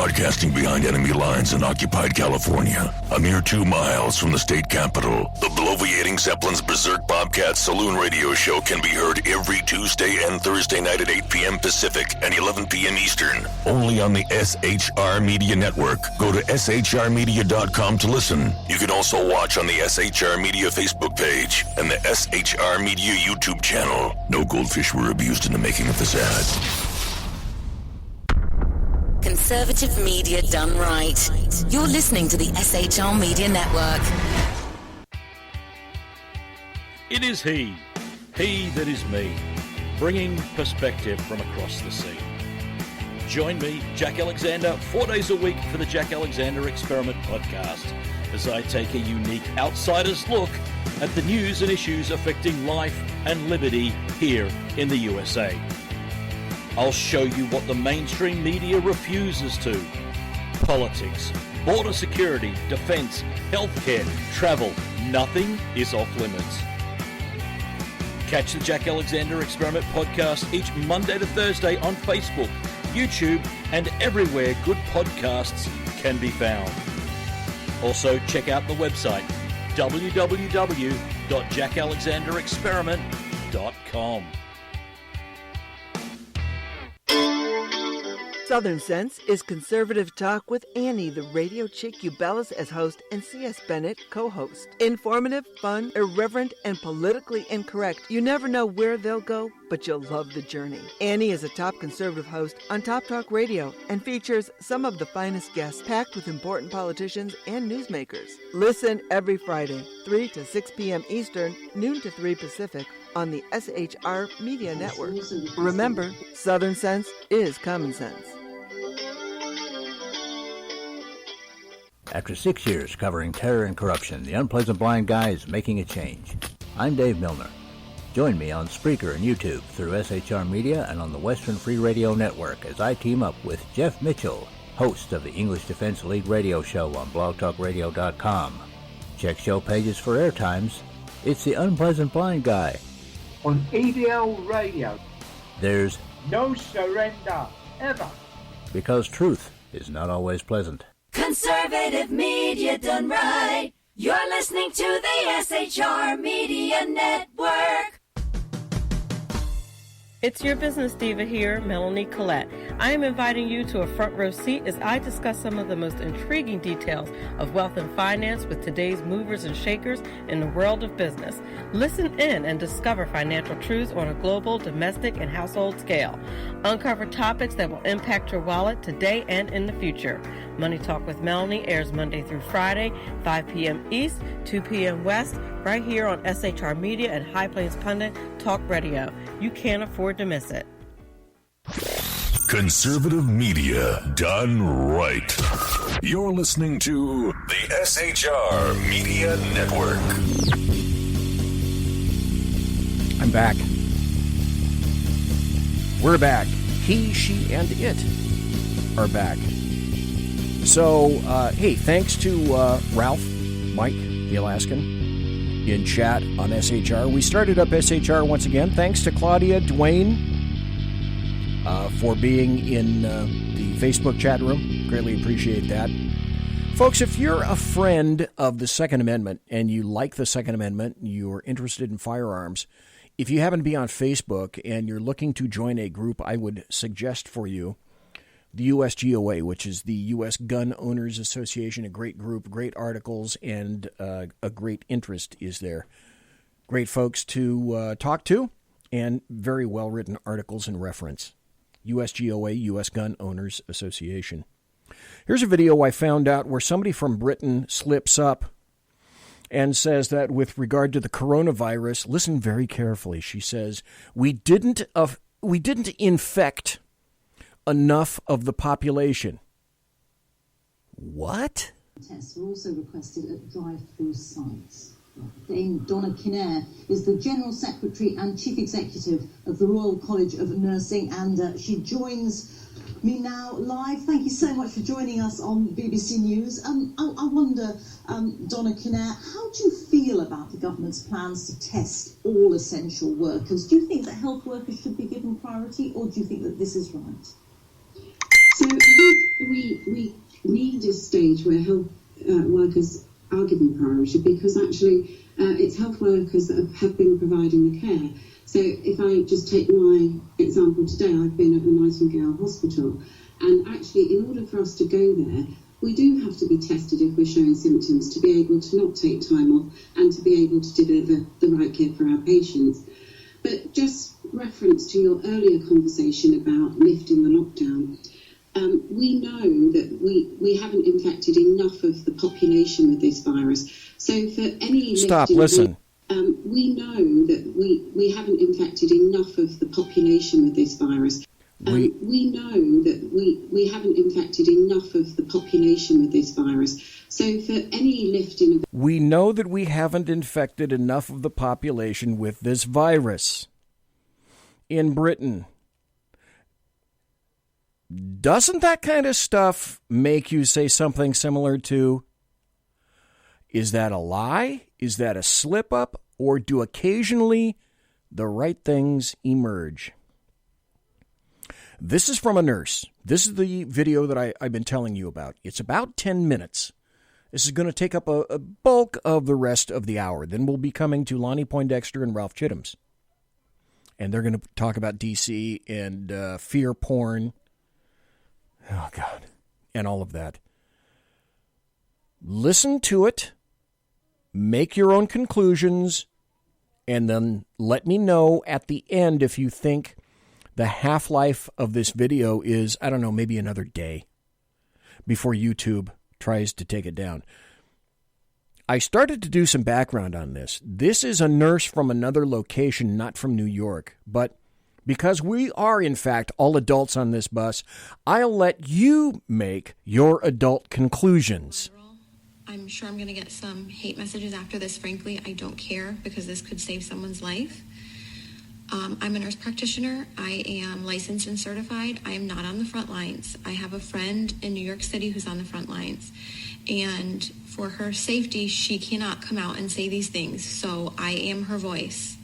broadcasting behind enemy lines in occupied California, a mere 2 miles from the state capital. The bloviating Zeppelin's Berserk Bobcat Saloon radio show can be heard every Tuesday and Thursday night at 8 p.m. Pacific and 11 p.m. Eastern, only on the SHR Media Network. Go to shrmedia.com to listen. You can also watch on the SHR Media Facebook page and the SHR Media YouTube channel. No goldfish were abused in the making of this ad. Conservative media done right. You're listening to the SHR Media Network. It is he that is me, bringing perspective from across the sea. Join me, Jack Alexander, 4 days a week for the Jack Alexander Experiment podcast, as I take a unique outsider's look at the news and issues affecting life and liberty here in the USA. I'll show you what the mainstream media refuses to. Politics, border security, defense, healthcare, travel, nothing is off limits. Catch the Jack Alexander Experiment podcast each Monday to Thursday on Facebook, YouTube, and everywhere good podcasts can be found. Also, check out the website, www.jackalexanderexperiment.com. Southern Sense is conservative talk with Annie, the radio chick you bellows as host, and C.S. Bennett co-host. Informative, fun, irreverent, and politically incorrect. You never know where they'll go, but you'll love the journey. Annie is a top conservative host on Top Talk Radio and features some of the finest guests packed with important politicians and newsmakers. Listen every Friday, 3 to 6 p.m. Eastern, noon to 3 Pacific, on the SHR Media Network. Remember, Southern Sense is common sense. After 6 years covering terror and corruption, the Unpleasant Blind Guy is making a change. I'm Dave Milner. Join me on Spreaker and YouTube through SHR Media and on the Western Free Radio Network as I team up with Jeff Mitchell, host of the English Defense League radio show on blogtalkradio.com. Check show pages for airtimes. It's the Unpleasant Blind Guy. On EDL Radio. There's no surrender, ever. Because truth is not always pleasant. Conservative media done right. You're listening to the SHR Media Network. It's your business diva here, Melanie Collette. I am inviting you to a front row seat as I discuss some of the most intriguing details of wealth and finance with today's movers and shakers in the world of business. Listen in and discover financial truths on a global, domestic, and household scale. Uncover topics that will impact your wallet today and in the future. Money Talk with Melanie airs Monday through Friday, 5 p.m. East, 2 p.m. West, right here on SHR Media and High Plains Pundit Talk Radio. You can't afford to miss it. Conservative media done right. You're listening to the SHR Media Network. I'm back. We're back. He, she, and it are back. So, hey, thanks to Ralph, Mike, the Alaskan, in chat on SHR. We started up SHR once again. Thanks to Claudia, Dwayne, for being in the Facebook chat room. Greatly appreciate that. Folks, if you're a friend of the Second Amendment and you like the Second Amendment, you're interested in firearms, if you happen to be on Facebook and you're looking to join a group, I would suggest for you the USGOA, which is the U.S. Gun Owners Association, a great group, great articles, and a great interest is there. Great folks to talk to, and very well-written articles and reference. USGOA, U.S. Gun Owners Association. Here's a video I found out where somebody from Britain slips up and says that with regard to the coronavirus, listen very carefully. She says, we didn't infect enough of the population. What? Tests were also requested at drive-through sites. Dame Donna Kinnair is the General Secretary and Chief Executive of the Royal College of Nursing, and she joins me now live. Thank you so much for joining us on BBC News. I wonder, Donna Kinnair, how do you feel about the government's plans to test all essential workers? Do you think that health workers should be given priority, or do you think that this is right? So, we need a stage where health workers are given priority, because actually it's health workers that have been providing the care. So if I just take my example today, I've been at the Nightingale Hospital, and actually in order for us to go there, we do have to be tested if we're showing symptoms to be able to not take time off and to be able to deliver the right care for our patients. But just reference to your earlier conversation about lifting the lockdown, we know that we haven't infected enough of the population with this virus. So for any Stop, lifting listen. we know that we haven't infected enough of the population with this virus. We know that we haven't infected enough of the population with this virus. So for any lifting of... We know that we haven't infected enough of the population with this virus. In Britain, doesn't that kind of stuff make you say something similar to, is that a lie? Is that a slip-up? Or do occasionally the right things emerge? This is from a nurse. This is the video that I've been telling you about. It's about 10 minutes. This is going to take up a bulk of the rest of the hour. Then we'll be coming to Lonnie Poindexter and Ralph Chittims. And they're going to talk about DC and fear porn. Oh, God. And all of that. Listen to it. Make your own conclusions. And then let me know at the end if you think the half-life of this video is, I don't know, maybe another day before YouTube tries to take it down. I started to do some background on this. This is a nurse from another location, not from New York. But because we are, in fact, all adults on this bus, I'll let you make your adult conclusions. I'm sure I'm going to get some hate messages after this. Frankly, I don't care, because this could save someone's life. I'm a nurse practitioner. I am licensed and certified. I am not on the front lines. I have a friend in New York City who's on the front lines. And for her safety, she cannot come out and say these things. So I am her voice.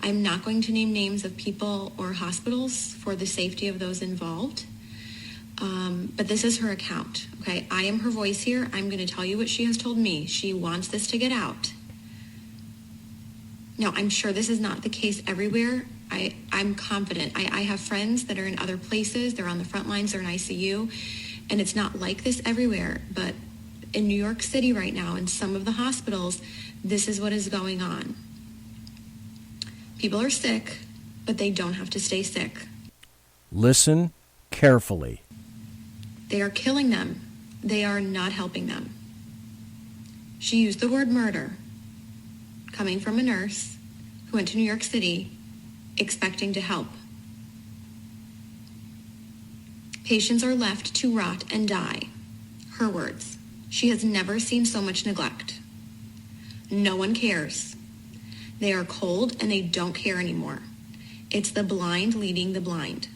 I'm not going to name names of people or hospitals for the safety of those involved. But this is her account, okay? I am her voice here. I'm going to tell you what she has told me. She wants this to get out. Now, I'm sure this is not the case everywhere. I'm confident. I have friends that are in other places. They're on the front lines. They're in ICU. And it's not like this everywhere. But in New York City right now, in some of the hospitals, this is what is going on. People are sick, but they don't have to stay sick. Listen carefully. They are killing them. They are not helping them. She used the word murder, coming from a nurse who went to New York City expecting to help. Patients are left to rot and die. Her words. She has never seen so much neglect. No one cares. They are cold and they don't care anymore. It's the blind leading the blind.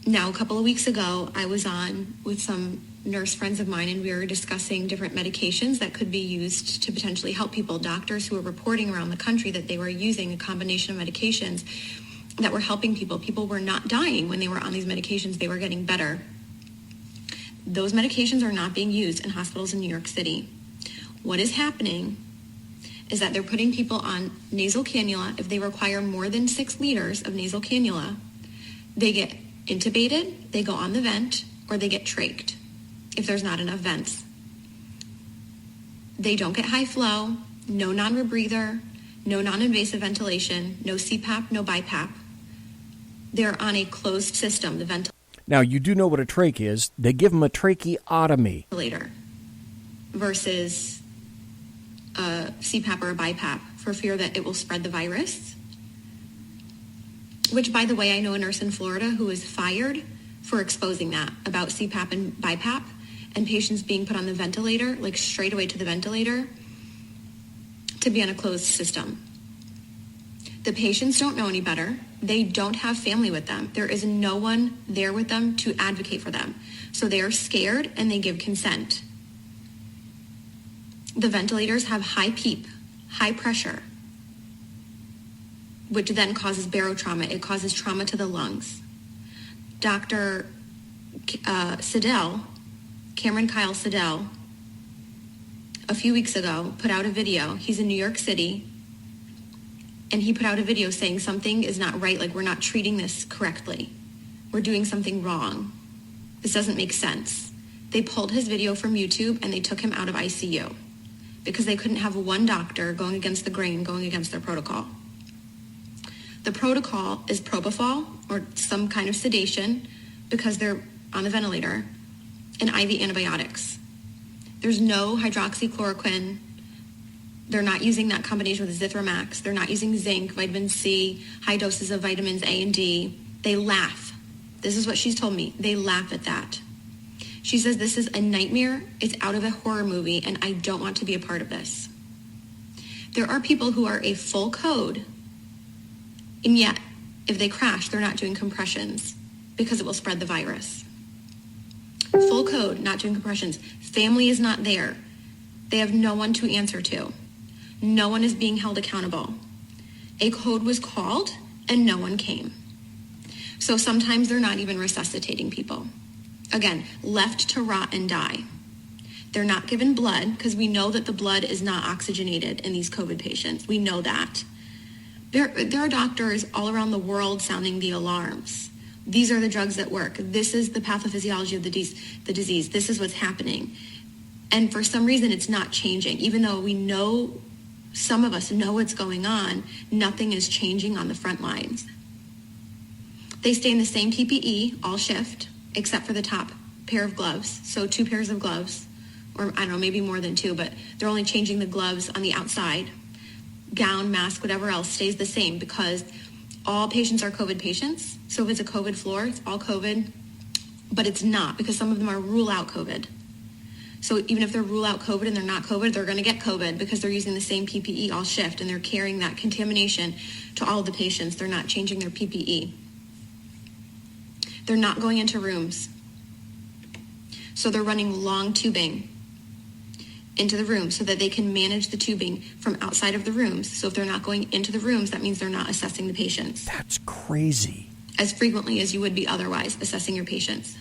Now, a couple of weeks ago, I was on with some nurse friends of mine, and we were discussing different medications that could be used to potentially help people. Doctors who were reporting around the country that they were using a combination of medications that were helping people. People were not dying when they were on these medications. They were getting better. Those medications are not being used in hospitals in New York City. What is happening is that they're putting people on nasal cannula. If they require more than 6 liters of nasal cannula, they get intubated, they go on the vent, or they get trached if there's not enough vents. They don't get high flow, no non-rebreather, no non-invasive ventilation, no CPAP, no BiPAP. They're on a closed system, the ventilator. Now, you do know what a trach is. They give them a tracheotomy. Versus a CPAP or a BiPAP for fear that it will spread the virus. Which, by the way, I know a nurse in Florida who was fired for exposing that about CPAP and BiPAP and patients being put on the ventilator, like straight away to the ventilator, to be on a closed system. The patients don't know any better. They don't have family with them. There is no one there with them to advocate for them. So they are scared and they give consent. The ventilators have high PEEP, high pressure, which then causes barotrauma. It causes trauma to the lungs. Dr. Cameron Kyle Siddell, a few weeks ago, put out a video. He's in New York City, and he put out a video saying something is not right, like we're not treating this correctly. We're doing something wrong. This doesn't make sense. They pulled his video from YouTube, and they took him out of ICU because they couldn't have one doctor going against the grain, going against their protocol. The protocol is propofol, or some kind of sedation, because they're on the ventilator, and IV antibiotics. There's no hydroxychloroquine. They're not using that combination with Zithromax. They're not using zinc, vitamin C, high doses of vitamins A and D. They laugh. This is what she's told me. They laugh at that. She says, this is a nightmare. It's out of a horror movie, and I don't want to be a part of this. There are people who are a full code, and yet, if they crash, they're not doing compressions because it will spread the virus. Full code, not doing compressions. Family is not there. They have no one to answer to. No one is being held accountable. A code was called, and no one came. So sometimes they're not even resuscitating people. Again, left to rot and die. They're not given blood because we know that the blood is not oxygenated in these COVID patients. We know that. There are doctors all around the world sounding the alarms. These are the drugs that work. This is the pathophysiology of the disease. This is what's happening. And for some reason, it's not changing. Even though we know, some of us know what's going on, nothing is changing on the front lines. They stay in the same PPE all shift, except for the top pair of gloves. So 2 pairs of gloves, or I don't know, maybe more than 2, but they're only changing the gloves on the outside. Gown, mask, whatever else stays the same because all patients are COVID patients. So if it's a COVID floor, it's all COVID, but it's not because some of them are rule out COVID. So even if they're rule out COVID and they're not COVID, they're going to get COVID because they're using the same PPE all shift and they're carrying that contamination to all of the patients. They're not changing their PPE. They're not going into rooms. So they're running long tubing into the room so that they can manage the tubing from outside of the rooms. So if they're not going into the rooms, that means they're not assessing the patients. That's crazy. As frequently as you would be otherwise assessing your patients.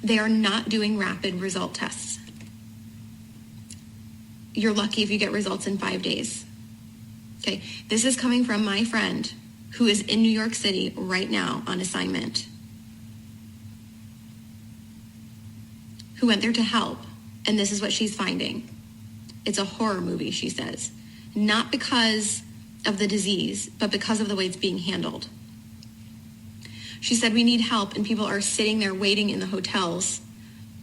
They are not doing rapid result tests. You're lucky if you get results in 5 days. Okay, this is coming from my friend who is in New York City right now on assignment, who went there to help, and this is what she's finding. It's a horror movie, she says. Not because of the disease, but because of the way it's being handled. She said, we need help, and people are sitting there waiting in the hotels.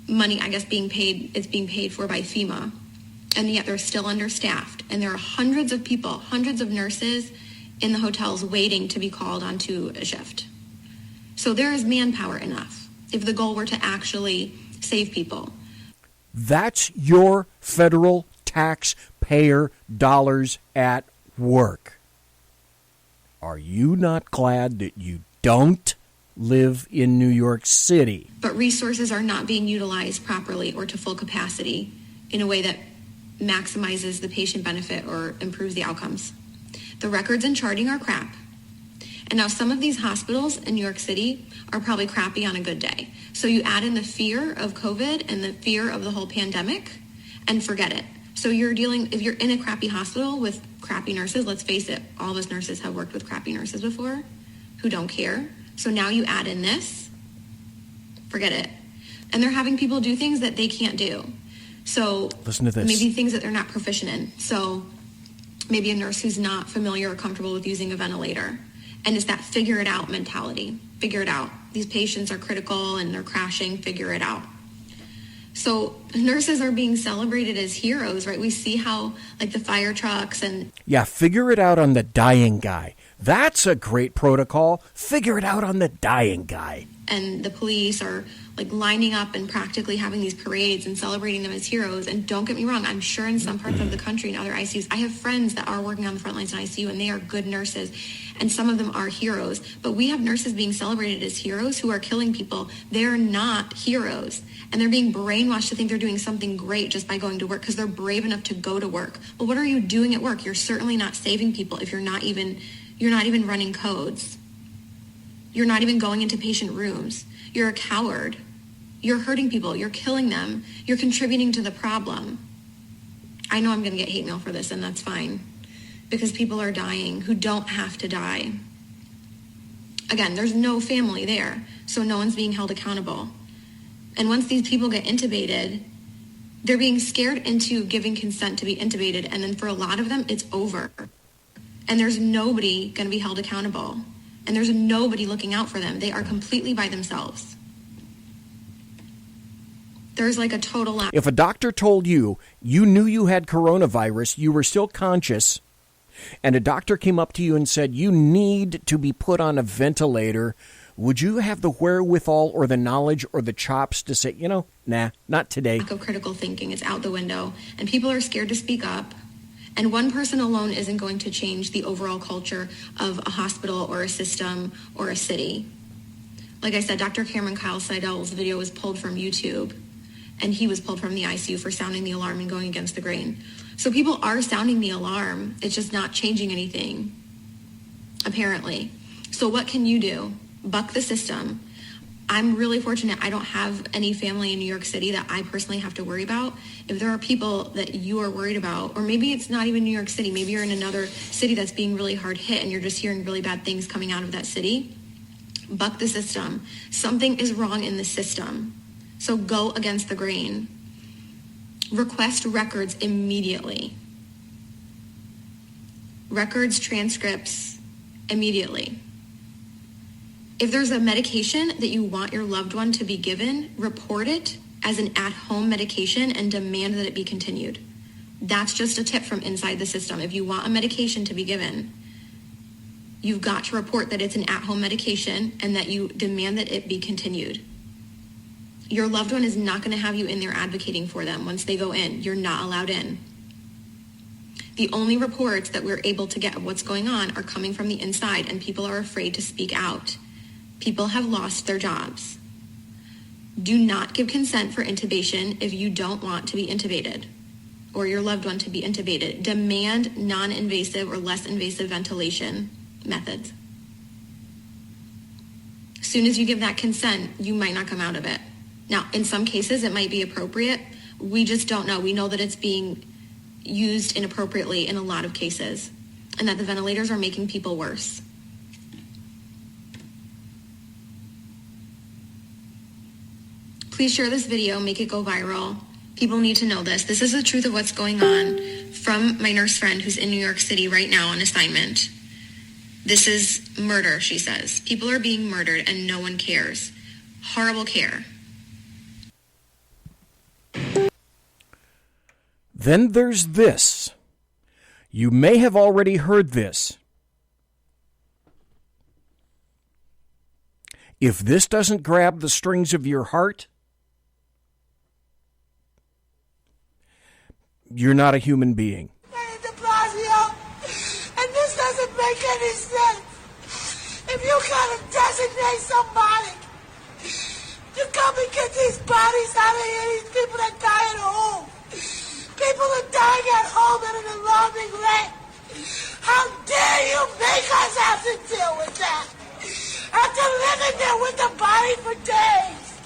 Money, I guess, it's being paid for by FEMA, and yet they're still understaffed. And there are hundreds of people, hundreds of nurses in the hotels waiting to be called onto a shift. So there is manpower enough if the goal were to actually save people. That's your federal taxpayer dollars at work. Are you not glad that you don't live in New York City? But resources are not being utilized properly or to full capacity in a way that maximizes the patient benefit or improves the outcomes. The records and charting are crap. And now some of these hospitals in New York City are probably crappy on a good day. So you add in the fear of COVID and the fear of the whole pandemic and forget it. So if you're in a crappy hospital with crappy nurses, let's face it, all of us nurses have worked with crappy nurses before who don't care. So now you add in this, forget it. And they're having people do things that they can't do. So listen to this. Maybe things that they're not proficient in. So maybe a nurse who's not familiar or comfortable with using a ventilator. And it's that figure it out mentality. Figure it out. These patients are critical and they're crashing. Figure it out. So nurses are being celebrated as heroes, right? We see how like the fire trucks and... Yeah, figure it out on the dying guy. That's a great protocol. Figure it out on the dying guy. And the police are like lining up and practically having these parades and celebrating them as heroes. And don't get me wrong, I'm sure in some parts of the country and other ICUs, I have friends that are working on the front lines in ICU and they are good nurses. And some of them are heroes. But we have nurses being celebrated as heroes who are killing people. They're not heroes. And they're being brainwashed to think they're doing something great just by going to work because they're brave enough to go to work. Well, what are you doing at work? You're certainly not saving people if you're not even running codes. You're not even going into patient rooms. You're a coward. You're hurting people. You're killing them. You're contributing to the problem. I know I'm going to get hate mail for this, and that's fine, because people are dying who don't have to die. Again, there's no family there, so no one's being held accountable. And once these people get intubated, they're being scared into giving consent to be intubated, and then for a lot of them, it's over. And there's nobody going to be held accountable. And there's nobody looking out for them. They are completely by themselves. There's like a total lack. If a doctor told you knew you had coronavirus, you were still conscious, and a doctor came up to you and said you need to be put on a ventilator, would you have the wherewithal or the knowledge or the chops to say, nah, not today? Lack of critical thinking is out the window, and people are scared to speak up. And one person alone isn't going to change the overall culture of a hospital or a system or a city. Like I said, Dr. Cameron Kyle Seidel's video was pulled from YouTube, and he was pulled from the ICU for sounding the alarm and going against the grain. So people are sounding the alarm. It's just not changing anything, apparently. So what can you do? Buck the system. I'm really fortunate I don't have any family in New York City that I personally have to worry about. If there are people that you are worried about, or maybe it's not even New York City, maybe you're in another city that's being really hard hit and you're just hearing really bad things coming out of that city, buck the system. Something is wrong in the system. So go against the grain. Request records immediately. Records, transcripts, immediately. If there's a medication that you want your loved one to be given, report it as an at-home medication and demand that it be continued. That's just a tip from inside the system. If you want a medication to be given, you've got to report that it's an at-home medication and that you demand that it be continued. Your loved one is not going to have you in there advocating for them once they go in. You're not allowed in. The only reports that we're able to get of what's going on are coming from the inside, and people are afraid to speak out. People have lost their jobs. Do not give consent for intubation if you don't want to be intubated or your loved one to be intubated. Demand non-invasive or less invasive ventilation methods. As soon as you give that consent, you might not come out of it. Now, in some cases, it might be appropriate. We just don't know. We know that it's being used inappropriately in a lot of cases, and that the ventilators are making people worse. Please share this video, make it go viral. People need to know this. This is the truth of what's going on from my nurse friend who's in New York City right now on assignment. This is murder, she says. People are being murdered and no one cares. Horrible care. Then there's this. You may have already heard this. If this doesn't grab the strings of your heart, you're not a human being. De Blasio, and this doesn't make any sense. If you gotta designate somebody to come and get these bodies out of here, these people that die at home, people are dying at home at an alarming rate. How dare you make us have to deal with that? After living there with the body for days.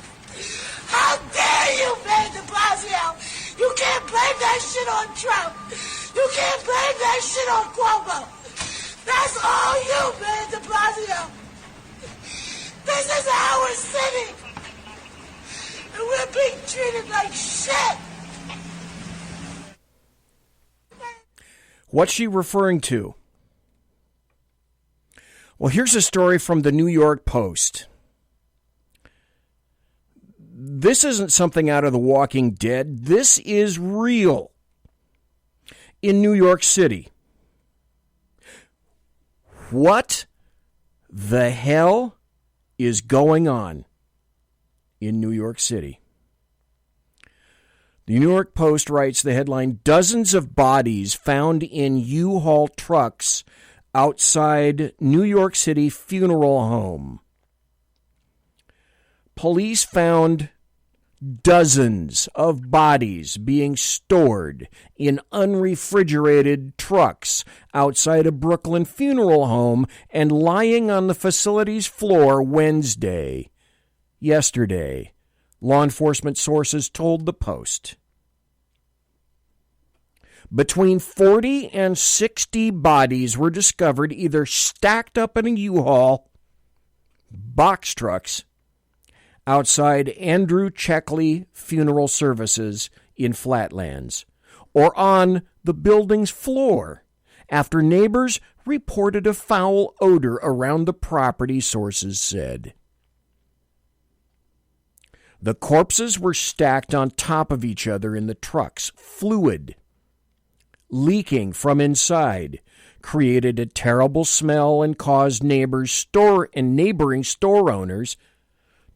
How dare you, Mayor de Blasio? You can't blame that shit on Trump. You can't blame that shit on Cuomo. That's all you, Mayor de Blasio. This is our city. And we're being treated like shit. What's she referring to? Well, here's a story from the New York Post. This isn't something out of The Walking Dead. This is real. In New York City. What the hell is going on in New York City? The New York Post writes the headline, "Dozens of bodies found in U-Haul trucks outside New York City funeral home." Police found dozens of bodies being stored in unrefrigerated trucks outside a Brooklyn funeral home and lying on the facility's floor yesterday, law enforcement sources told the Post. Between 40 and 60 bodies were discovered either stacked up in a U-Haul, box trucks, outside Andrew Checkley Funeral Services in Flatlands, or on the building's floor after neighbors reported a foul odor around the property, sources said. The corpses were stacked on top of each other in the trucks. Fluid leaking from inside created a terrible smell and caused neighboring store owners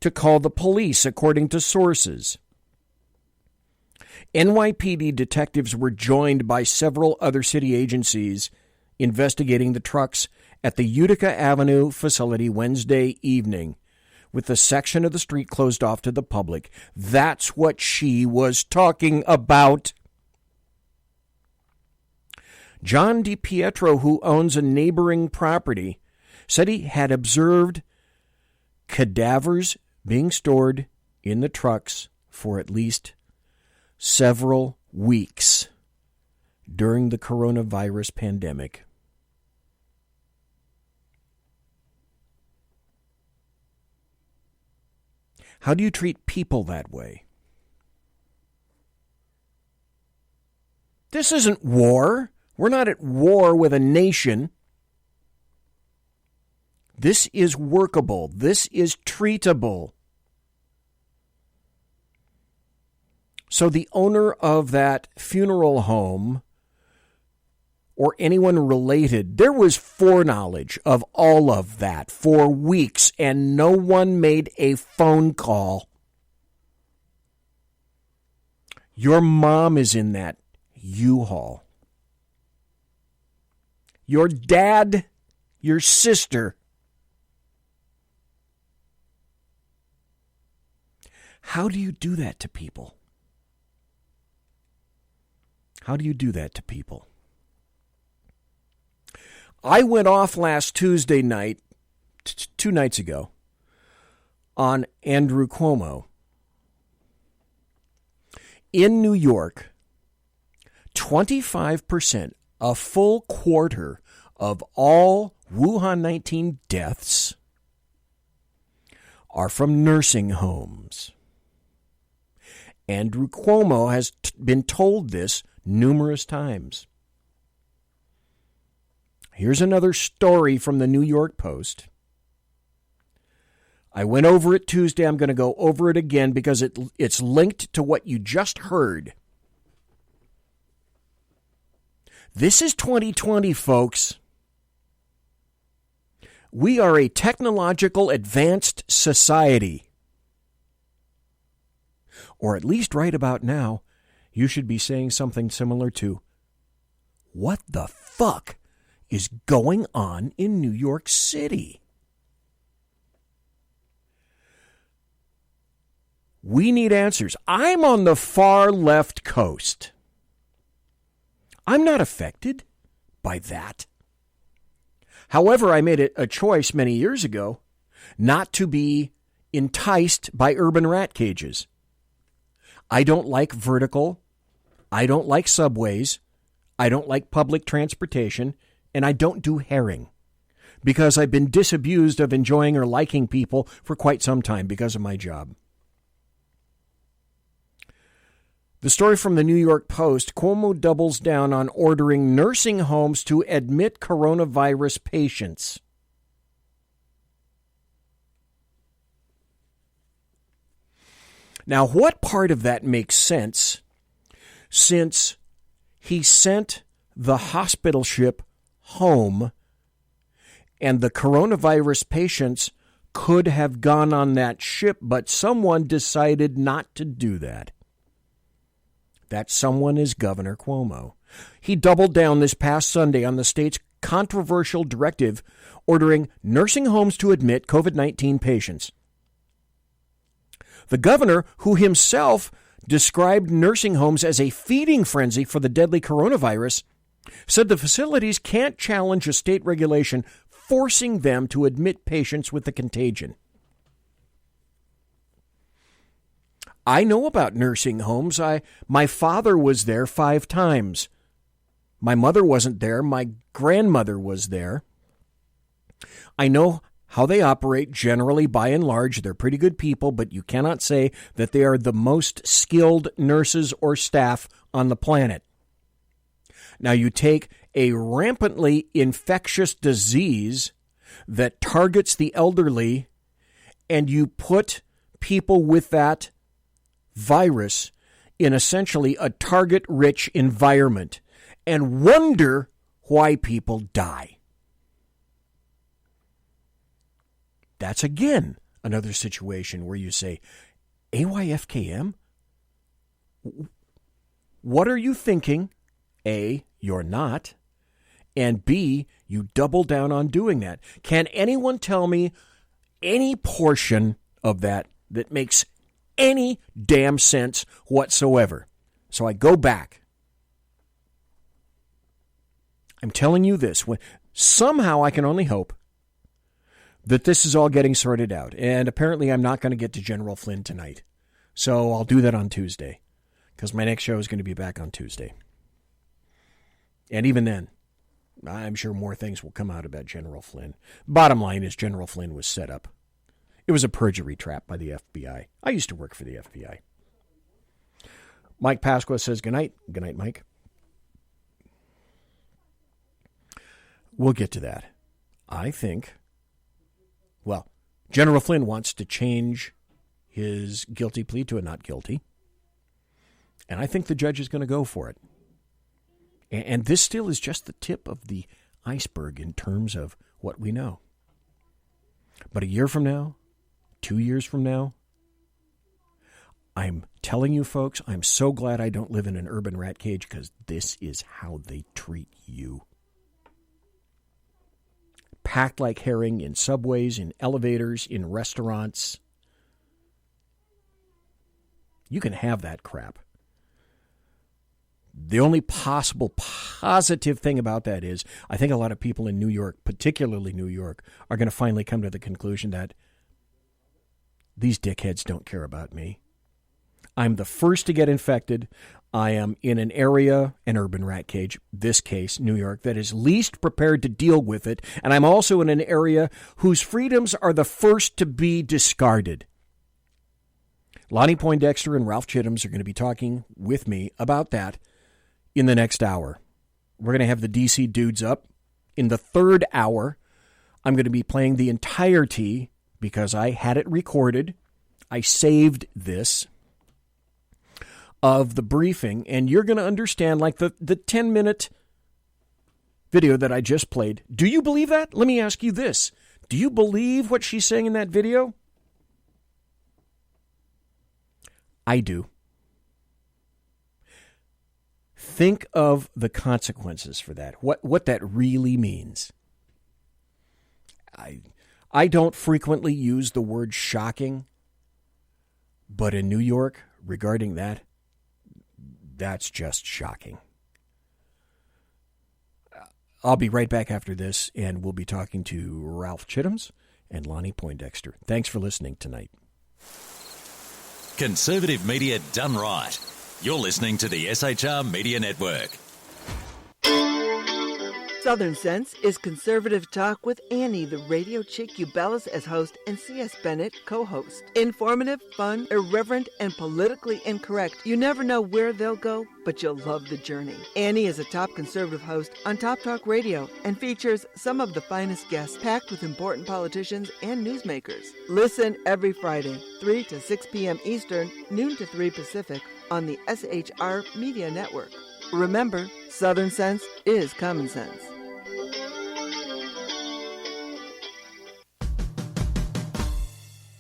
to call the police, according to sources. NYPD detectives were joined by several other city agencies investigating the trucks at the Utica Avenue facility Wednesday evening, with the section of the street closed off to the public. That's what she was talking about. John DiPietro, who owns a neighboring property, said he had observed cadavers being stored in the trucks for at least several weeks during the coronavirus pandemic. How do you treat people that way? This isn't war. We're not at war with a nation. This is workable. This is treatable. So the owner of that funeral home or anyone related, there was foreknowledge of all of that for weeks, and no one made a phone call. Your mom is in that U-Haul. Your dad, your sister. How do you do that to people? How do you do that to people? I went off last Tuesday night, 2 nights ago, on Andrew Cuomo. In New York, 25%, a full quarter of all Wuhan 19 deaths are from nursing homes. Andrew Cuomo has been told this numerous times. Here's another story from the New York Post. I went over it Tuesday. I'm going to go over it again because it's linked to what you just heard. This is 2020, folks. We are a technological advanced society. Or at least right about now, you should be saying something similar to, what the fuck is going on in New York City? We need answers. I'm on the far left coast. I'm not affected by that. However, I made it a choice many years ago not to be enticed by urban rat cages. I don't like vertical. I don't like subways. I don't like public transportation. And I don't do herring because I've been disabused of enjoying or liking people for quite some time because of my job. The story from the New York Post, Cuomo doubles down on ordering nursing homes to admit coronavirus patients. Now, what part of that makes sense since he sent the hospital ship home and the coronavirus patients could have gone on that ship, but someone decided not to do that? That someone is Governor Cuomo. He doubled down this past Sunday on the state's controversial directive ordering nursing homes to admit COVID-19 patients. The governor, who himself described nursing homes as a feeding frenzy for the deadly coronavirus, said the facilities can't challenge a state regulation forcing them to admit patients with the contagion. I know about nursing homes. My father was there 5 times. My mother wasn't there. My grandmother was there. I know how they operate generally. By and large, they're pretty good people, but you cannot say that they are the most skilled nurses or staff on the planet. Now, you take a rampantly infectious disease that targets the elderly, and you put people with that virus in essentially a target-rich environment and wonder why people die. That's, again, another situation where you say, AYFKM? What are you thinking? A, you're not. And B, you double down on doing that. Can anyone tell me any portion of that makes any damn sense whatsoever? So I go back. I'm telling you this. Somehow I can only hope that this is all getting sorted out. And apparently I'm not going to get to General Flynn tonight. So I'll do that on Tuesday, because my next show is going to be back on Tuesday. And even then, I'm sure more things will come out about General Flynn. Bottom line is General Flynn was set up. It was a perjury trap by the FBI. I used to work for the FBI. Mike Pasqua says good night. Good night, Mike. We'll get to that. I think, well, General Flynn wants to change his guilty plea to a not guilty. And I think the judge is going to go for it. And this still is just the tip of the iceberg in terms of what we know. But a year from now, 2 years from now, I'm telling you folks, I'm so glad I don't live in an urban rat cage, because this is how they treat you. Packed like herring in subways, in elevators, in restaurants. You can have that crap. The only possible positive thing about that is I think a lot of people in New York, particularly New York, are going to finally come to the conclusion that these dickheads don't care about me. I'm the first to get infected. I am in an area, an urban rat cage, this case, New York, that is least prepared to deal with it. And I'm also in an area whose freedoms are the first to be discarded. Lonnie Poindexter and Ralph Chittims are going to be talking with me about that in the next hour. We're going to have the DC dudes up. In the third hour, I'm going to be playing the entirety, because I had it recorded. I saved this, of the briefing, and you're going to understand, like the 10-minute video that I just played. Do you believe that? Let me ask you this. Do you believe what she's saying in that video? I do. Think of the consequences for that. What that really means. I don't frequently use the word shocking, but in New York, regarding that, that's just shocking. I'll be right back after this, and we'll be talking to Ralph Chittims and Lonnie Poindexter. Thanks for listening tonight. Conservative media done right. You're listening to the SHR Media Network. Southern Sense is conservative talk with Annie, the radio chick you bellows as host, and C.S. Bennett co-host. Informative, fun, irreverent, and politically incorrect. You never know where they'll go, but you'll love the journey. Annie is a top conservative host on Top Talk Radio and features some of the finest guests packed with important politicians and newsmakers. Listen every Friday, 3 to 6 p.m. Eastern, noon to 3 Pacific, on the SHR Media Network. Remember, Southern Sense is common sense.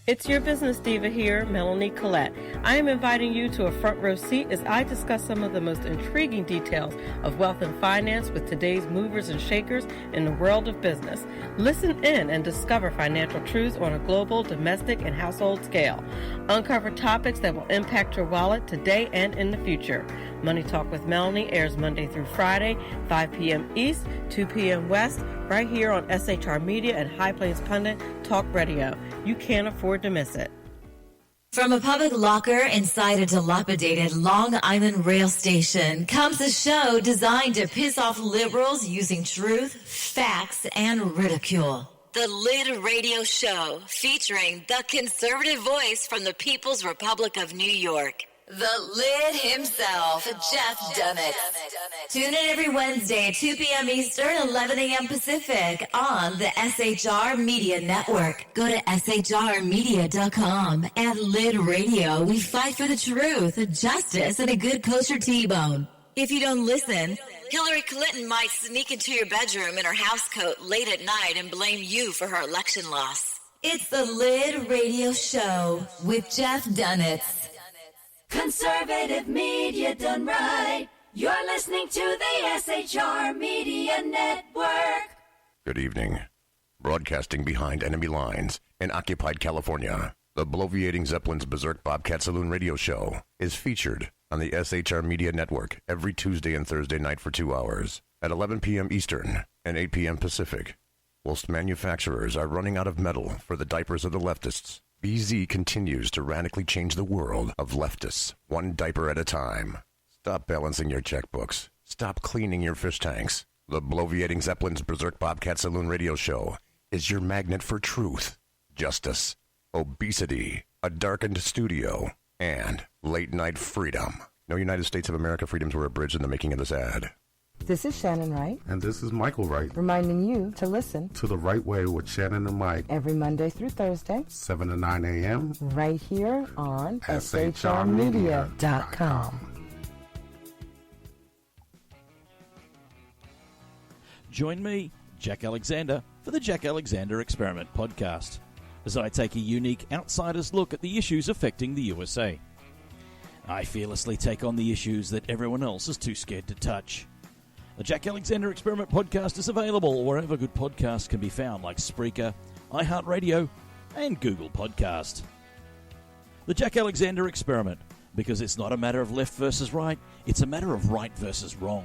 It's your business diva here, Melanie Collette. I am inviting you to a front row seat as I discuss some of the most intriguing details of wealth and finance with today's movers and shakers in the world of business. Listen in and discover financial truths on a global, domestic, and household scale. Uncover topics that will impact your wallet today and in the future. Money Talk with Melanie airs Monday through Friday, 5 p.m. East, 2 p.m. West, right here on SHR Media and High Plains Pundit Talk Radio. You can't afford to miss it. From a public locker inside a dilapidated Long Island rail station comes a show designed to piss off liberals using truth, facts, and ridicule. The Lid Radio Show, featuring the conservative voice from the People's Republic of New York. The Lid himself, Jeff Dunnett. Tune in every Wednesday at 2 p.m. Eastern, 11 a.m. Pacific on the SHR Media Network. Go to shrmedia.com. At Lid Radio, we fight for the truth, justice, and a good kosher T-bone. If you don't listen, Hillary Clinton might sneak into your bedroom in her housecoat late at night and blame you for her election loss. It's the Lid Radio Show with Jeff Dunnett. Conservative media done right. You're listening to the SHR Media Network. Good evening. Broadcasting behind enemy lines in occupied California, the bloviating Zeppelin's Berserk Bobcat Saloon radio show is featured on the SHR Media Network every Tuesday and Thursday night for 2 hours at 11 p.m. Eastern and 8 p.m. Pacific. Whilst manufacturers are running out of metal for the diapers of the leftists, BZ continues to radically change the world of leftists, one diaper at a time. Stop balancing your checkbooks. Stop cleaning your fish tanks. The bloviating Zeppelin's Berserk Bobcat Saloon radio show is your magnet for truth, justice, obesity, a darkened studio, and late-night freedom. No United States of America freedoms were abridged in the making of this ad. This is Shannon Wright. And this is Michael Wright. Reminding you to listen to The Right Way with Shannon and Mike. Every Monday through Thursday. 7 to 9 a.m. Right here on SHRmedia.com. Join me, Jack Alexander, for the Jack Alexander Experiment podcast, as I take a unique outsider's look at the issues affecting the USA. I fearlessly take on the issues that everyone else is too scared to touch. The Jack Alexander Experiment podcast is available wherever good podcasts can be found, like Spreaker, iHeartRadio, and Google Podcast. The Jack Alexander Experiment, because it's not a matter of left versus right, it's a matter of right versus wrong.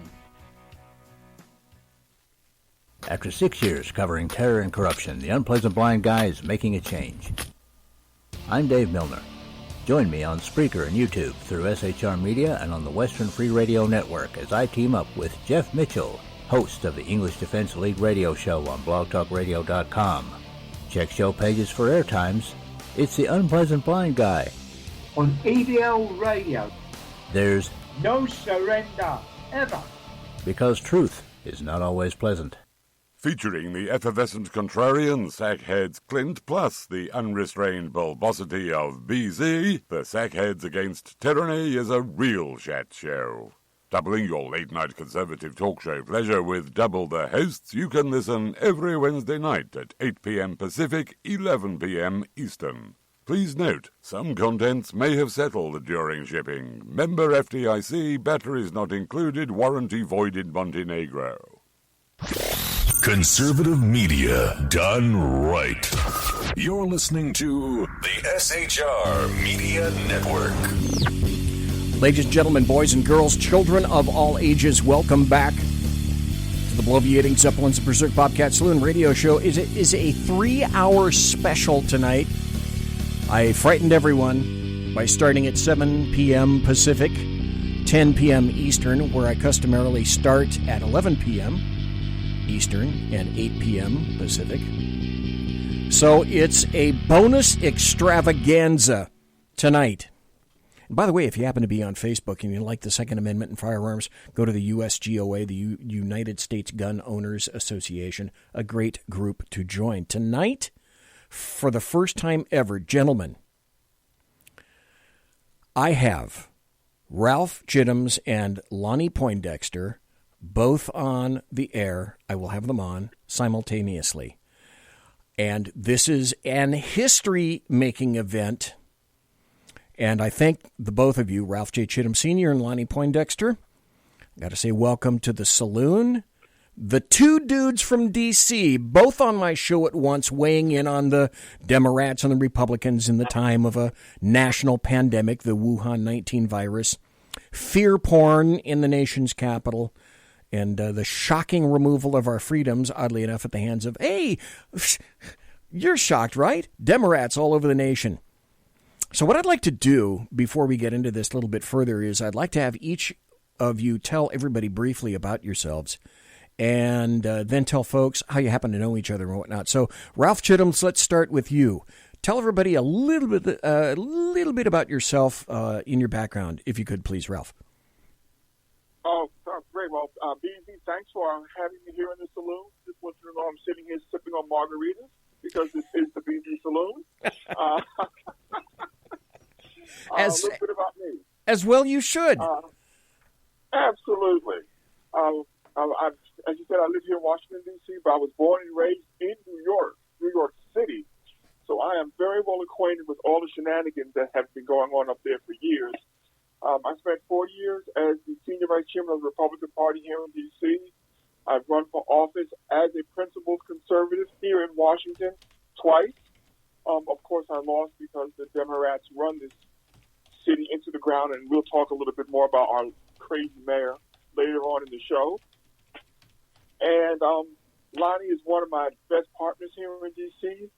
After 6 years covering terror and corruption, the unpleasant blind guy is making a change. I'm Dave Milner. Join me on Spreaker and YouTube through SHR Media and on the Western Free Radio Network as I team up with Jeff Mitchell, host of the English Defense League radio show on blogtalkradio.com. Check show pages for airtimes. It's the Unpleasant Blind Guy. On EDL Radio. There's no surrender, ever. Because truth is not always pleasant. Featuring the effervescent contrarian sackheads Clint plus the unrestrained bulbosity of BZ, the Sackheads Against Tyranny is a real chat show. Doubling your late-night conservative talk show pleasure with double the hosts, you can listen every Wednesday night at 8 p.m. Pacific, 11 p.m. Eastern. Please note, some contents may have settled during shipping. Member FDIC, batteries not included, warranty void in Montenegro. Conservative media done right. You're listening to the SHR Media Network. Ladies and gentlemen, boys and girls, children of all ages, welcome back to the bloviating Zeppelin's Berserk Bobcat Saloon radio show. It is a 3-hour special tonight. I frightened everyone by starting at 7 p.m. Pacific, 10 p.m. Eastern, where I customarily start at 11 p.m. Eastern and 8 p.m. Pacific. So it's a bonus extravaganza tonight. And by the way, if you happen to be on Facebook and you like the Second Amendment and firearms, go to the USGOA, the United States Gun Owners Association, a great group to join. Tonight, for the first time ever, gentlemen, I have Ralph Chittims and Lonnie Poindexter both on the air. I will have them on simultaneously. And this is an history-making event. And I thank the both of you, Ralph J. Chittum Sr. and Lonnie Poindexter. Got to say welcome to the saloon. The two dudes from D.C., both on my show at once, weighing in on the Democrats and the Republicans in the time of a national pandemic, the Wuhan 19 virus, fear porn in the nation's capital, and the shocking removal of our freedoms, oddly enough, at the hands of, hey, you're shocked, right? Democrats all over the nation. So what I'd like to do before we get into this a little bit further is I'd like to have each of you tell everybody briefly about yourselves and then tell folks how you happen to know each other and whatnot. So, Ralph Chittums, let's start with you. Tell everybody a little bit about yourself in your background, if you could, please, Ralph. Oh, great. Well, BZ, thanks for having me here in the saloon. Just want you to know I'm sitting here sipping on margaritas because this is the BZ Saloon. A little bit about me. As well you should. Absolutely. As you said, I live here in Washington, D.C., but I was born and raised in New York City. So I am very well acquainted with all the shenanigans that have been going on up there for years. I spent 4 years as the senior vice chairman of the Republican Party here in D.C. I've run for office as a principled conservative here in Washington twice. Of course, I lost because the Democrats run this city into the ground, and we'll talk a little bit more about our crazy mayor later on in the show. And Lonnie is one of my best partners here in D.C.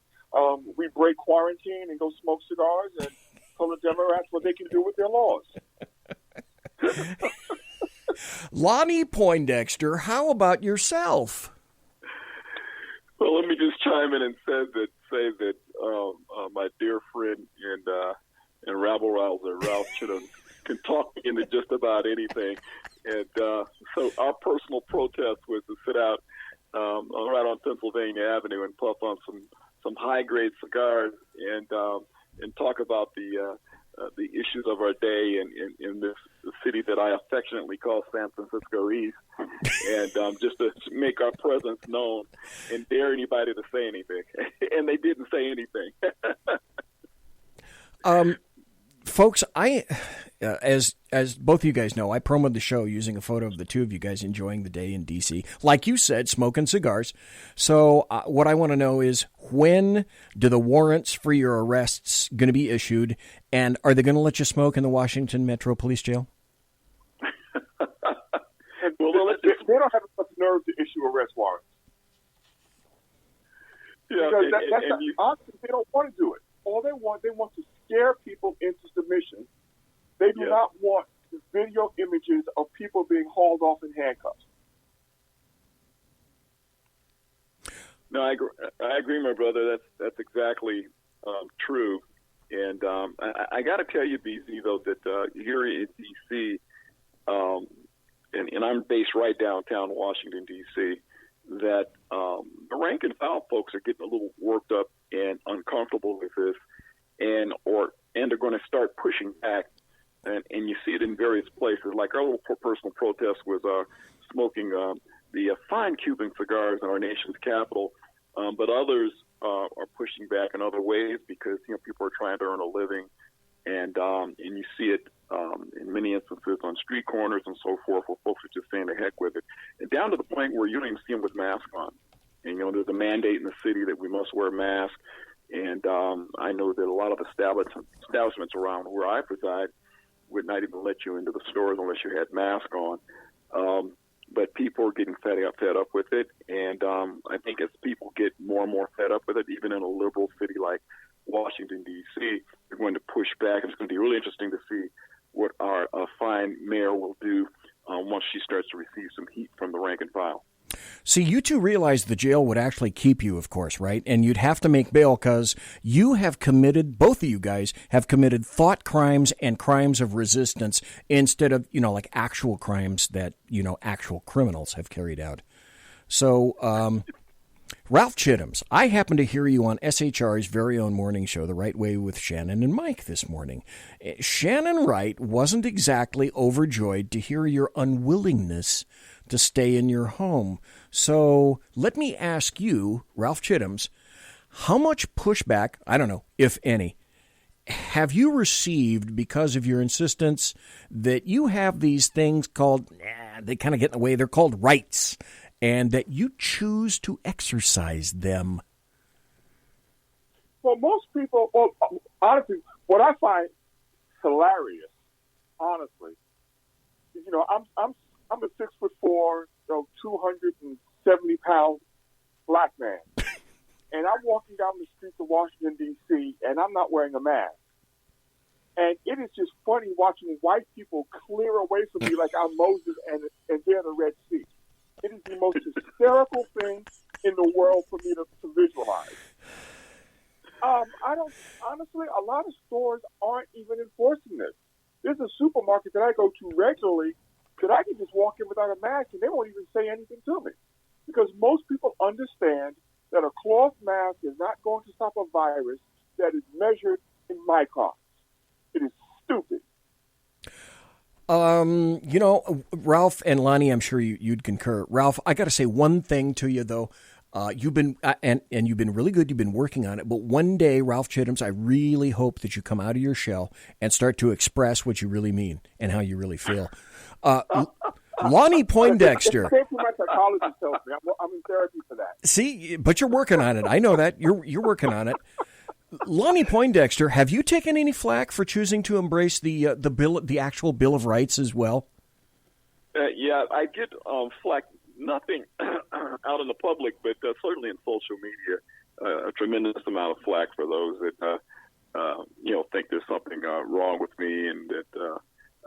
We break quarantine and go smoke cigars and tell the Democrats what they can do with their laws. Lonnie Poindexter, how about yourself? Well, let me just chime in and say that my dear friend and rabble-rouser Ralph Chittum can talk me into just about anything. And so our personal protest was to sit out right on Pennsylvania Avenue and puff on some high-grade cigars and talk about the issues of our day in this city that I affectionately call San Francisco East, and just to make our presence known and dare anybody to say anything. And they didn't say anything. Folks, as both of you guys know, I promoted the show using a photo of the two of you guys enjoying the day in D.C. Like you said, smoking cigars. So what I want to know is, when do the warrants for your arrests going to be issued, and are they going to let you smoke in the Washington Metro Police Jail? Well, they don't have enough nerve to issue arrest warrants. Yeah, because they don't want to do it. All they want to scare people into submission. They do not want the video images of people being hauled off in handcuffs. No, I agree, my brother. That's exactly true. And I got to tell you, BZ, though, that here in D.C., and I'm based right downtown Washington, D.C., that the rank and file folks are getting a little worked up and uncomfortable with this, and they're going to start pushing back. And you see it in various places. Like our little personal protest was smoking the fine Cuban cigars in our nation's capital, but others are pushing back in other ways because people are trying to earn a living, and you see it in many instances on street corners and so forth, where folks are just saying the heck with it, and down to the point where you don't even see them with masks on. And there's a mandate in the city that we must wear masks, and I know that a lot of establishments around where I preside would not even let you into the stores unless you had mask on. But people are getting fed up with it, and I think as people get more and more fed up with it, even in a liberal city like Washington, D.C., they're going to push back. It's going to be really interesting to see what our fine mayor will do once she starts to receive some heat from the rank and file. See, you two realize the jail would actually keep you, of course, right? And you'd have to make bail because you have committed, both of you guys have committed thought crimes and crimes of resistance instead of, like actual crimes that, actual criminals have carried out. So, Ralph Chittums, I happened to hear you on SHR's very own morning show, The Right Way with Shannon and Mike, this morning. Shannon Wright wasn't exactly overjoyed to hear your unwillingness to stay in your home. So let me ask you, Ralph Chittums, How much pushback, I don't know, if any, have you received because of your insistence that you have these things called, they kind of get in the way, they're called rights, and that you choose to exercise them? Well, most people, honestly, what I find hilarious, honestly, is, I'm a 6'4", 270-pound black man. And I'm walking down the streets of Washington, D.C., and I'm not wearing a mask. And it is just funny watching white people clear away from me like I'm Moses and they're the Red Sea. It is the most hysterical thing in the world for me to visualize. Honestly, a lot of stores aren't even enforcing this. There's a supermarket that I go to regularly that I can just walk in without a mask and they won't even say anything to me. Because most people understand that a cloth mask is not going to stop a virus that is measured in microns. It is stupid. Ralph and Lonnie, I'm sure you'd concur. Ralph, I got to say one thing to you, though. You've been and you've been really good. You've been working on it. But one day, Ralph Chittims, I really hope that you come out of your shell and start to express what you really mean and how you really feel. Lonnie Poindexter. That's what my psychologist tells me. I'm in therapy for that. See, but you're working on it. I know that. You're working on it. Lonnie Poindexter, have you taken any flack for choosing to embrace the actual Bill of Rights as well? Yeah, I get flack. Nothing out in the public, but certainly in social media, a tremendous amount of flack for those that think there's something wrong with me and that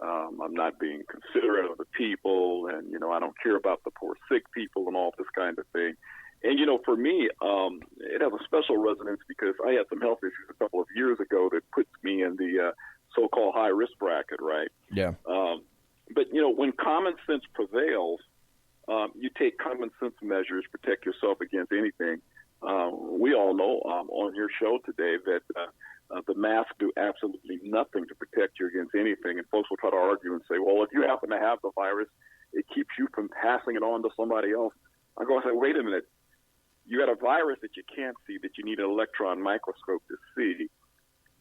I'm not being considerate of the people, and I don't care about the poor sick people and all this kind of thing. And for me, it has a special resonance because I had some health issues a couple of years ago that puts me in the so-called high risk bracket, right? Yeah. But when common sense prevails, you take common sense measures, protect yourself against anything. We all know on your show today that the masks do absolutely nothing to protect you against anything. And folks will try to argue and say, well, if you happen to have the virus, it keeps you from passing it on to somebody else. I'm going to say, wait a minute. You got a virus that you can't see, that you need an electron microscope to see.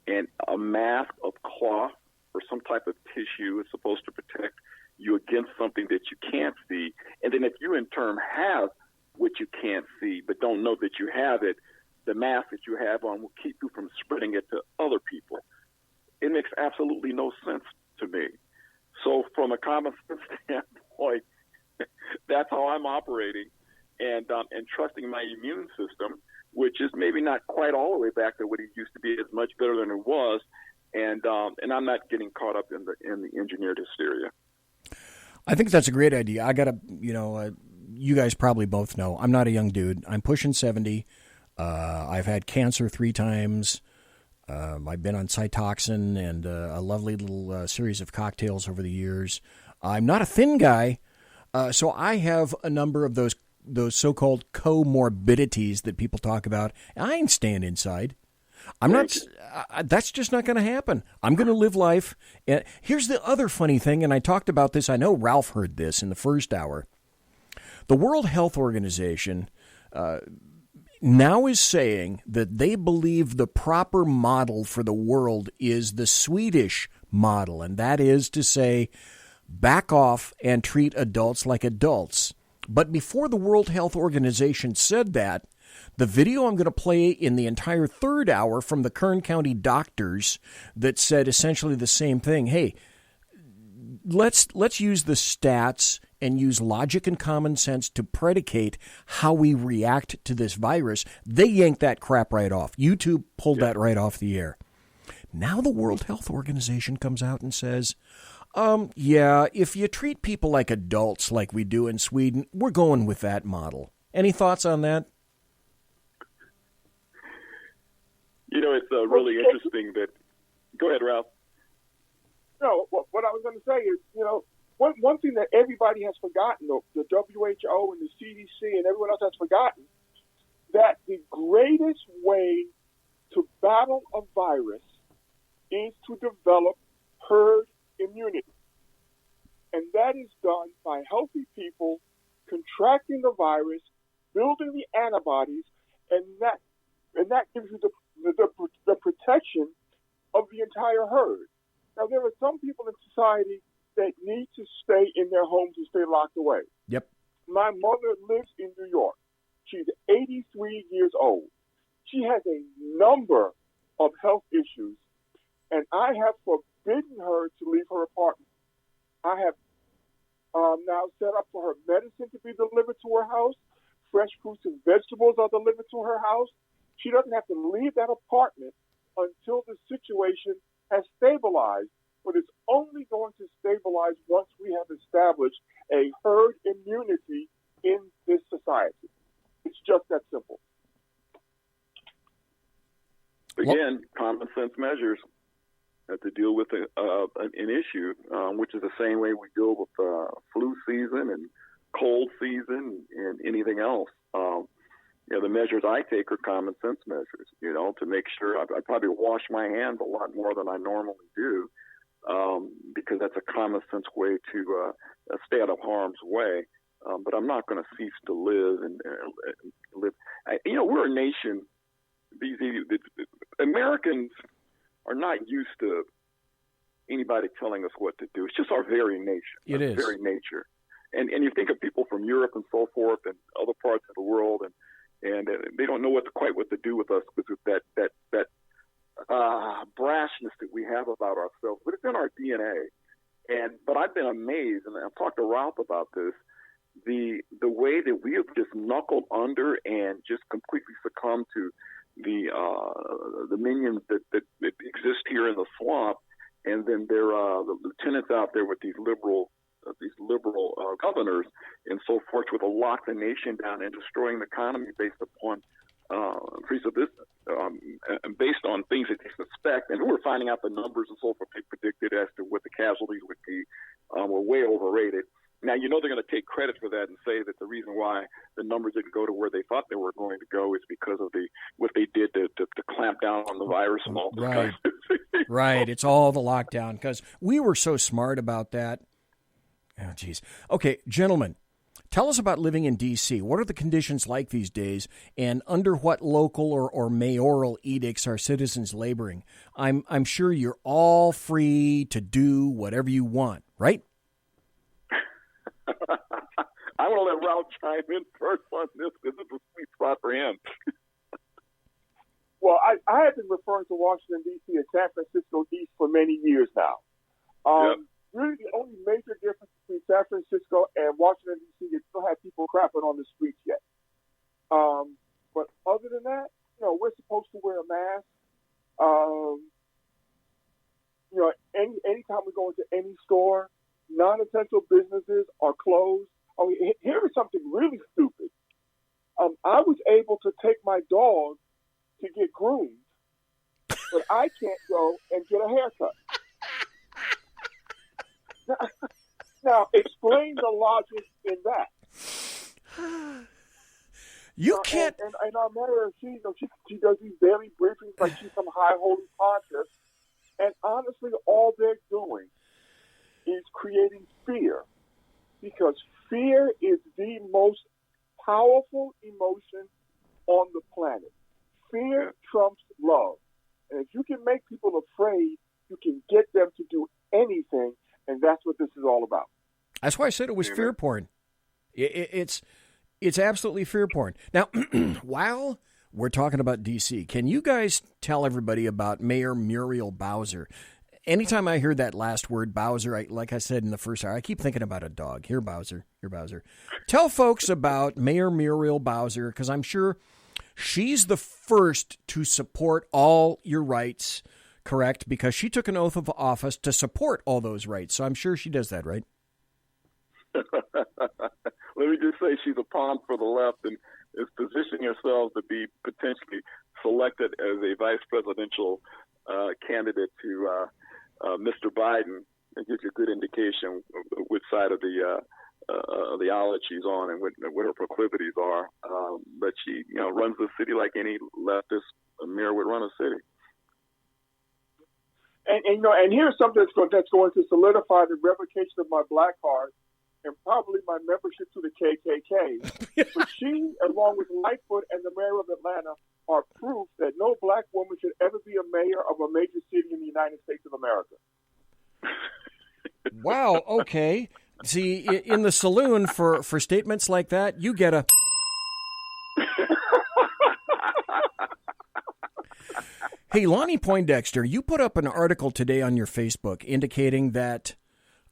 And a mask of cloth or some type of tissue is supposed to protect you against something that you can't see. And then if you in turn have what you can't see but don't know that you have it, the mask that you have on will keep you from spreading it to other people. It makes absolutely no sense to me. So from a common sense standpoint, that's how I'm operating and trusting my immune system, which is maybe not quite all the way back to what it used to be, as much better than it was. And I'm not getting caught up in the engineered hysteria. I think that's a great idea. I got to, you guys probably both know, I'm not a young dude. I'm pushing 70. I've had cancer 3 times. I've been on Cytoxin and a lovely little series of cocktails over the years. I'm not a thin guy, so I have a number of those so-called comorbidities that people talk about. I ain't staying inside. I'm not. That's just not going to happen. I'm going to live life. And here's the other funny thing, and I talked about this. I know Ralph heard this in the first hour. The World Health Organization now is saying that they believe the proper model for the world is the Swedish model, and that is to say, back off and treat adults like adults. But before the World Health Organization said that, the video I'm going to play in the entire third hour from the Kern County doctors that said essentially the same thing. Hey, let's use the stats and use logic and common sense to predicate how we react to this virus. They yanked that crap right off. YouTube pulled that right off the air. Now the World Health Organization comes out and says, if you treat people like adults like we do in Sweden, we're going with that model. Any thoughts on that? It's really interesting that... Go ahead, Ralph. No, what I was going to say is, one thing that everybody has forgotten, the WHO and the CDC and everyone else has forgotten, that the greatest way to battle a virus is to develop herd immunity. And that is done by healthy people contracting the virus, building the antibodies, and and that gives you the protection of the entire herd. Now, there are some people in society that need to stay in their homes and stay locked away. Yep. My mother lives in New York. She's 83 years old. She has a number of health issues, and I have forbidden her to leave her apartment. I have now set up for her medicine to be delivered to her house. Fresh fruits and vegetables are delivered to her house. She doesn't have to leave that apartment until the situation has stabilized, but it's only going to stabilize once we have established a herd immunity in this society. It's just that simple. Again, common sense measures to deal with an issue, which is the same way we deal with flu season and cold season and anything else. The measures I take are common sense measures, to make sure I probably wash my hands a lot more than I normally do, because that's a common sense way to stay out of harm's way. But I'm not going to cease to live and live. We're a nation. Americans are not used to anybody telling us what to do. It's just our very nature. It is. Very nature. And you think of people from Europe and so forth and other parts of the world, and they don't know quite what to do with us because of that brashness that we have about ourselves. But it's in our DNA. But I've been amazed, and I've talked to Ralph about this, the way that we have just knuckled under and just completely succumbed to the minions that exist here in the swamp, and then there are the lieutenants out there with these liberal governors and so forth, with a lock the nation down and destroying the economy based upon increase of business, based on things that they suspect. And we're finding out the numbers and so forth they predicted as to what the casualties would be were way overrated. Now, they're going to take credit for that and say that the reason why the numbers didn't go to where they thought they were going to go is because of what they did to clamp down on the virus and all this kind of thing. Right. It's all the lockdown because we were so smart about that. Oh, geez. Okay, gentlemen, tell us about living in D.C. What are the conditions like these days, and under what local or mayoral edicts are citizens laboring? I'm sure you're all free to do whatever you want, right? I'm going to let Ralph chime in first on this because it's a sweet spot for him. Well, I have been referring to Washington, D.C. as San Francisco East for many years now. Really, the only major difference between San Francisco and Washington, D.C. is still have people crapping on the streets yet. But other than that, we're supposed to wear a mask. Anytime we go into any store, non-essential businesses are closed. Here is something really stupid. I was able to take my dog to get groomed, but I can't go and get a haircut. Now, explain the logic in that. You can't. And our mayor, she does these daily briefings like she's some high holy pontiff. And honestly, all they're doing is creating fear, because fear is the most powerful emotion on the planet. Fear trumps love. And if you can make people afraid, you can get them to do anything, and that's what this is all about. That's why I said it was fear porn. It's absolutely fear porn. Now, while we're talking about D.C., can you guys tell everybody about Mayor Muriel Bowser? Anytime I hear that last word, Bowser, like I said in the first hour, I keep thinking about a dog. Here, Bowser. Here, Bowser. Tell folks about Mayor Muriel Bowser, because I'm sure she's the first to support all your rights, correct? Because she took an oath of office to support all those rights. So I'm sure she does that, right? Let me just say she's a pawn for the left and is positioning herself to be potentially selected as a vice presidential candidate to Mr. Biden. It gives you a good indication of which side of the aisle she's on and what her proclivities are. But she, runs the city like any leftist mayor would run a city. And here's something that's going to solidify the revocation of my black card. and probably my membership to the KKK. But she, along with Lightfoot and the mayor of Atlanta, are proof that no black woman should ever be a mayor of a major city in the United States of America. Wow, okay. See, in the saloon, for statements like that, you get a... Hey, Lonnie Poindexter, you put up an article today on your Facebook indicating that,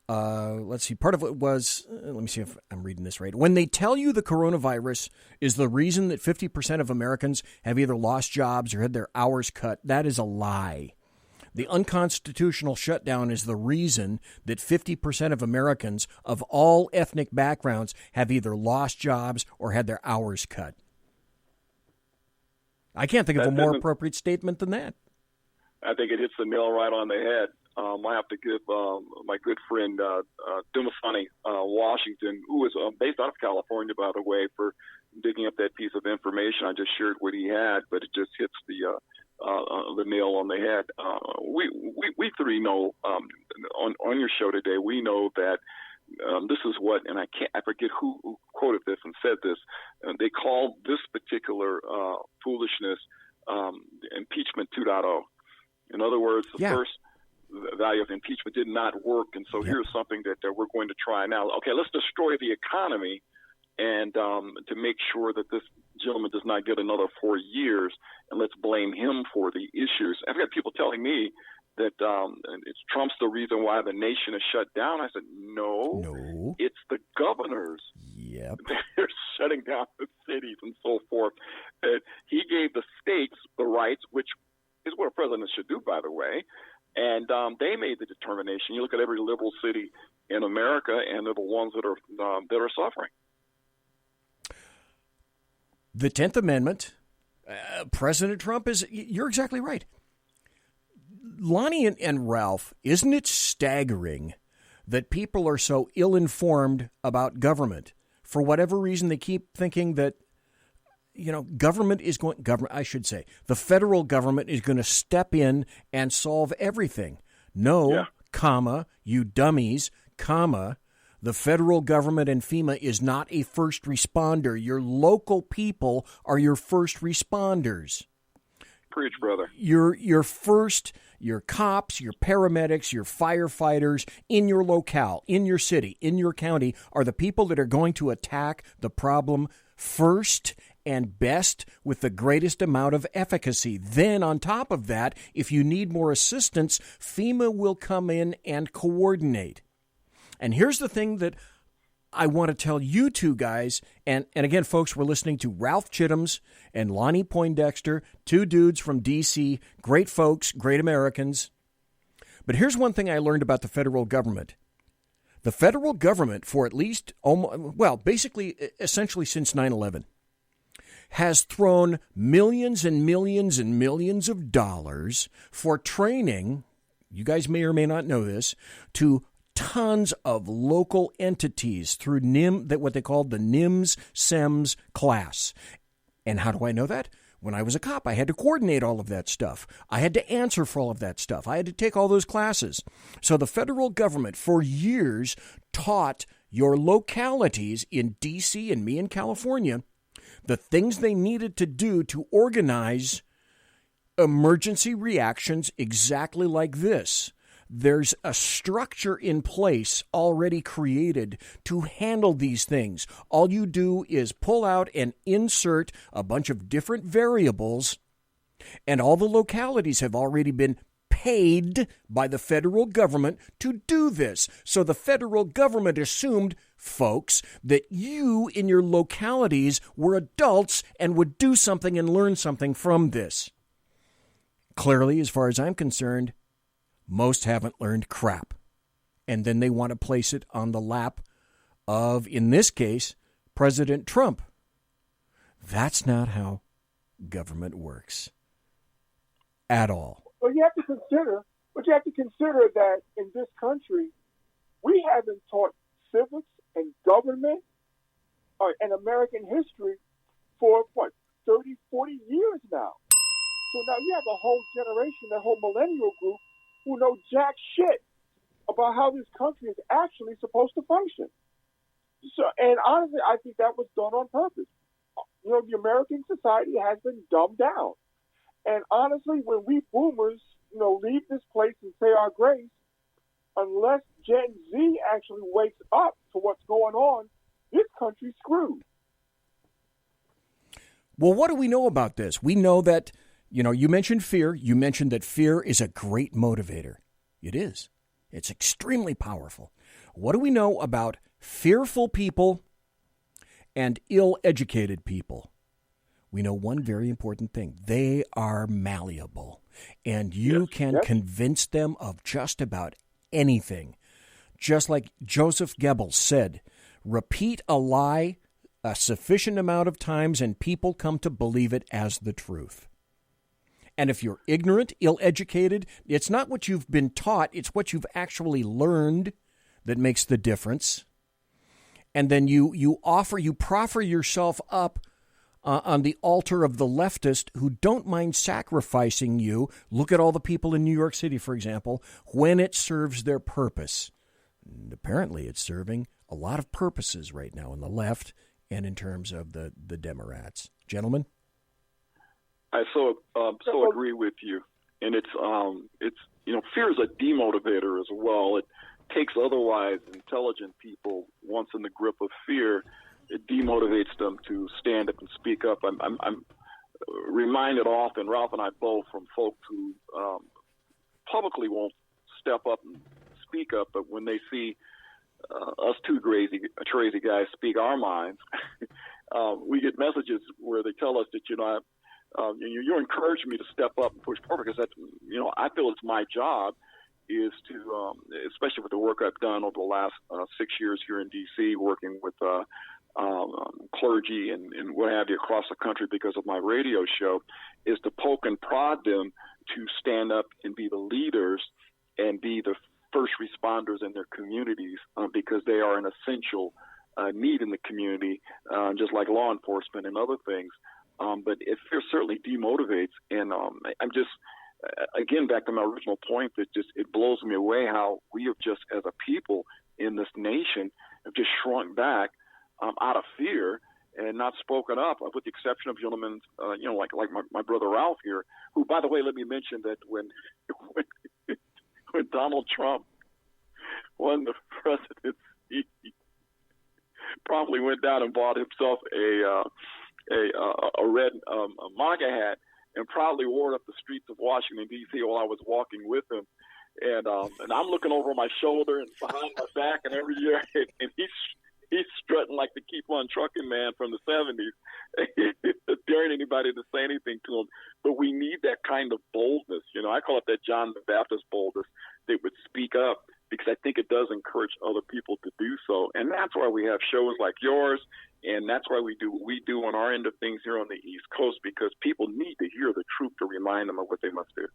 let's see, part of it was, let me see if I'm reading this right. When they tell you the coronavirus is the reason that 50% of Americans have either lost jobs or had their hours cut, that is a lie. The unconstitutional shutdown is the reason that 50% of Americans of all ethnic backgrounds have either lost jobs or had their hours cut. I can't think of a more appropriate statement than that. I think it hits the nail right on the head. I have to give my good friend Dumasani Washington, who is based out of California, by the way, for digging up that piece of information. I just shared what he had, but it just hits the nail on the head. We three know on your show today. We know that this is what, and I forget who quoted this and said this. They called this particular foolishness impeachment 2.0. In other words, the first value of impeachment did not work, and so here's something that we're going to try now. Okay, let's destroy the economy, and to make sure that this gentleman does not get another 4 years, and let's blame him for the issues. I've got people telling me that it's Trump's the reason why the nation is shut down. I said, no. It's the governors. Yep. They're shutting down the cities and so forth. He gave the states the rights, which is what a president should do, by the way. And they made the determination. You look at every liberal city in America, and they're the ones that are suffering. The 10th Amendment, President Trump you're exactly right. Lonnie and Ralph, isn't it staggering that people are so ill-informed about government? For whatever reason, they keep thinking that, the federal government is going to step in and solve everything. No, you dummies, the federal government and FEMA is not a first responder. Your local people are your first responders. Preach, brother. Your cops, your paramedics, your firefighters in your locale, in your city, in your county are the people that are going to attack the problem first and best with the greatest amount of efficacy. Then on top of that, if you need more assistance, FEMA will come in and coordinate. And here's the thing that I want to tell you two guys, and again, folks, we're listening to Ralph Chittum's and Lonnie Poindexter, two dudes from D.C., great folks, great Americans. But here's one thing I learned about the federal government. The federal government, for at least, essentially since 9/11, has thrown millions and millions and millions of dollars for training, you guys may or may not know this, to tons of local entities through what they called the NIMS SEMS class. And how do I know that? When I was a cop, I had to coordinate all of that stuff. I had to answer for all of that stuff. I had to take all those classes. So the federal government for years taught your localities in D.C. and me in California the things they needed to do to organize emergency reactions exactly like this. There's a structure in place already created to handle these things. All you do is pull out and insert a bunch of different variables, and all the localities have already been paid by the federal government to do this. So the federal government assumed, folks, that you in your localities were adults and would do something and learn something from this. Clearly, as far as I'm concerned, most haven't learned crap. And then they want to place it on the lap of, in this case, President Trump. That's not how government works at all. But you have to consider that in this country, we haven't taught civics and government and American history for, 30, 40 years now. So now you have a whole generation, that whole millennial group, who know jack shit about how this country is actually supposed to function. So, and honestly, I think that was done on purpose. You know, the American society has been dumbed down. And honestly, when we boomers, you know, leave this place and say our grace, unless Gen Z actually wakes up to what's going on, this country's screwed. Well, what do we know about this? We know that, you know, you mentioned fear. You mentioned that fear is a great motivator. It is. It's extremely powerful. What do we know about fearful people and ill-educated people? We know one very important thing. They are malleable, and you can convince them of just about anything. Just like Joseph Goebbels said, repeat a lie a sufficient amount of times and people come to believe it as the truth. And if you're ignorant, ill-educated, it's not what you've been taught, it's what you've actually learned that makes the difference. And then you proffer yourself up on the altar of the leftist who don't mind sacrificing you. Look at all the people in New York City, for example, when it serves their purpose. And apparently it's serving a lot of purposes right now on the left and in terms of the Democrats. Gentlemen? I so agree with you. And it's you know, fear is a demotivator as well. It takes otherwise intelligent people, once in the grip of fear, it demotivates them to stand up and speak up. I'm reminded often, Ralph and I both, from folks who publicly won't step up and speak up, but when they see us two crazy guys speak our minds, we get messages where they tell us that, you know, you encourage me to step up and push forward because that's, you know, I feel it's my job is to, especially with the work I've done over the last 6 years here in D.C., working with clergy and what have you across the country because of my radio show, is to poke and prod them to stand up and be the leaders and be the first responders in their communities because they are an essential need in the community, just like law enforcement and other things. But it certainly demotivates. And I'm just, again, back to my original point, that just it blows me away how we have just, as a people in this nation, have just shrunk back out of fear and not spoken up, with the exception of gentlemen, you know, like my brother Ralph here, who, by the way, let me mention that when Donald Trump won the presidency, he promptly went down and bought himself a red MAGA hat and proudly wore it up the streets of Washington, D.C. while I was walking with him. And I'm looking over my shoulder and behind my back and every year, and he's strutting like the Keep On Trucking man from the 70s, daring anybody to say anything to him. But we need that kind of boldness. You know, I call it that John the Baptist boldness that would speak up, because I think it does encourage other people to do so. And that's why we have shows like yours, and that's why we do what we do on our end of things here on the East Coast, because people need to hear the truth to remind them of what they must do.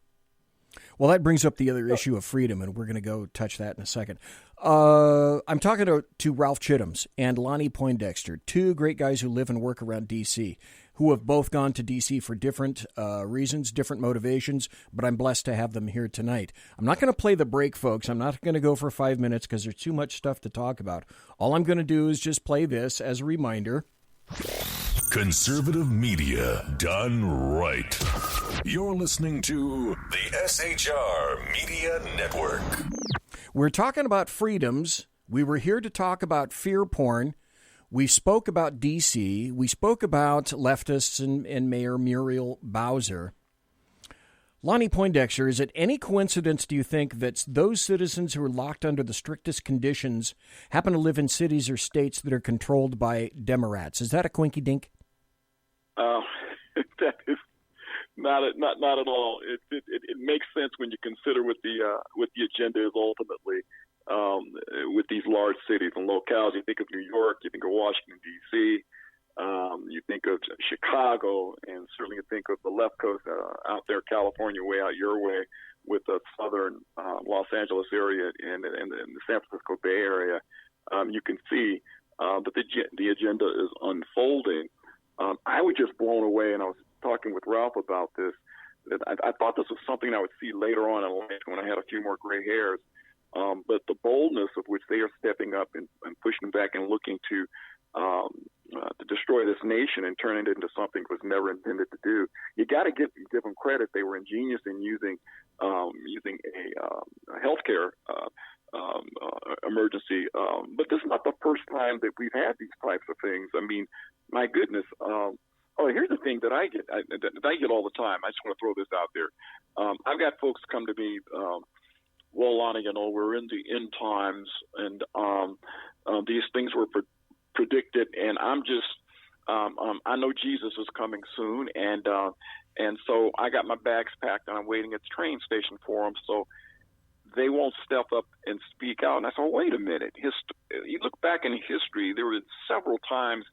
Well, that brings up the other issue of freedom, and we're going to go touch that in a second. I'm talking to Ralph Chittims and Lonnie Poindexter, two great guys who live and work around D.C., who have both gone to D.C. for different reasons, different motivations, but I'm blessed to have them here tonight. I'm not going to play the break, folks. I'm not going to go for 5 minutes because there's too much stuff to talk about. All I'm going to do is just play this as a reminder. Conservative media done right. You're listening to the SHR Media Network. We're talking about freedoms. We were here to talk about fear porn. We spoke about D.C. We spoke about leftists and Mayor Muriel Bowser. Lonnie Poindexter, is it any coincidence, do you think, that those citizens who are locked under the strictest conditions happen to live in cities or states that are controlled by Democrats? Is that a quinky dink? That is not at all. It makes sense when you consider what the agenda is ultimately with these large cities and locales. You think of New York, you think of Washington, D.C., you think of Chicago, and certainly you think of the left coast out there, California, way out your way, with the southern Los Angeles area and the San Francisco Bay Area. You can see that the agenda is unfolding. I was just blown away, and I was talking with Ralph about this, that I thought this was something I would see later on in life when I had a few more gray hairs. but the boldness of which they are stepping up and pushing back and looking to destroy this nation and turn it into something it was never intended to do. You got to give them credit. They were ingenious in using a healthcare emergency. But this is not the first time that we've had these types of things. I mean, my goodness. Here's the thing that I get all the time. I just want to throw this out there. I've got folks come to me, well, Lonnie, we're in the end times, and these things were predicted, and I'm just, I know Jesus is coming soon, and so I got my bags packed, and I'm waiting at the train station for them, so they won't step up and speak out. And I said, wait a minute. You look back in history, there were several times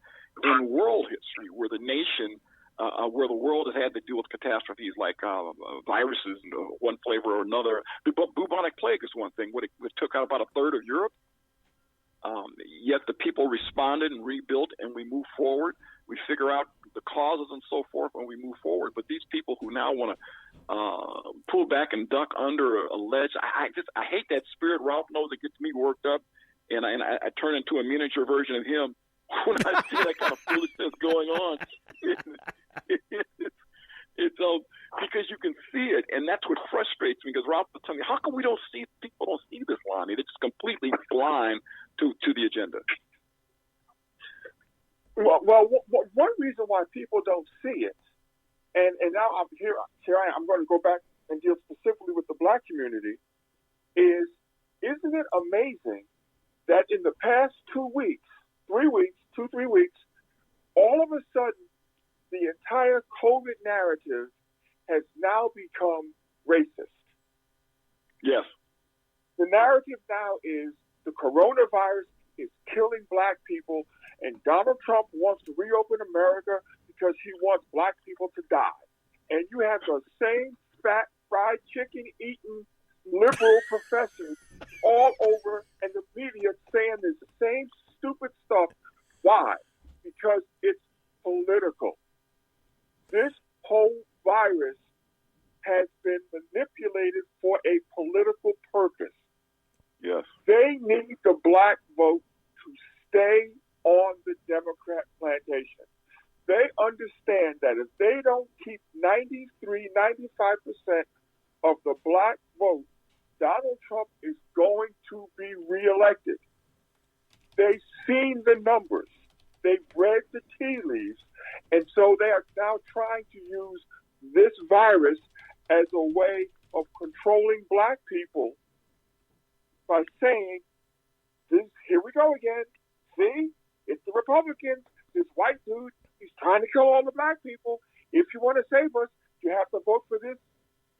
in world history where the nation, where the world has had to deal with catastrophes like viruses, one flavor or another. Bubonic plague is one thing. It took out about a third of Europe. Yet the people responded and rebuilt, and we move forward. We figure out the causes and so forth, and we move forward. But these people who now want to pull back and duck under a ledge, I hate that spirit. Ralph knows it gets me worked up, and I turn into a miniature version of him when I see that kind of foolishness going on. It's because you can see it, and that's what frustrates me. Because Ralph will tell me, how come people don't see this, Lonnie? They're just completely blind to the agenda. Well, one reason why people don't see it, and now here I'm going to go back and deal specifically with the black community, isn't it amazing that in the past 3 weeks, all of a sudden, the entire COVID narrative has now become racist. Yes. The narrative now is the coronavirus is killing black people, and Donald Trump wants to reopen America because he wants black people to die. And you have the same fat, fried chicken eating liberal professors all over, and the media saying the same stupid stuff. Why? Because it's political. This whole virus has been manipulated for a political purpose. Yes. They need the black vote to stay on the Democrat plantation. They understand that if they don't keep 95% of the black vote, Donald Trump is going to be reelected. They've seen the numbers. They've read the tea leaves. And so they are now trying to use this virus as a way of controlling black people by saying, here we go again. See, it's the Republicans. This white dude, he's trying to kill all the black people. If you want to save us, you have to vote for this,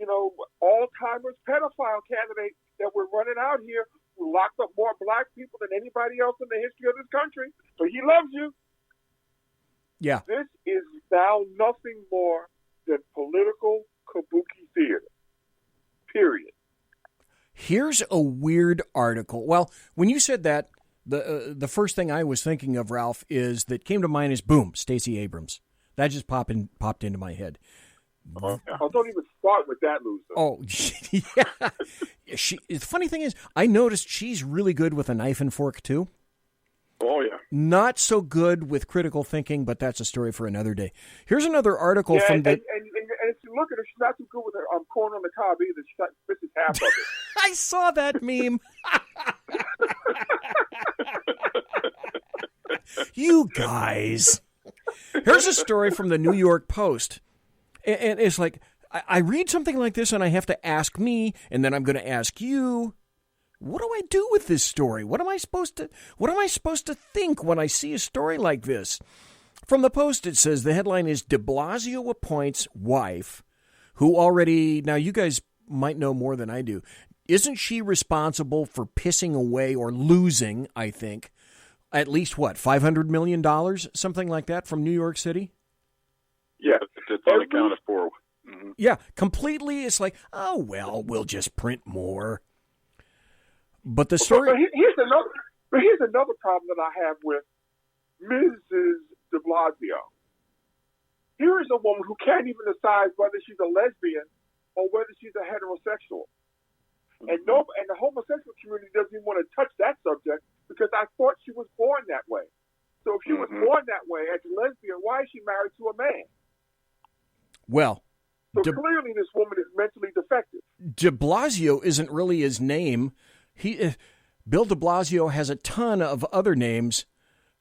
Alzheimer's pedophile candidate that we're running out here who locked up more black people than anybody else in the history of this country. But he loves you. Yeah. This is now nothing more than political kabuki theater. Period. Here's a weird article. Well, when you said that, the first thing I was thinking of, Ralph, is that came to mind is, boom, Stacey Abrams. That just popped into my head. Don't even start with that, loser. Oh, yeah. The funny thing is, I noticed she's really good with a knife and fork, too. Oh, yeah. Not so good with critical thinking, but that's a story for another day. Here's another article from and if you look at her, she's not too good with her corn on the cob either. She misses half of it. I saw that meme. You guys. Here's a story from the New York Post. And it's like, I read something like this and I have to ask me, and then I'm going to ask you, what do I do with this story? What am I supposed to think when I see a story like this? From the Post, it says the headline is De Blasio appoints wife, who already, now you guys might know more than I do. Isn't she responsible for pissing away or losing, I think, at least $500 million, something like that, from New York City? Yeah, it's unaccounted for. Mm-hmm. Yeah, completely. It's like, oh, well, we'll just print more. But the story... But here's another problem that I have with Mrs. de Blasio. Here is a woman who can't even decide whether she's a lesbian or whether she's a heterosexual. And the homosexual community doesn't even want to touch that subject because I thought she was born that way. So if she was born that way as a lesbian, why is she married to a man? Well, so clearly this woman is mentally defective. De Blasio isn't really his name. Bill de Blasio has a ton of other names,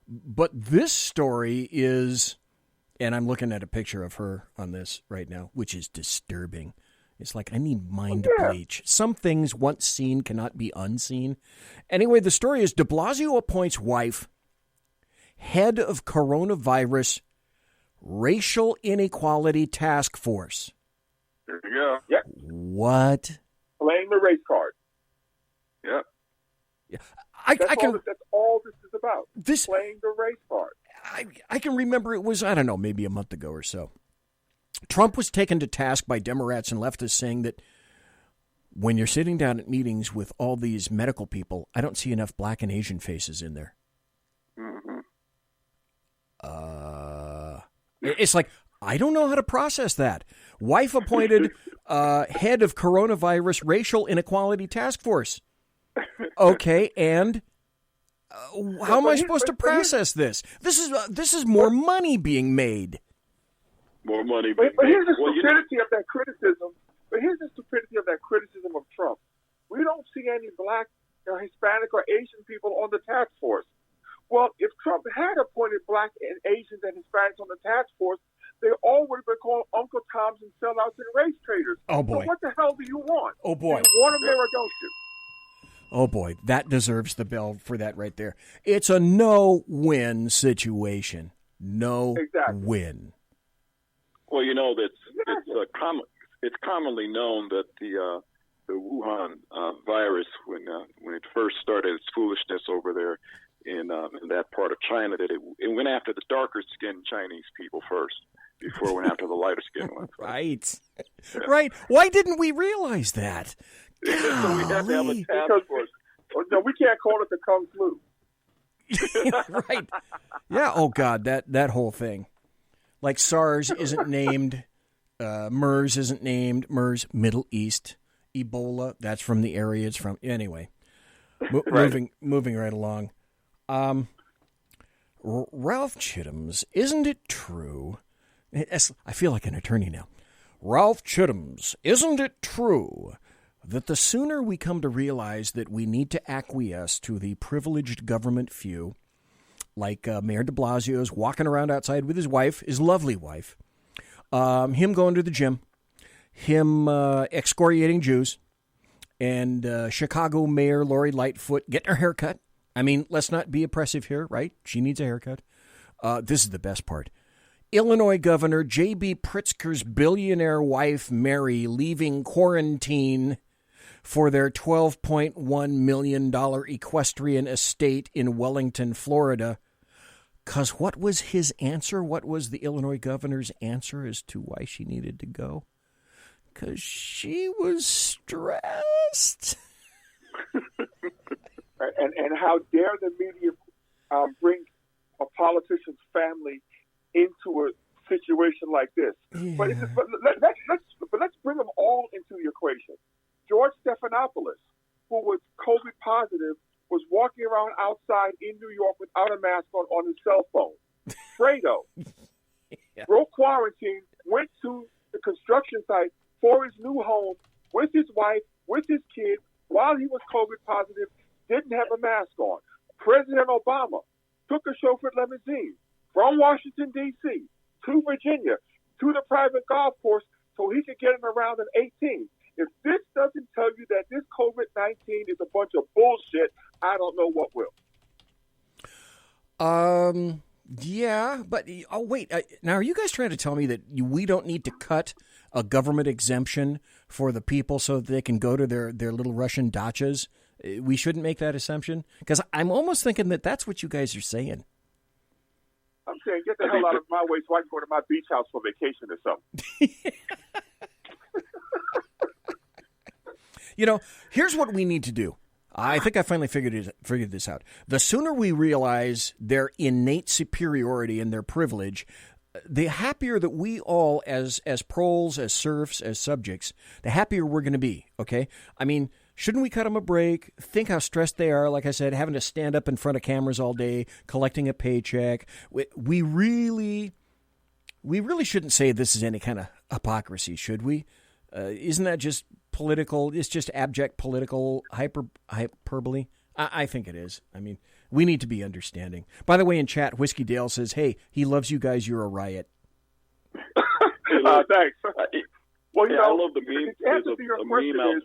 but this story is, and I'm looking at a picture of her on this right now, which is disturbing. It's like, I need mind bleach. Some things once seen cannot be unseen. Anyway, the story is de Blasio appoints wife head of coronavirus racial inequality task force. There you go. Yep. What? Playing the race card. Yep. Yeah. That's all this is about. Playing the race card. I can remember it was, I don't know, maybe a month ago or so. Trump was taken to task by Democrats and leftists saying that when you're sitting down at meetings with all these medical people, I don't see enough black and Asian faces in there. Mm-hmm. It's like, I don't know how to process that. Wife appointed head of coronavirus racial inequality task force. Okay, and how am I supposed to process this? This is more money being made. More money. But here's the stupidity of that criticism. But here's the stupidity of that criticism of Trump. We don't see any black or Hispanic or Asian people on the task force. Well, if Trump had appointed black and Asians and Hispanics on the task force, they all would have been called Uncle Toms and sellouts and race traders. Oh, boy. So what the hell do you want? Oh, boy. Do you want them there or don't you? Oh, boy. That deserves the bell for that right there. It's a no-win situation. No win. Well, you know, it's commonly known that the Wuhan virus, when it first started its foolishness over there in that part of China, that it went after the darker skinned Chinese people first before it went after the lighter skinned ones. Right. Yeah. Right. Why didn't we realize that? So we have to have a task force. No, we can't call it the Kung Flu. Right. Yeah. Oh, God, that whole thing. Like SARS isn't named, MERS isn't named, MERS, Middle East, Ebola, that's from the area it's from. Anyway, moving right along. Ralph Chittum's, isn't it true? I feel like an attorney now. Ralph Chittum's, isn't it true that the sooner we come to realize that we need to acquiesce to the privileged government few, like Mayor de Blasio's walking around outside with his wife, his lovely wife, him going to the gym, him excoriating Jews, and Chicago Mayor Lori Lightfoot getting her hair cut. I mean, let's not be oppressive here, right? She needs a haircut. This is the best part. Illinois Governor J.B. Pritzker's billionaire wife, Mary, leaving quarantine for their $12.1 million equestrian estate in Wellington, Florida. Because what was his answer? What was the Illinois governor's answer as to why she needed to go? Because she was stressed. And how dare the media bring a politician's family into a situation like this? Yeah. But let's bring them all into the equation. George Stephanopoulos, who was COVID positive, was walking around outside in New York without a mask on his cell phone. Fredo broke quarantine, went to the construction site for his new home with his wife, with his kid, while he was COVID positive, didn't have a mask on. President Obama took a chauffeured limousine from Washington, D.C. to Virginia to the private golf course so he could get him around an 18. If this doesn't tell you that this COVID-19 is a bunch of bullshit, I don't know what will. Yeah, but, oh, wait. Now, are you guys trying to tell me that we don't need to cut a government exemption for the people so that they can go to their little Russian dachas? We shouldn't make that assumption? Because I'm almost thinking that that's what you guys are saying. I'm saying get the hell out of my way so I can go to my beach house for vacation or something. You know, here's what we need to do. I think I finally figured this out. The sooner we realize their innate superiority and their privilege, the happier that we all, as proles, as serfs, as subjects, the happier we're going to be, okay? I mean, Shouldn't we cut them a break? Think how stressed they are, like I said, having to stand up in front of cameras all day, collecting a paycheck. We really shouldn't say this is any kind of hypocrisy, should we? Isn't that just political? It's just abject political hyperbole. I think it is. I mean, we need to be understanding. By the way, in chat, Whiskey Dale says, "Hey, he loves you guys. You're a riot." Thanks. Well, I love the meme. The answer to your question is,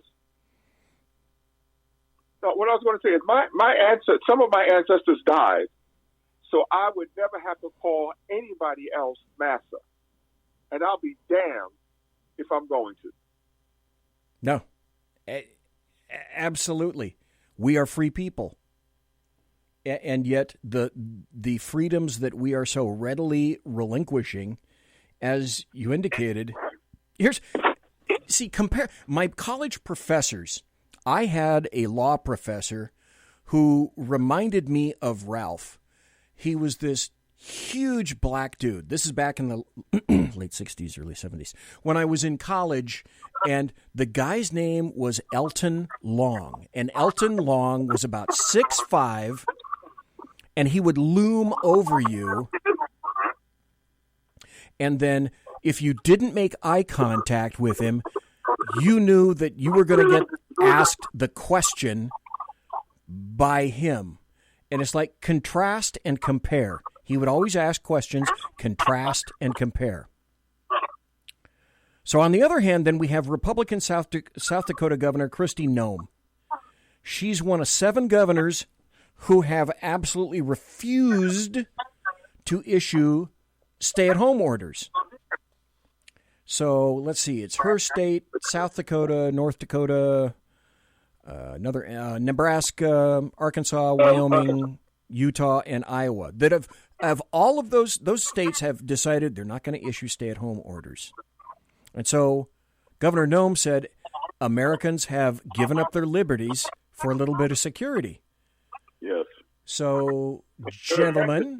what I was going to say is some of my ancestors died, so I would never have to call anybody else massa, and I'll be damned if I'm going to. No, absolutely. We are free people. And yet the freedoms that we are so readily relinquishing, as you indicated, compare my college professors. I had a law professor who reminded me of Ralph. He was this huge black dude. This is back in the late 60s, early 70s, when I was in college, and the guy's name was Elton Long. And Elton Long was about 6'5", and he would loom over you. And then if you didn't make eye contact with him, you knew that you were going to get asked the question by him. And it's like contrast and compare. He would always ask questions, contrast and compare. So on the other hand, then we have Republican South Dakota Governor Kristi Noem. She's one of 7 governors who have absolutely refused to issue stay-at-home orders. So let's see, it's her state, South Dakota, North Dakota, Nebraska, Arkansas, Wyoming, Utah, and Iowa that of all of those states have decided they're not going to issue stay-at-home orders. And so Governor Noem said Americans have given up their liberties for a little bit of security. Yes. So, gentlemen,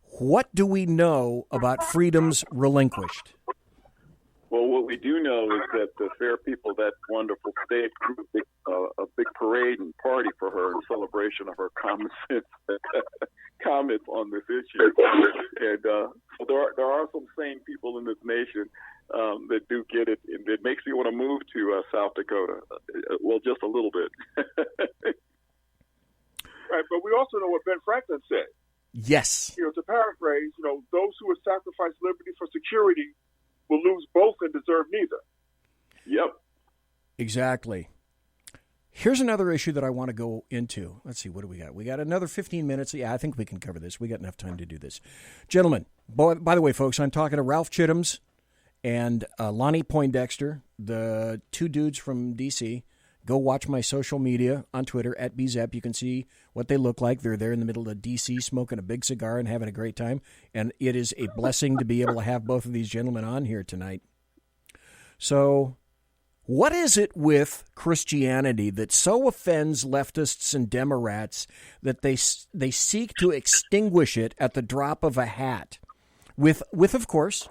what do we know about freedoms relinquished? Well, what we do know is that the fair people of that wonderful state threw a big parade and party for her in celebration of her common sense comments on this issue. And so there are some sane people in this nation that do get it. And it makes me want to move to South Dakota. Well, just a little bit. Right, but we also know what Ben Franklin said. Yes. To paraphrase, those who would sacrifice liberty for security will lose both and deserve neither. Yep. Exactly. Here's another issue that I want to go into. Let's see, what do we got? We got another 15 minutes. Yeah, I think we can cover this. We got enough time to do this. Gentlemen, by the way, folks, I'm talking to Ralph Chittims and Lonnie Poindexter, the 2 dudes from D.C. Go watch my social media on Twitter, @BZEP. You can see what they look like. They're there in the middle of D.C. smoking a big cigar and having a great time. And it is a blessing to be able to have both of these gentlemen on here tonight. So what is it with Christianity that so offends leftists and Democrats that they seek to extinguish it at the drop of a hat? With of course,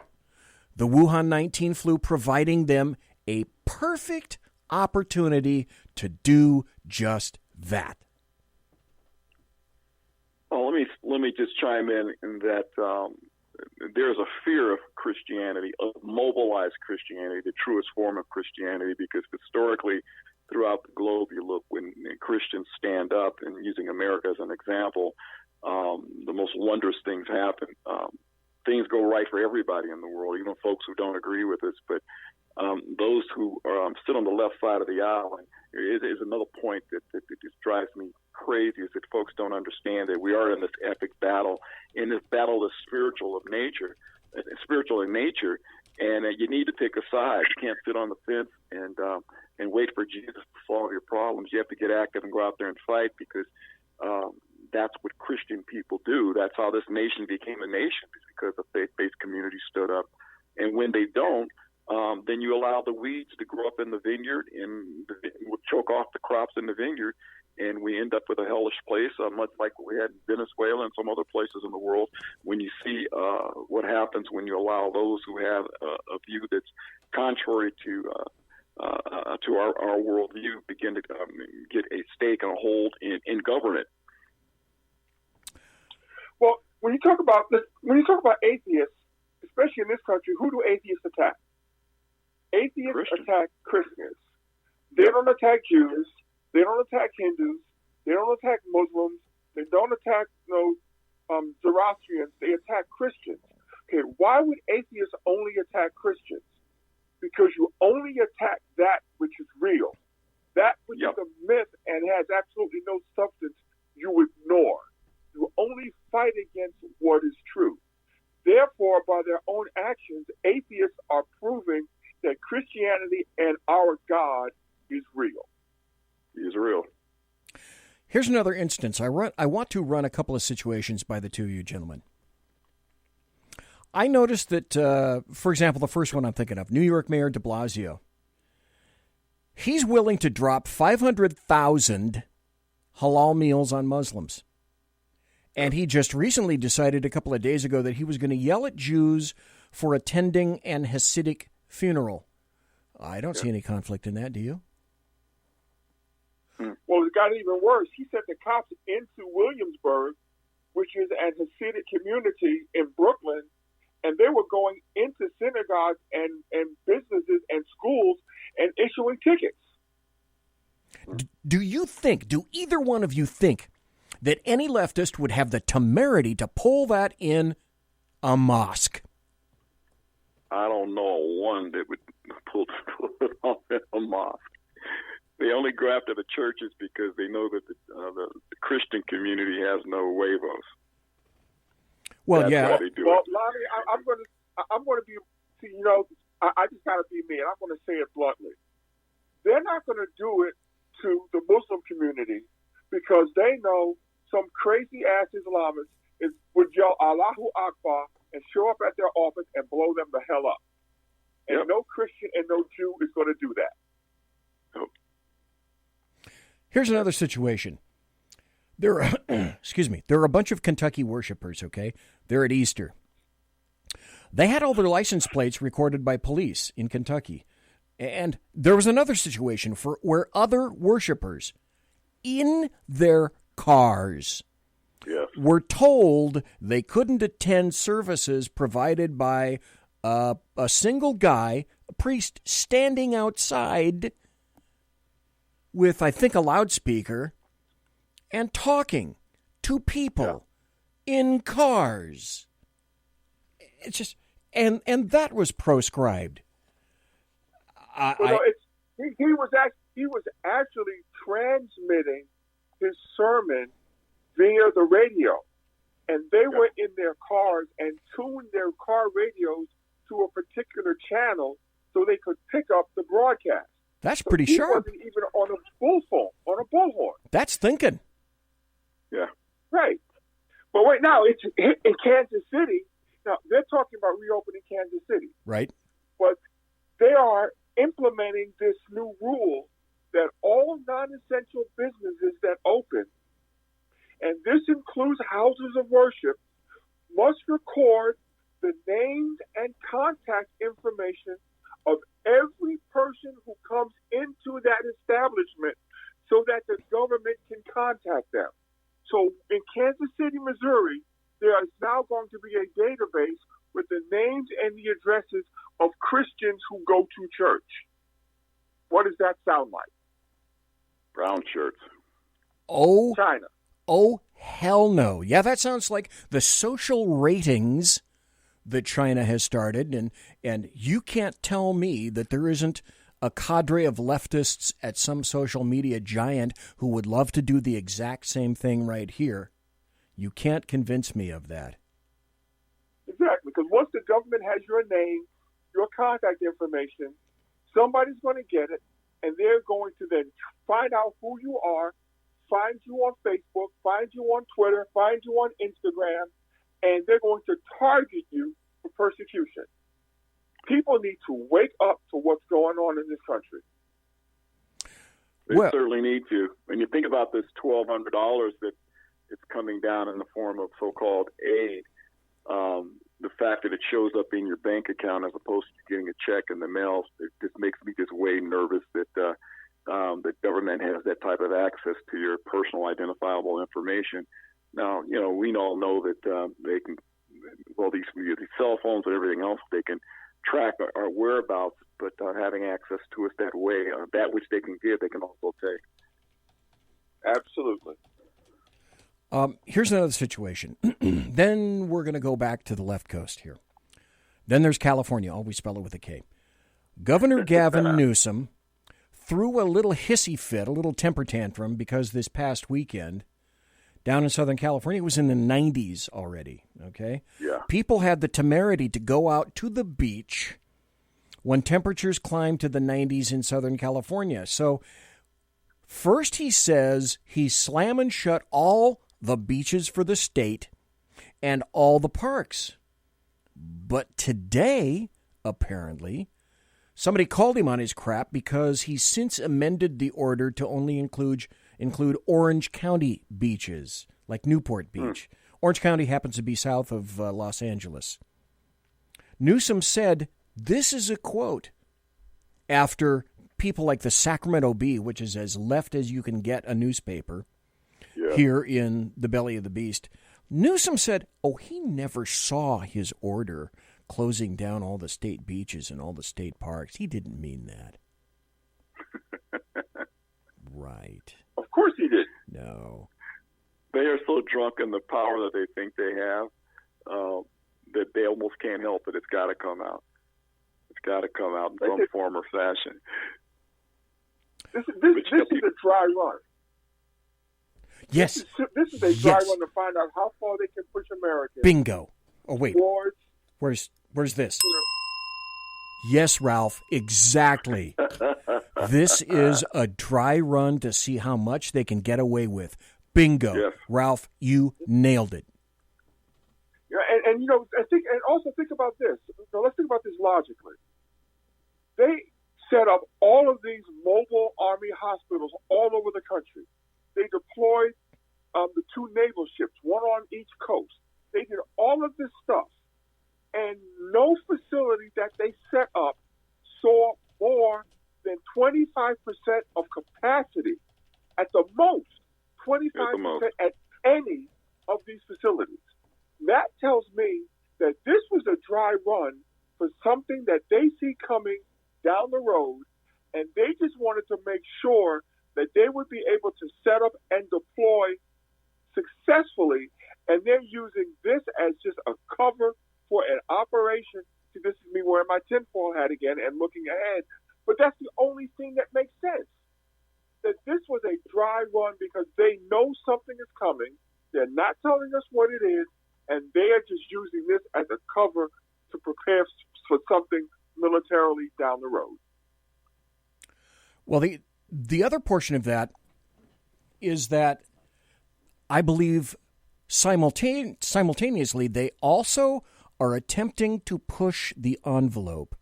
the Wuhan 19 flu providing them a perfect opportunity to do just that. Well, let me just chime in that there's a fear of Christianity, of mobilized Christianity, the truest form of Christianity, because historically throughout the globe, you look when Christians stand up, and using America as an example, the most wondrous things happen. Things go right for everybody in the world, even folks who don't agree with us, but those who sit on the left side of the aisle, and is another point that just drives me crazy, is that folks don't understand that we are in this epic battle, in this battle of spiritual in nature, and you need to pick a side. You can't sit on the fence and wait for Jesus to solve your problems. You have to get active and go out there and fight, because that's what Christian people do. That's how this nation became a nation, because the faith-based community stood up. And when they don't, then you allow the weeds to grow up in the vineyard and will choke off the crops in the vineyard, and we end up with a hellish place, much like we had in Venezuela and some other places in the world, when you see what happens when you allow those who have a view that's contrary to to our worldview begin to get a stake and a hold in government. Well, when you talk about atheists, especially in this country, who do atheists attack? Atheists attack Christians. They don't attack Jews. They don't attack Hindus. They don't attack Muslims. They don't attack Zoroastrians. They attack Christians. Okay, why would atheists only attack Christians? Because you only attack that which is real. That which is a myth and has absolutely no substance, you ignore. You only fight against what is true. Therefore, by their own actions, atheists are proving that Christianity and our God is real. He is real. Here's another instance. I want to run a couple of situations by the two of you gentlemen. I noticed that, for example, the first one I'm thinking of, New York Mayor de Blasio. He's willing to drop 500,000 halal meals on Muslims. And he just recently decided a couple of days ago that he was going to yell at Jews for attending an Hasidic funeral. I don't see any conflict in that, do you? Well, it got even worse. He sent the cops into Williamsburg, which is a Hasidic community in Brooklyn, and they were going into synagogues and businesses and schools and issuing tickets. Do either one of you think that any leftist would have the temerity to pull that in a mosque? I don't know one that would pull it off in a mosque. They only go after the churches because they know that the Christian community has no huevos. Well, That's yeah. why they do Well, it. Lonnie, I'm going to be, I just got to be me, and I'm going to say it bluntly. They're not going to do it to the Muslim community because they know some crazy-ass Islamists would yell Allahu Akbar and show up at their office and blow them the hell up. And no Christian and no Jew is going to do that. Here's another situation. There are, there are a bunch of Kentucky worshipers, okay? They're at Easter. They had all their license plates recorded by police in Kentucky. And there was another situation where other worshipers in their cars were told they couldn't attend services provided by a single guy, a priest, standing outside with, I think, a loudspeaker and talking to people in cars. It's just, and that was proscribed. He was actually transmitting his sermon via the radio, and they were in their cars and tuned their car radios to a particular channel so they could pick up the broadcast. That's pretty sharp. He wasn't even on a bullhorn. That's thinking. Yeah. Right. But wait, now it's in Kansas City. Now they're talking about reopening Kansas City. Right. But they are implementing this new rule that all non-essential businesses that open, and this includes houses of worship, must record the names and contact information of every person who comes into that establishment so that the government can contact them. So in Kansas City, Missouri, there is now going to be a database with the names and the addresses of Christians who go to church. What does that sound like? Brown shirts. Oh, China. Oh, hell no. Yeah, that sounds like the social ratings that China has started, and you can't tell me that there isn't a cadre of leftists at some social media giant who would love to do the exact same thing right here. You can't convince me of that. Exactly, because once the government has your name, your contact information, somebody's going to get it, and they're going to then find out who you are, find you on Facebook, find you on Twitter, find you on Instagram, and they're going to target you for persecution. People need to wake up to what's going on in this country. They certainly need to. When you think about this $1,200 that it's coming down in the form of so-called aid, the fact that it shows up in your bank account as opposed to getting a check in the mail, it just makes me just way nervous that the government has that type of access to your personal identifiable information. Now, we all know that they can, these cell phones and everything else, they can track our whereabouts, but having access to us that way, that which they can give, they can also take. Absolutely. Here's another situation. Then we're going to go back to the left coast here. Then there's California. Always spell it with a K. Governor Gavin Newsom threw a little hissy fit, a little temper tantrum, because this past weekend down in Southern California, it was in the 90s already, okay? Yeah. People had the temerity to go out to the beach when temperatures climbed to the 90s in Southern California. So first he says he's slamming shut all the beaches for the state and all the parks. But today, apparently, somebody called him on his crap because he's since amended the order to only include Orange County beaches, like Newport Beach. Orange County happens to be south of Los Angeles. Newsom said, this is a quote, after people like the Sacramento Bee, which is as left as you can get a newspaper, here in the belly of the beast. Newsom said, he never saw his order closing down all the state beaches and all the state parks. He didn't mean that. Right. Of course he did. No. They are so drunk in the power that they think they have that they almost can't help it. It's got to come out. It's got to come out in some form or fashion. This is a dry run. Yes. This is a dry run to find out how far they can push America. Bingo. Oh, wait. Towards, where's this? Yes, Ralph, exactly. This is a dry run to see how much they can get away with. Bingo. Yes. Ralph, you nailed it. Yeah, and also think about this. So let's think about this logically. They set up all of these mobile Army hospitals all over the country. They deployed the 2 naval ships, one on each coast. They did all of this stuff. And no facility that they set up saw more than 25% of capacity. At the most, 25% at any of these facilities. That tells me that this was a dry run for something that they see coming down the road, and they just wanted to make sure that they would be able to set up and deploy successfully, and they're using this as just a cover for an operation. See, this is me wearing my tinfoil hat again and looking ahead, but that's the only thing that makes sense. That this was a dry run because they know something is coming. They're not telling us what it is, and they are just using this as a cover to prepare for something militarily down the road. Well, the other portion of that is that I believe simultaneously they also are attempting to push the envelope.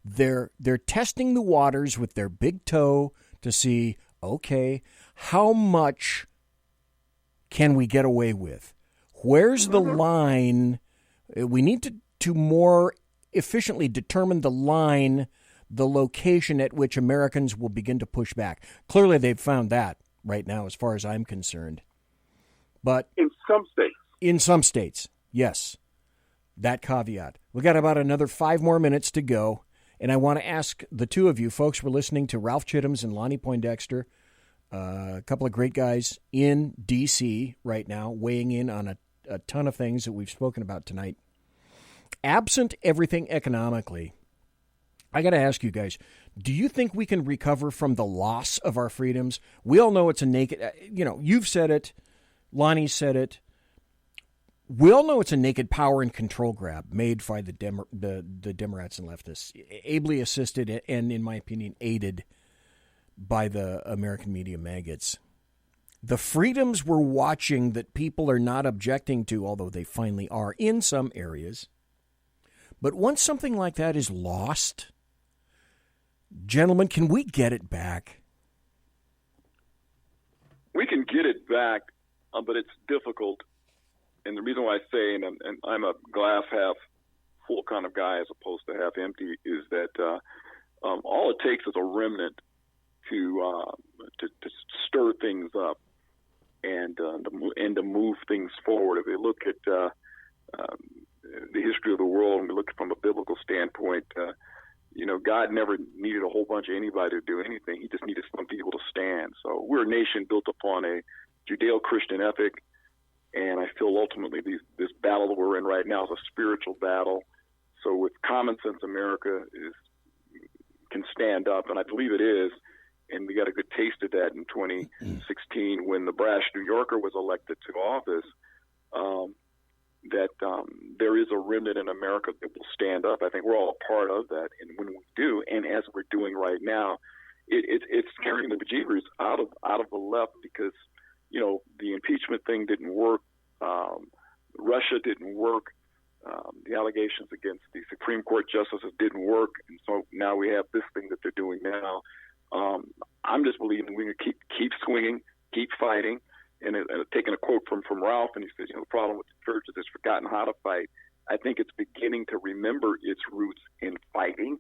They're testing the waters with their big toe to see, okay, how much can we get away with? Where's the line? We need to more efficiently determine the line, the location at which Americans will begin to push back. Clearly, they've found that right now, as far as I'm concerned. But in some states, yes, that caveat. We got about another 5 more minutes to go, and I want to ask the two of you folks. We're listening to Ralph Chittims and Lonnie Poindexter, a couple of great guys in D.C. right now, weighing in on a ton of things that we've spoken about tonight. Absent everything economically, I got to ask you guys, do you think we can recover from the loss of our freedoms? We all know it's a naked, you've said it, Lonnie said it. We all know it's a naked power and control grab made by the Democrats and leftists, ably assisted and, in my opinion, aided by the American media maggots. The freedoms we're watching that people are not objecting to, although they finally are in some areas. But once something like that is lost, gentlemen, can we get it back? We can get it back, but it's difficult. And the reason why I say, and I'm a glass half full kind of guy as opposed to half empty, is that all it takes is a remnant to stir things up and to move things forward. If we look at the history of the world and we look from a biblical standpoint, God never needed a whole bunch of anybody to do anything. He just needed some people to stand. So we're a nation built upon a Judeo-Christian ethic, and I feel ultimately this battle that we're in right now is a spiritual battle. So with common sense, America can stand up, and I believe it is. And we got a good taste of that in 2016 when the brash New Yorker was elected to office, that there is a remnant in America that will stand up. I think we're all a part of that. And when we do, and as we're doing right now, it's scaring the bejeebers out of the left because, the impeachment thing didn't work. Russia didn't work. The allegations against the Supreme Court justices didn't work. And so now we have this thing that they're doing now. I'm just believing we can keep swinging, keep fighting, and taking a quote from Ralph, and he says, the problem with the church is it's forgotten how to fight. I think it's beginning to remember its roots in fighting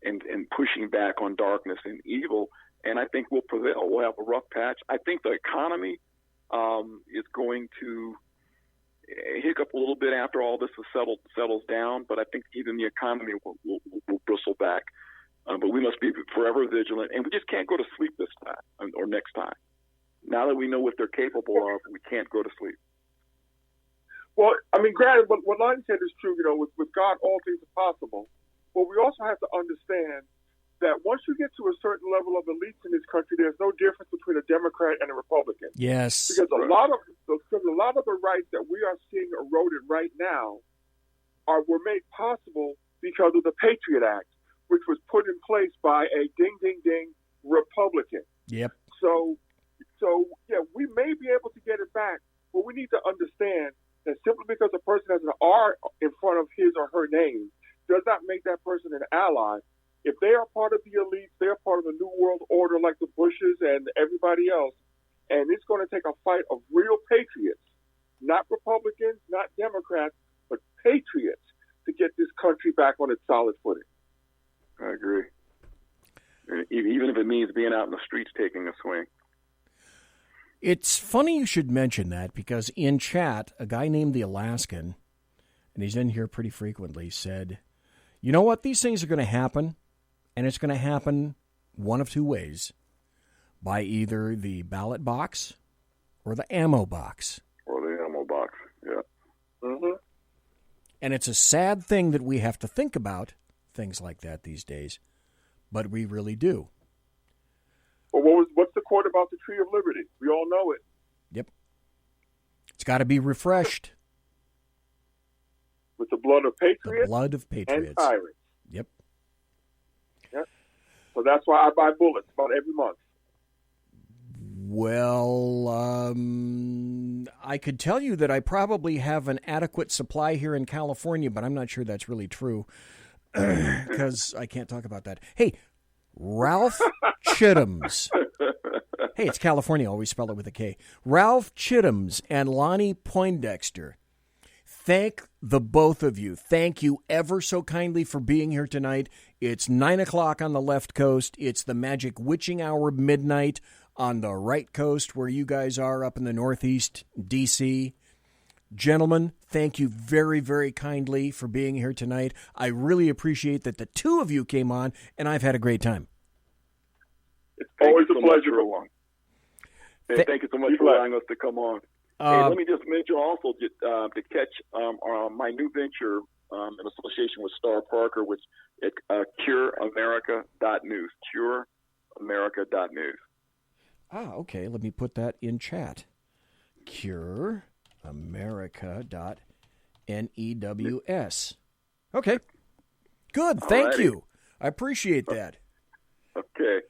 and pushing back on darkness and evil, and I think we'll prevail. We'll have a rough patch. I think the economy is going to hiccup a little bit after all this settles down, but I think even the economy will bristle back. But we must be forever vigilant, and we just can't go to sleep this time or next time. Now that we know what they're capable of, we can't go to sleep. Well, granted, what Lonnie said is true. With God, all things are possible. But we also have to understand that once you get to a certain level of elites in this country, there's no difference between a Democrat and a Republican. Yes. Because a lot of the rights that we are seeing eroded right now were made possible because of the Patriot Act, which was put in place by a ding Republican. Yep. So yeah, we may be able to get it back, but we need to understand that simply because a person has an R in front of his or her name does not make that person an ally. If they are part of the elites, they are part of the New World Order like the Bushes and everybody else, and it's going to take a fight of real patriots, not Republicans, not Democrats, but patriots to get this country back on its solid footing. I agree. Even if it means being out in the streets taking a swing. It's funny you should mention that because in chat, a guy named the Alaskan, and he's in here pretty frequently, said, you know what? These things are going to happen, and it's going to happen one of two ways, by either the ballot box or the ammo box. Or the ammo box, yeah. Mm-hmm. And it's a sad thing that we have to think about things like that these days, but we really do. Well, what's the quote about the Tree of Liberty? We all know it. Yep. It's got to be refreshed. With the blood of patriots. The blood of patriots. And tyrants. Yep. Yep. So that's why I buy bullets about every month. Well, I could tell you that I probably have an adequate supply here in California, but I'm not sure that's really true because I can't talk about that. Hey, Ralph Chittums. Hey, it's California. I always spell it with a K. Ralph Chittums and Lonnie Poindexter. Thank the both of you. Thank you ever so kindly for being here tonight. It's 9 o'clock on the left coast. It's the magic witching hour midnight on the right coast where you guys are up in the Northeast, D.C. Gentlemen, thank you very, very kindly for being here tonight. I really appreciate that the two of you came on, and I've had a great time. It's always a pleasure. Thank you so much for allowing us to come on. Hey, let me just mention also to catch my new venture in association with Star Parker, which at cureamerica.news. Cureamerica.news. Okay. Let me put that in chat. cureamerica.news. Okay. Good. Thank you. I appreciate that. Okay.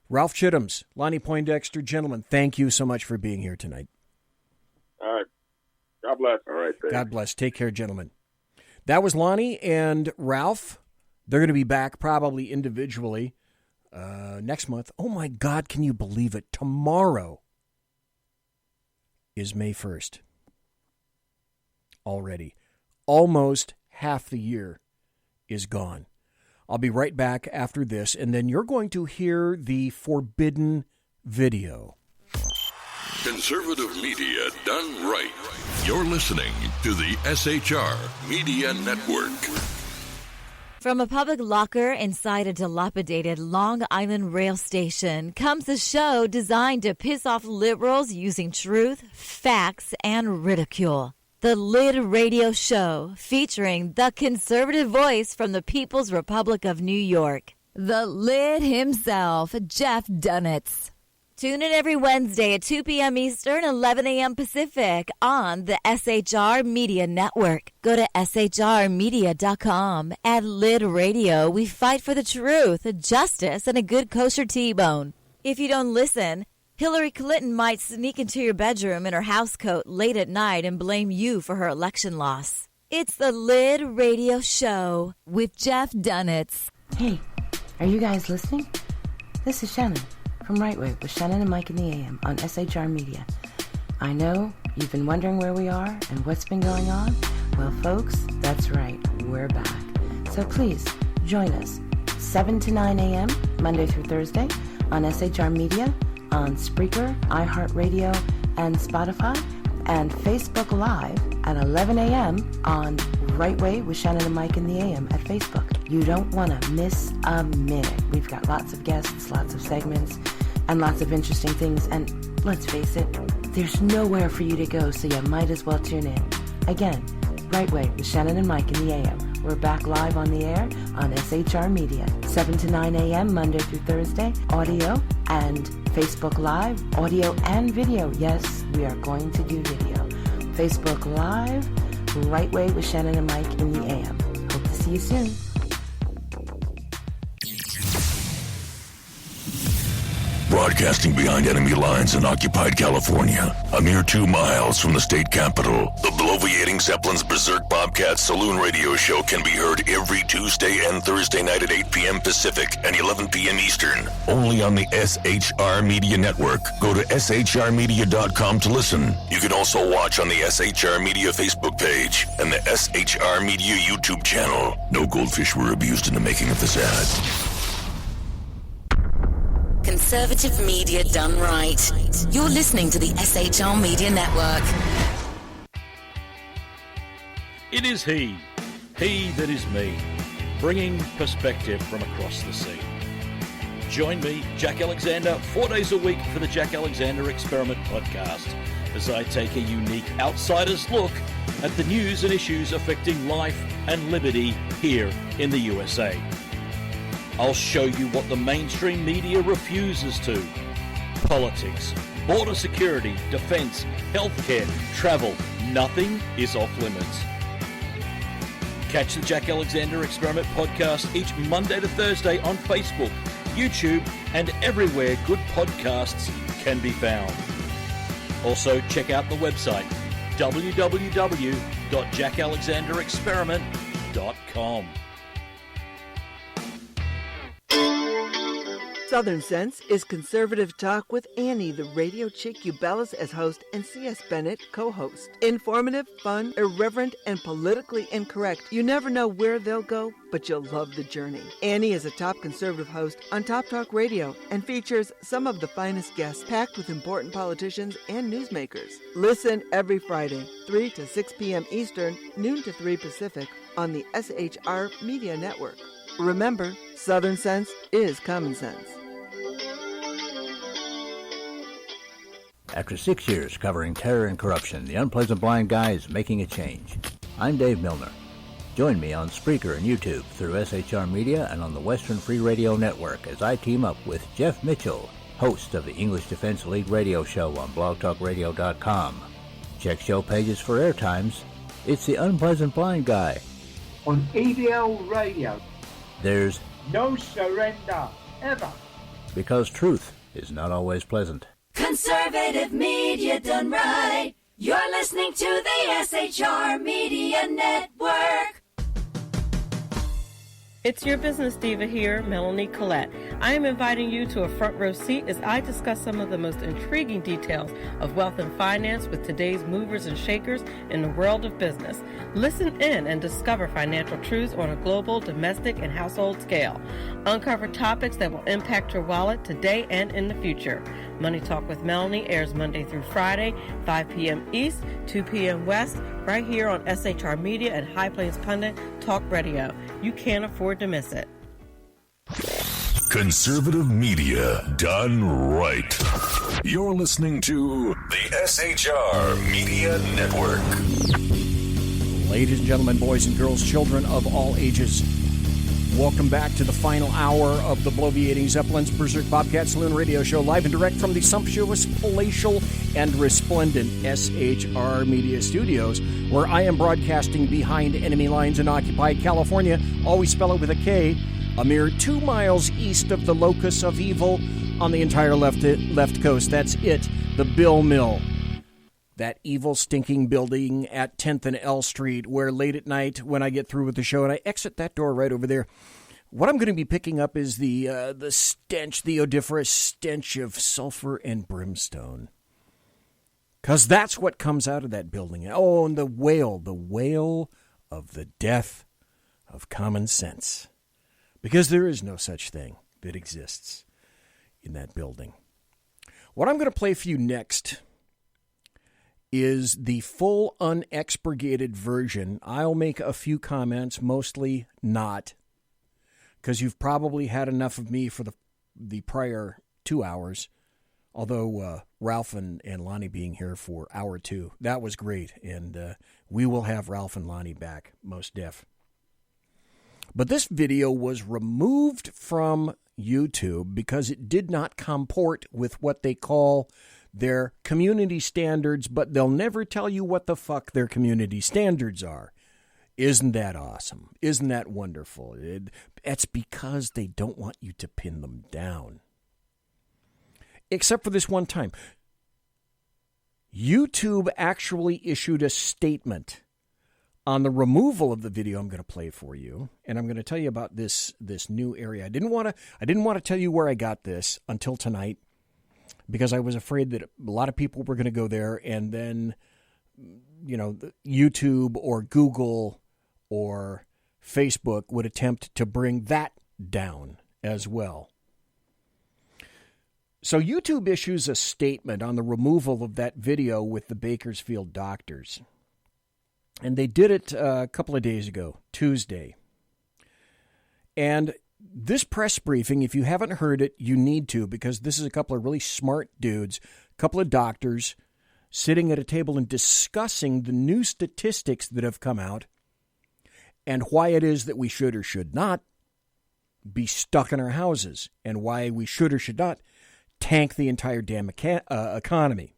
Ralph Chittums, Lonnie Poindexter, gentlemen, thank you so much for being here tonight. All right. God bless. All right. Thanks. God bless. Take care, gentlemen. That was Lonnie and Ralph. They're going to be back probably individually next month. Oh, my God, can you believe it? Tomorrow is May 1st. Already. Almost half the year is gone. I'll be right back after this, and then you're going to hear the forbidden video. Conservative media done right. You're listening to the SHR Media Network. From a public locker inside a dilapidated Long Island rail station comes a show designed to piss off liberals using truth, facts, and ridicule. The Lid Radio Show, featuring the conservative voice from the People's Republic of New York, the Lid himself, Jeff Dunetz. Tune in every Wednesday at 2 p.m. Eastern, 11 a.m. Pacific on the SHR Media Network. Go to shrmedia.com. At Lid Radio, we fight for the truth, justice, and a good kosher T-bone. If you don't listen, Hillary Clinton might sneak into your bedroom in her housecoat late at night and blame you for her election loss. It's the Lid Radio Show with Jeff Dunetz. Hey, are you guys listening? This is Shannon from Right Way with Shannon and Mike in the AM on SHR Media. I know you've been wondering where we are and what's been going on. Well, folks, that's right, we're back. So please, join us 7 to 9 a.m. Monday through Thursday on SHR Media, on Spreaker, iHeartRadio, and Spotify, and Facebook Live at 11 a.m. on Right Way with Shannon and Mike in the AM at Facebook. You don't want to miss a minute. We've got lots of guests, lots of segments, and lots of interesting things. And let's face it, there's nowhere for you to go, so you might as well tune in. Again, Right Way with Shannon and Mike in the AM. We're back live on the air on SHR Media, 7 to 9 a.m. Monday through Thursday, audio and Facebook Live, audio and video. Yes, we are going to do video. Facebook Live, Right Way with Shannon and Mike in the AM. Hope to see you soon. Broadcasting behind enemy lines in occupied California, a mere 2 miles from the state capitol, the bloviating Zeppelin's Berserk Bobcat Saloon radio show can be heard every Tuesday and Thursday night at 8 p.m. Pacific and 11 p.m. Eastern. Only on the SHR Media Network. Go to shrmedia.com to listen. You can also watch on the SHR Media Facebook page and the SHR Media YouTube channel. No goldfish were abused in the making of this ad. Conservative media done right. You're listening to the SHR Media Network. It is he that is me, bringing perspective from across the sea. Join me, Jack Alexander, 4 days a week for the Jack Alexander Experiment podcast, as I take a unique outsider's look at the news and issues affecting life and liberty here in the USA. I'll show you what the mainstream media refuses to. Politics, border security, defense, healthcare, travel, nothing is off limits. Catch the Jack Alexander Experiment podcast each Monday to Thursday on Facebook, YouTube, and everywhere good podcasts can be found. Also, check out the website, www.jackalexanderexperiment.com. Southern Sense is conservative talk with Annie, the radio chick you bellows as host, and C.S. Bennett co-host. Informative, fun, irreverent, and politically incorrect. You never know where they'll go, but you'll love the journey. Annie is a top conservative host on Top Talk Radio and features some of the finest guests packed with important politicians and newsmakers. Listen every Friday, 3 to 6 p.m. Eastern, noon to 3 Pacific, on the SHR Media Network. Remember, Southern Sense is common sense. After 6 years covering terror and corruption, the Unpleasant Blind Guy is making a change. I'm Dave Milner. Join me on Spreaker and YouTube through SHR Media and on the Western Free Radio Network as I team up with Jeff Mitchell, host of the English Defense League radio show on blogtalkradio.com. Check show pages for airtimes. It's the Unpleasant Blind Guy. On ADL Radio. There's no surrender, ever. Because truth is not always pleasant. Conservative media done right. You're listening to the SHR Media Network. It's your business diva here, Melanie Collette. I am inviting you to a front row seat as I discuss some of the most intriguing details of wealth and finance with today's movers and shakers in the world of business. Listen in and discover financial truths on a global, domestic, and household scale. Uncover topics that will impact your wallet today and in the future. Money Talk with Melanie airs Monday through Friday, 5 p.m. East, 2 p.m. West, right here on SHR Media and High Plains Pundit Talk Radio. You can't afford to miss it. Conservative media done right. You're listening to the SHR Media Network. Ladies and gentlemen, boys and girls, children of all ages, welcome back to the final hour of the bloviating Zeppelin's Berserk Bobcat Saloon radio show, live and direct from the sumptuous, palatial, and resplendent SHR Media Studios, where I am broadcasting behind enemy lines in occupied California, always spell it with a K, a mere 2 miles east of the locus of evil on the entire left coast. That's it, the Bill Mill. That evil, stinking building at 10th and L Street, where late at night, when I get through with the show, and I exit that door right over there, what I'm going to be picking up is the stench, the odoriferous stench of sulfur and brimstone. Because that's what comes out of that building. Oh, and the wail of the death of common sense. Because there is no such thing that exists in that building. What I'm going to play for you next is the full unexpurgated version. I'll make a few comments, mostly not, because you've probably had enough of me for the prior 2 hours, although Ralph and Lonnie being here for hour 2, that was great, and we will have Ralph and Lonnie back, most def. But this video was removed from YouTube because it did not comport with what they call their community standards, but they'll never tell you what the fuck their community standards are. Isn't that awesome? Isn't that wonderful? It's because they don't want you to pin them down. Except for this one time. YouTube actually issued a statement on the removal of the video I'm going to play for you, and I'm going to tell you about this new area. I didn't want to tell you where I got this until tonight, because I was afraid that a lot of people were going to go there and then, YouTube or Google or Facebook would attempt to bring that down as well. So YouTube issues a statement on the removal of that video with the Bakersfield doctors. And they did it a couple of days ago, Tuesday. And this press briefing, if you haven't heard it, you need to, because this is a couple of really smart dudes, a couple of doctors, sitting at a table and discussing the new statistics that have come out and why it is that we should or should not be stuck in our houses, and why we should or should not tank the entire damn economy.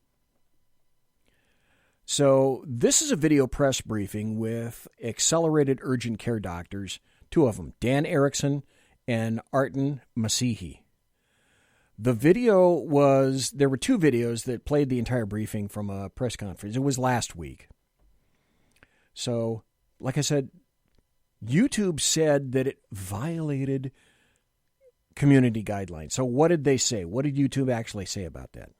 So this is a video press briefing with accelerated urgent care doctors, 2 of them, Dan Erickson and Artin Masihi. The video there were 2 videos that played the entire briefing from a press conference. It was last week. So, like I said, YouTube said that it violated community guidelines. So what did they say? What did YouTube actually say about that?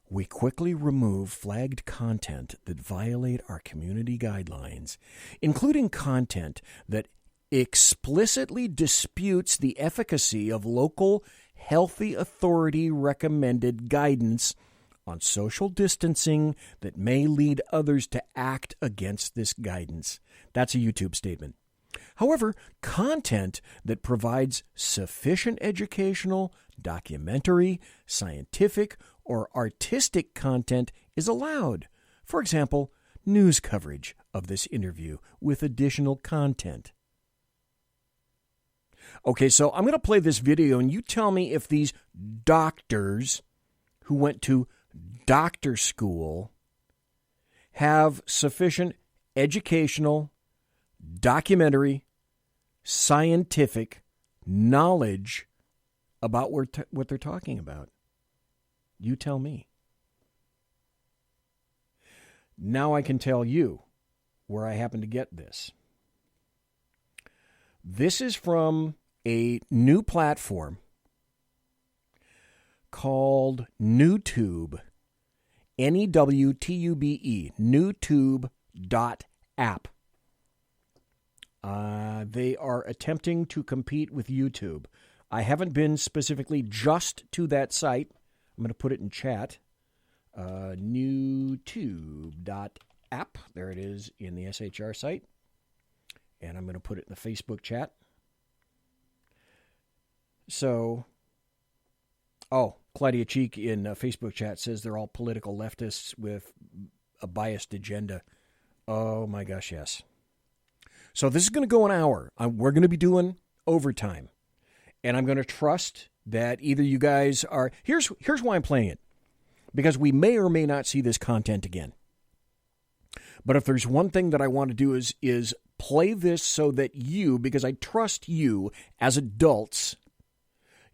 We quickly remove flagged content that violate our community guidelines, including content that explicitly disputes the efficacy of local healthy authority recommended guidance on social distancing that may lead others to act against this guidance. That's a YouTube statement. However, content that provides sufficient educational, documentary, scientific, or artistic content is allowed. For example, news coverage of this interview with additional content. Okay, so I'm going to play this video, and you tell me if these doctors who went to doctor school have sufficient educational, documentary, scientific knowledge about what they're talking about. You tell me. Now I can tell you where I happen to get this. This is from a new platform called NewTube, N-E-W-T-U-B-E, newtube.app. They are attempting to compete with YouTube. I haven't been specifically just to that site. I'm going to put it in chat. Newtube.app. There it is in the SHR site. And I'm going to put it in the Facebook chat. So, Claudia Cheek in Facebook chat says they're all political leftists with a biased agenda. Oh my gosh, yes. So this is going to go an hour. We're going to be doing overtime. And I'm going to trust that either you guys are... Here's why I'm playing it. Because we may or may not see this content again. But if there's one thing that I want to do is play this so that you, because I trust you as adults,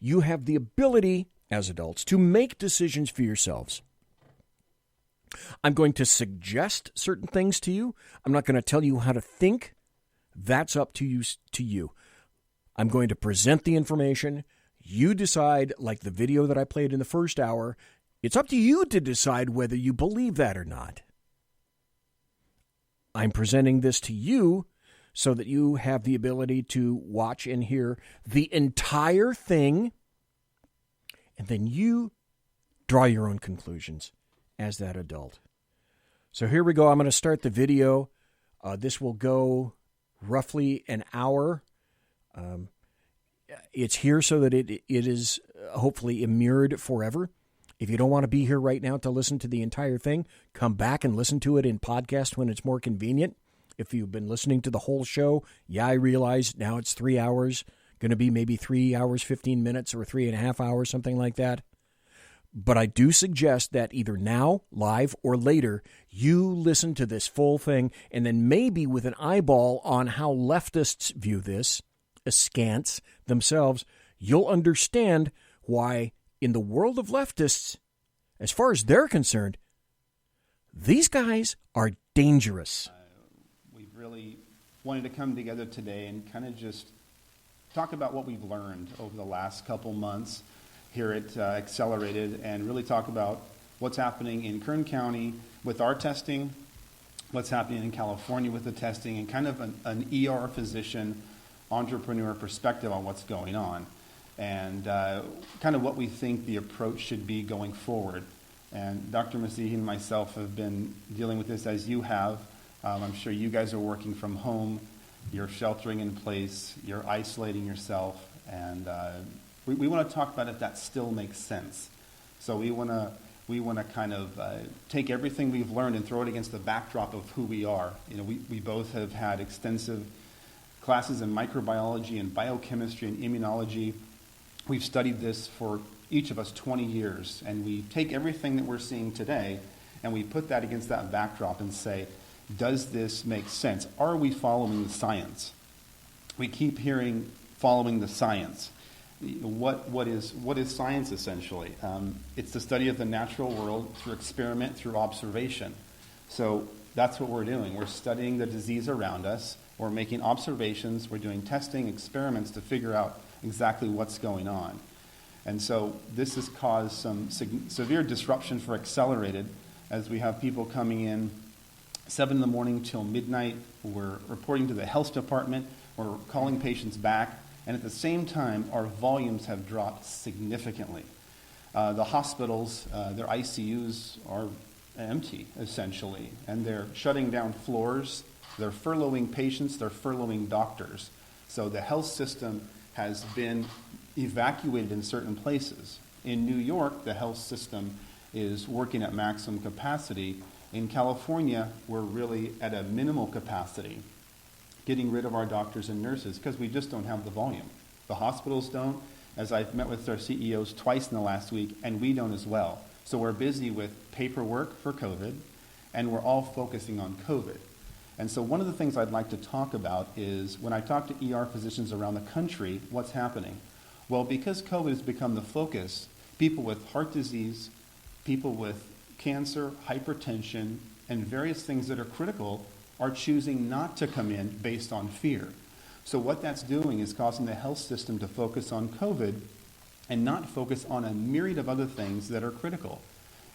you have the ability as adults to make decisions for yourselves. I'm going to suggest certain things to you. I'm not going to tell you how to think. That's up to you. I'm going to present the information. You decide, like the video that I played in the first hour, it's up to you to decide whether you believe that or not. I'm presenting this to you so that you have the ability to watch and hear the entire thing, and then you draw your own conclusions as that adult. So here we go. I'm going to start the video. This will go roughly an hour. It's here so that it is hopefully immured forever. If you don't want to be here right now to listen to the entire thing, come back and listen to it in podcast when it's more convenient. If you've been listening to the whole show, I realize now it's 3 hours, going to be maybe 3 hours, 15 minutes, or 3.5 hours, something like that. But I do suggest that either now, live, or later, you listen to this full thing, and then maybe with an eyeball on how leftists view this, askance themselves, you'll understand why in the world of leftists, as far as they're concerned, these guys are dangerous. We've really wanted to come together today and kind of just talk about what we've learned over the last couple months here at Accelerated, and really talk about what's happening in Kern County with our testing, what's happening in California with the testing, and kind of an ER physician entrepreneur perspective on what's going on, and kind of what we think the approach should be going forward. And Dr. Masihi and myself have been dealing with this as you have. I'm sure you guys are working from home, you're sheltering in place, you're isolating yourself, and we want to talk about if that still makes sense. So we want to kind of take everything we've learned and throw it against the backdrop of who we are. You know, we both have had extensive classes in microbiology and biochemistry and immunology. We've studied this for each of us 20 years, and we take everything that we're seeing today and we put that against that backdrop and say, does this make sense? Are we following the science? We keep hearing following the science. What is science essentially? It's the study of the natural world through experiment, through observation. So that's what we're doing. We're studying the disease around us. We're making observations. We're doing testing, experiments to figure out exactly what's going on. And so this has caused some severe disruption for Accelerated, as we have people coming in 7 in the morning till midnight. We're reporting to the health department. We're calling patients back. And at the same time, our volumes have dropped significantly. The hospitals, their ICUs are empty, essentially, and they're shutting down floors. They're furloughing patients. They're furloughing doctors. So the health system has been evacuated in certain places. In New York, the health system is working at maximum capacity. In California, we're really at a minimal capacity, getting rid of our doctors and nurses because we just don't have the volume. The hospitals don't, as I've met with our CEOs twice in the last week, and we don't as well. So we're busy with paperwork for COVID, and we're all focusing on COVID. And so one of the things I'd like to talk about is when I talk to ER physicians around the country, what's happening? Well, because COVID has become the focus, people with heart disease, people with cancer, hypertension, and various things that are critical are choosing not to come in based on fear. So what that's doing is causing the health system to focus on COVID and not focus on a myriad of other things that are critical,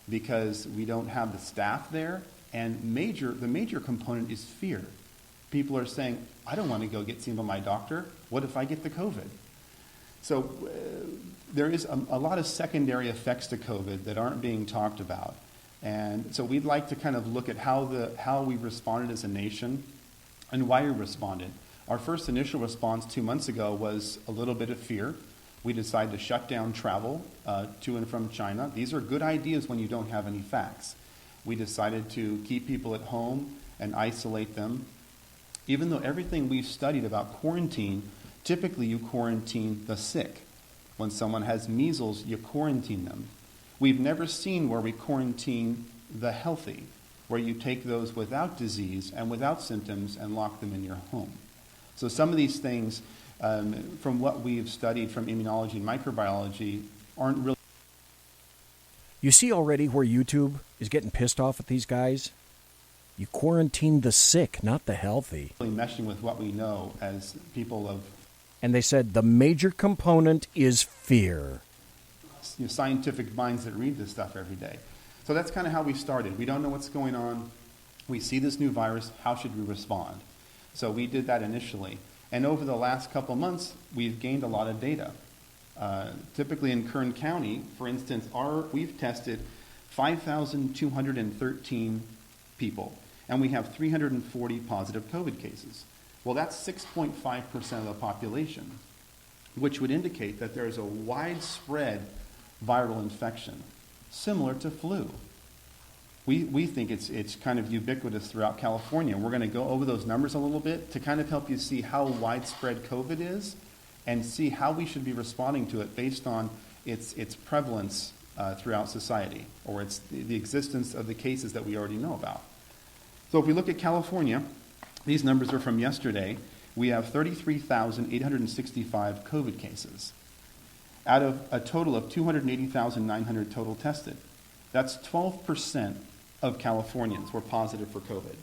because we don't have the staff there, and the major component is fear. People are saying, I don't want to go get seen by my doctor. What if I get the COVID? So there is a lot of secondary effects to COVID that aren't being talked about. And so we'd like to kind of look at how we responded as a nation and why we responded. Our first initial response 2 months ago was a little bit of fear. We decided to shut down travel to and from China. These are good ideas when you don't have any facts. We decided to keep people at home and isolate them. Even though everything we've studied about quarantine, typically you quarantine the sick. When someone has measles, you quarantine them. We've never seen where we quarantine the healthy, where you take those without disease and without symptoms and lock them in your home. So some of these things, from what we've studied from immunology and microbiology, aren't really... You see already where YouTube is getting pissed off at these guys? You quarantine the sick, not the healthy. meshing with what we know as people of... And they said the major component is fear. Scientific minds that read this stuff every day. So that's kind of how we started. We don't know what's going on. We see this new virus. How should we respond? So we did that initially. And over the last couple months, we've gained a lot of data. Typically in Kern County, for instance, we've tested 5,213 people, and we have 340 positive COVID cases. Well, that's 6.5% of the population, which would indicate that there is a widespread viral infection, similar to flu. We think it's kind of ubiquitous throughout California. We're going to go over those numbers a little bit to kind of help you see how widespread COVID is and see how we should be responding to it based on its prevalence throughout society, or it's the existence of the cases that we already know about. So if we look at California, these numbers are from yesterday. We have 33,865 COVID cases out of a total of 280,900 total tested. That's 12% of Californians were positive for COVID.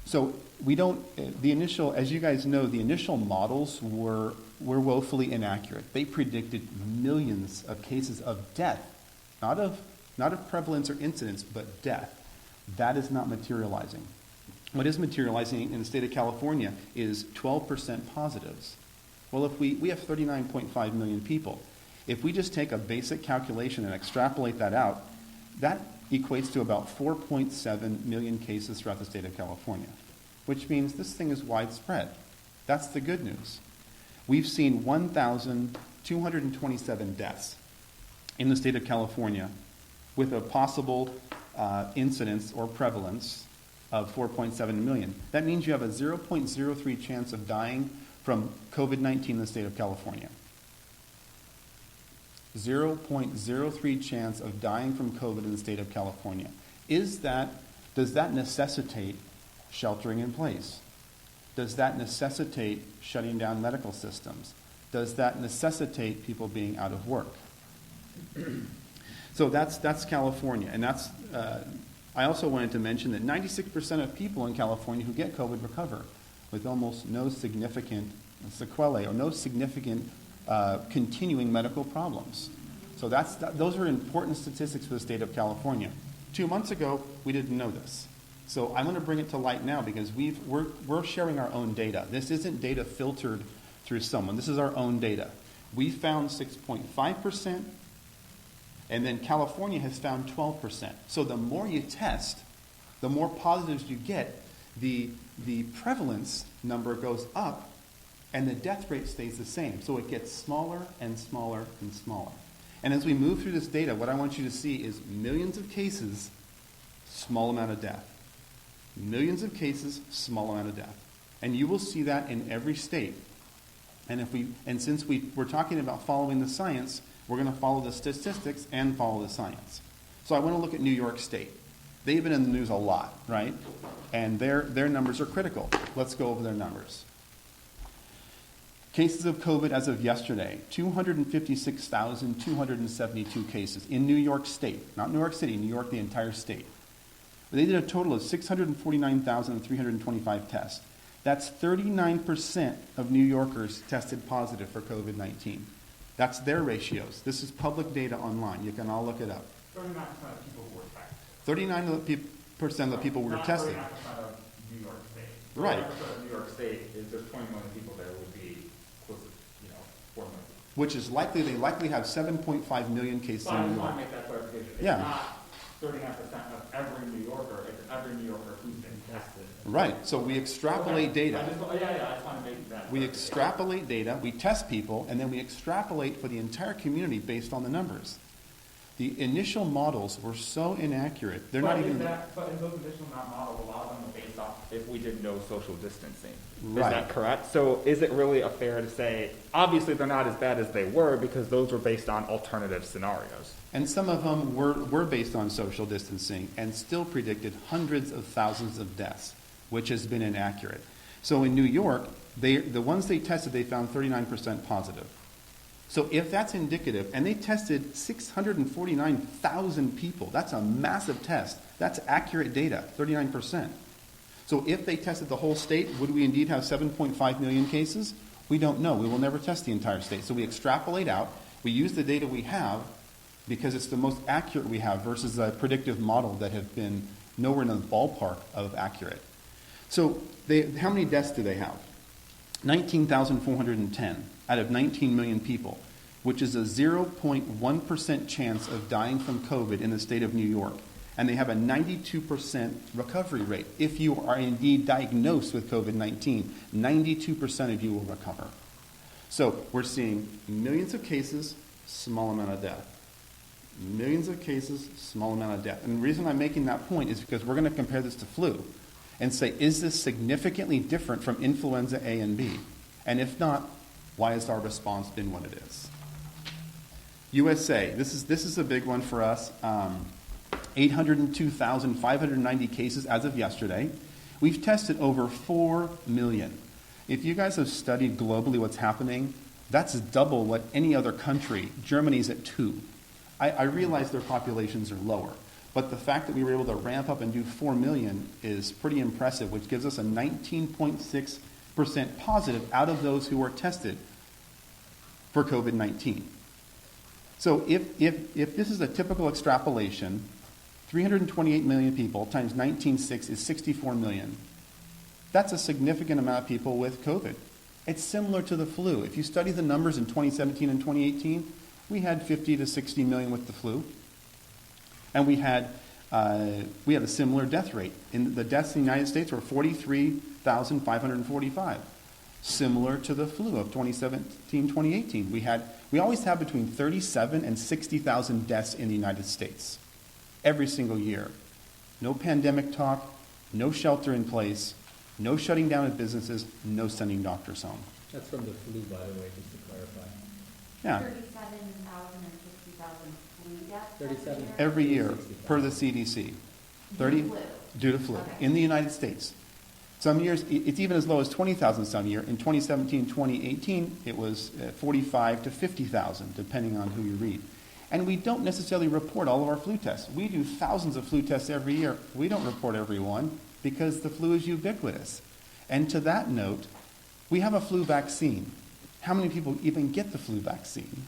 So as you guys know, the initial models were woefully inaccurate. They predicted millions of cases of death, not of prevalence or incidence, but death. That is not materializing. What is materializing in the state of California is 12% positives. Well, if we have 39.5 million people. If we just take a basic calculation and extrapolate that out, that equates to about 4.7 million cases throughout the state of California, which means this thing is widespread. That's the good news. We've seen 1,227 deaths in the state of California with a possible incidence or prevalence of 4.7 million. That means you have a 0.03 chance of dying from COVID-19 in the state of California. 0.03 chance of dying from COVID in the state of California. Does that necessitate sheltering in place? Does that necessitate shutting down medical systems? Does that necessitate people being out of work? So that's California, and that's. I also wanted to mention that 96% of people in California who get COVID recover with almost no significant sequelae or no significant continuing medical problems. So those are important statistics for the state of California. 2 months ago, we didn't know this. So I'm going to bring it to light now because we're sharing our own data. This isn't data filtered through someone. This is our own data. We found 6.5%, and then California has found 12%. So the more you test, the more positives you get, the prevalence number goes up, and the death rate stays the same. So it gets smaller and smaller and smaller. And as we move through this data, what I want you to see is millions of cases, small amount of death. Millions of cases, small amount of death. And you will see that in every state. And since we're talking about following the science, we're going to follow the statistics and follow the science. So I want to look at New York State. They've been in the news a lot, right? And their numbers are critical. Let's go over their numbers. Cases of COVID as of yesterday, 256,272 cases in New York State. Not New York City, New York, the entire state. They did a total of 649,325 tests. That's 39% of New Yorkers tested positive for COVID-19. That's their ratios. This is public data online. You can all look it up. 39% of people were tested. 39% of the people were tested. 39% of New York State. Right. 39% of New York State is there's 20 million people there would be close to 4 million. Which is likely, they likely have 7.5 million cases in New York. I just want to make that clarification. It's not 39% of every New Yorker, it's every New Yorker who's been tested. Right, so we extrapolate data. I just want to make that. We extrapolate data, we test people, and then we extrapolate for the entire community based on the numbers. The initial models were so inaccurate, they're not even... But in those initial models, a lot of them are based off if we did no social distancing. Right. Is that correct? So is it really fair to say, obviously they're not as bad as they were because those were based on alternative scenarios? And some of them were based on social distancing and still predicted hundreds of thousands of deaths, which has been inaccurate. So in New York, the ones they tested, they found 39% positive. So if that's indicative, and they tested 649,000 people, that's a massive test. That's accurate data, 39%. So if they tested the whole state, would we indeed have 7.5 million cases? We don't know. We will never test the entire state. So we extrapolate out. We use the data we have because it's the most accurate we have versus a predictive model that have been nowhere in the ballpark of accurate. So how many deaths do they have? 19,410 out of 19 million people, which is a 0.1% chance of dying from COVID in the state of New York. And they have a 92% recovery rate. If you are indeed diagnosed with COVID-19, 92% of you will recover. So we're seeing millions of cases, small amount of death. Millions of cases, small amount of death. And the reason I'm making that point is because we're going to compare this to flu and say, is this significantly different from influenza A and B? And if not, why has our response been what it is? USA, this is a big one for us. 802,590 cases as of yesterday. We've tested over 4 million. If you guys have studied globally what's happening, that's double what any other country. Germany's at 2. I realize their populations are lower, but the fact that we were able to ramp up and do 4 million is pretty impressive, which gives us a 19.6% positive out of those who were tested for COVID-19. So if this is a typical extrapolation, 328 million people times 19.6 is 64 million. That's a significant amount of people with COVID. It's similar to the flu. If you study the numbers in 2017 and 2018, we had 50 to 60 million with the flu. And we had a similar death rate. The deaths in the United States were 43,545. Similar to the flu of 2017, 2018. We always have between 37 and 60,000 deaths in the United States every single year. No pandemic talk, no shelter in place, no shutting down of businesses, no sending doctors home. That's from the flu, by the way, just to clarify. Yeah. 37,000 and 60,000 flu deaths 37 every year per the CDC. 30 due to flu in the United States. Some years, it's even as low as 20,000 some year. In 2017, 2018, it was 45 to 50,000, depending on who you read. And we don't necessarily report all of our flu tests. We do thousands of flu tests every year. We don't report every one because the flu is ubiquitous. And to that note, we have a flu vaccine. How many people even get the flu vaccine?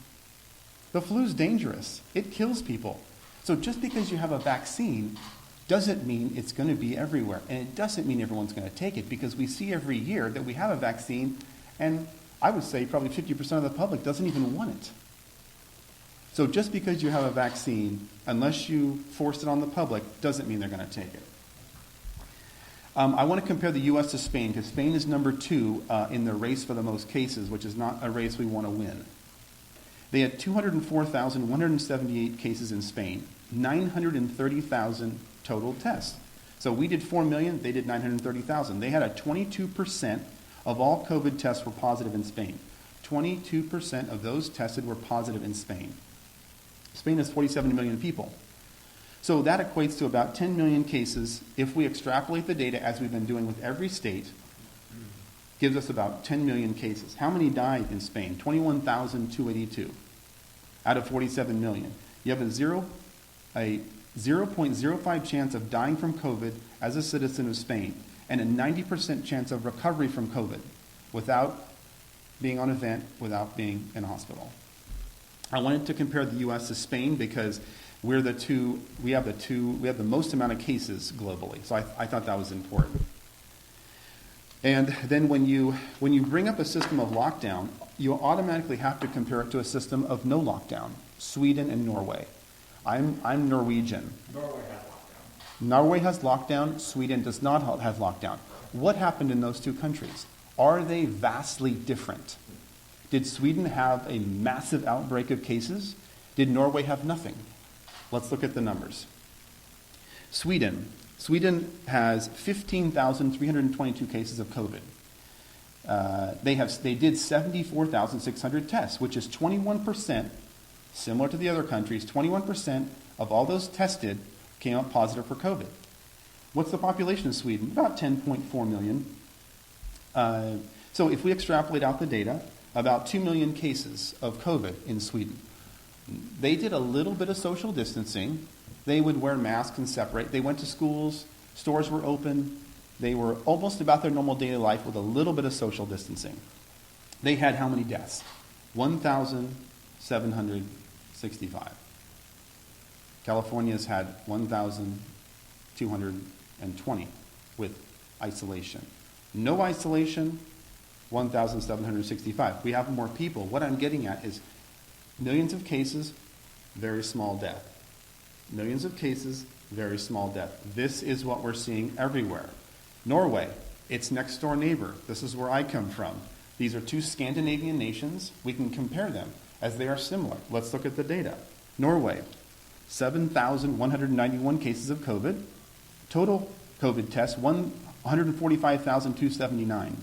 The flu is dangerous. It kills people. So just because you have a vaccine doesn't mean it's going to be everywhere. And it doesn't mean everyone's going to take it because we see every year that we have a vaccine and I would say probably 50% of the public doesn't even want it. So just because you have a vaccine, unless you force it on the public, doesn't mean they're going to take it. I want to compare the U.S. to Spain because Spain is number 2 in the race for the most cases, which is not a race we want to win. They had 204,178 cases in Spain, 930,000 total tests. So we did 4 million, they did 930,000. They had a 22% of all COVID tests were positive in Spain. 22% of those tested were positive in Spain. Spain has 47 million people. So that equates to about 10 million cases. If we extrapolate the data as we've been doing with every state, gives us about 10 million cases. How many died in Spain? 21,282 out of 47 million. You have a 0.05 chance of dying from COVID as a citizen of Spain. and a 90% chance of recovery from COVID without being on a vent, without being in a hospital. I wanted to compare the U.S. to Spain because we have the most amount of cases globally. So I thought that was important. And then when you bring up a system of lockdown, you automatically have to compare it to a system of no lockdown. Sweden and Norway. I'm Norwegian. Norway has lockdown. Sweden does not have lockdown. What happened in those two countries? Are they vastly different? Did Sweden have a massive outbreak of cases? Did Norway have nothing? Let's look at the numbers. Sweden has 15,322 cases of COVID. They did 74,600 tests, which is 21%, similar to the other countries, 21% of all those tested came up positive for COVID. What's the population of Sweden? About 10.4 million. So if we extrapolate out the data, about 2 million cases of COVID in Sweden. They did a little bit of social distancing. They would wear masks and separate. They went to schools, stores were open. They were almost about their normal daily life with a little bit of social distancing. They had how many deaths? 1,765. California's had 1,220 with isolation. No isolation, 1,765. We have more people. What I'm getting at is millions of cases, very small death. Millions of cases, very small death. This is what we're seeing everywhere. Norway, its next door neighbor. This is where I come from. These are two Scandinavian nations. We can compare them as they are similar. Let's look at the data. Norway, 7,191 cases of COVID. Total COVID tests, 145,279.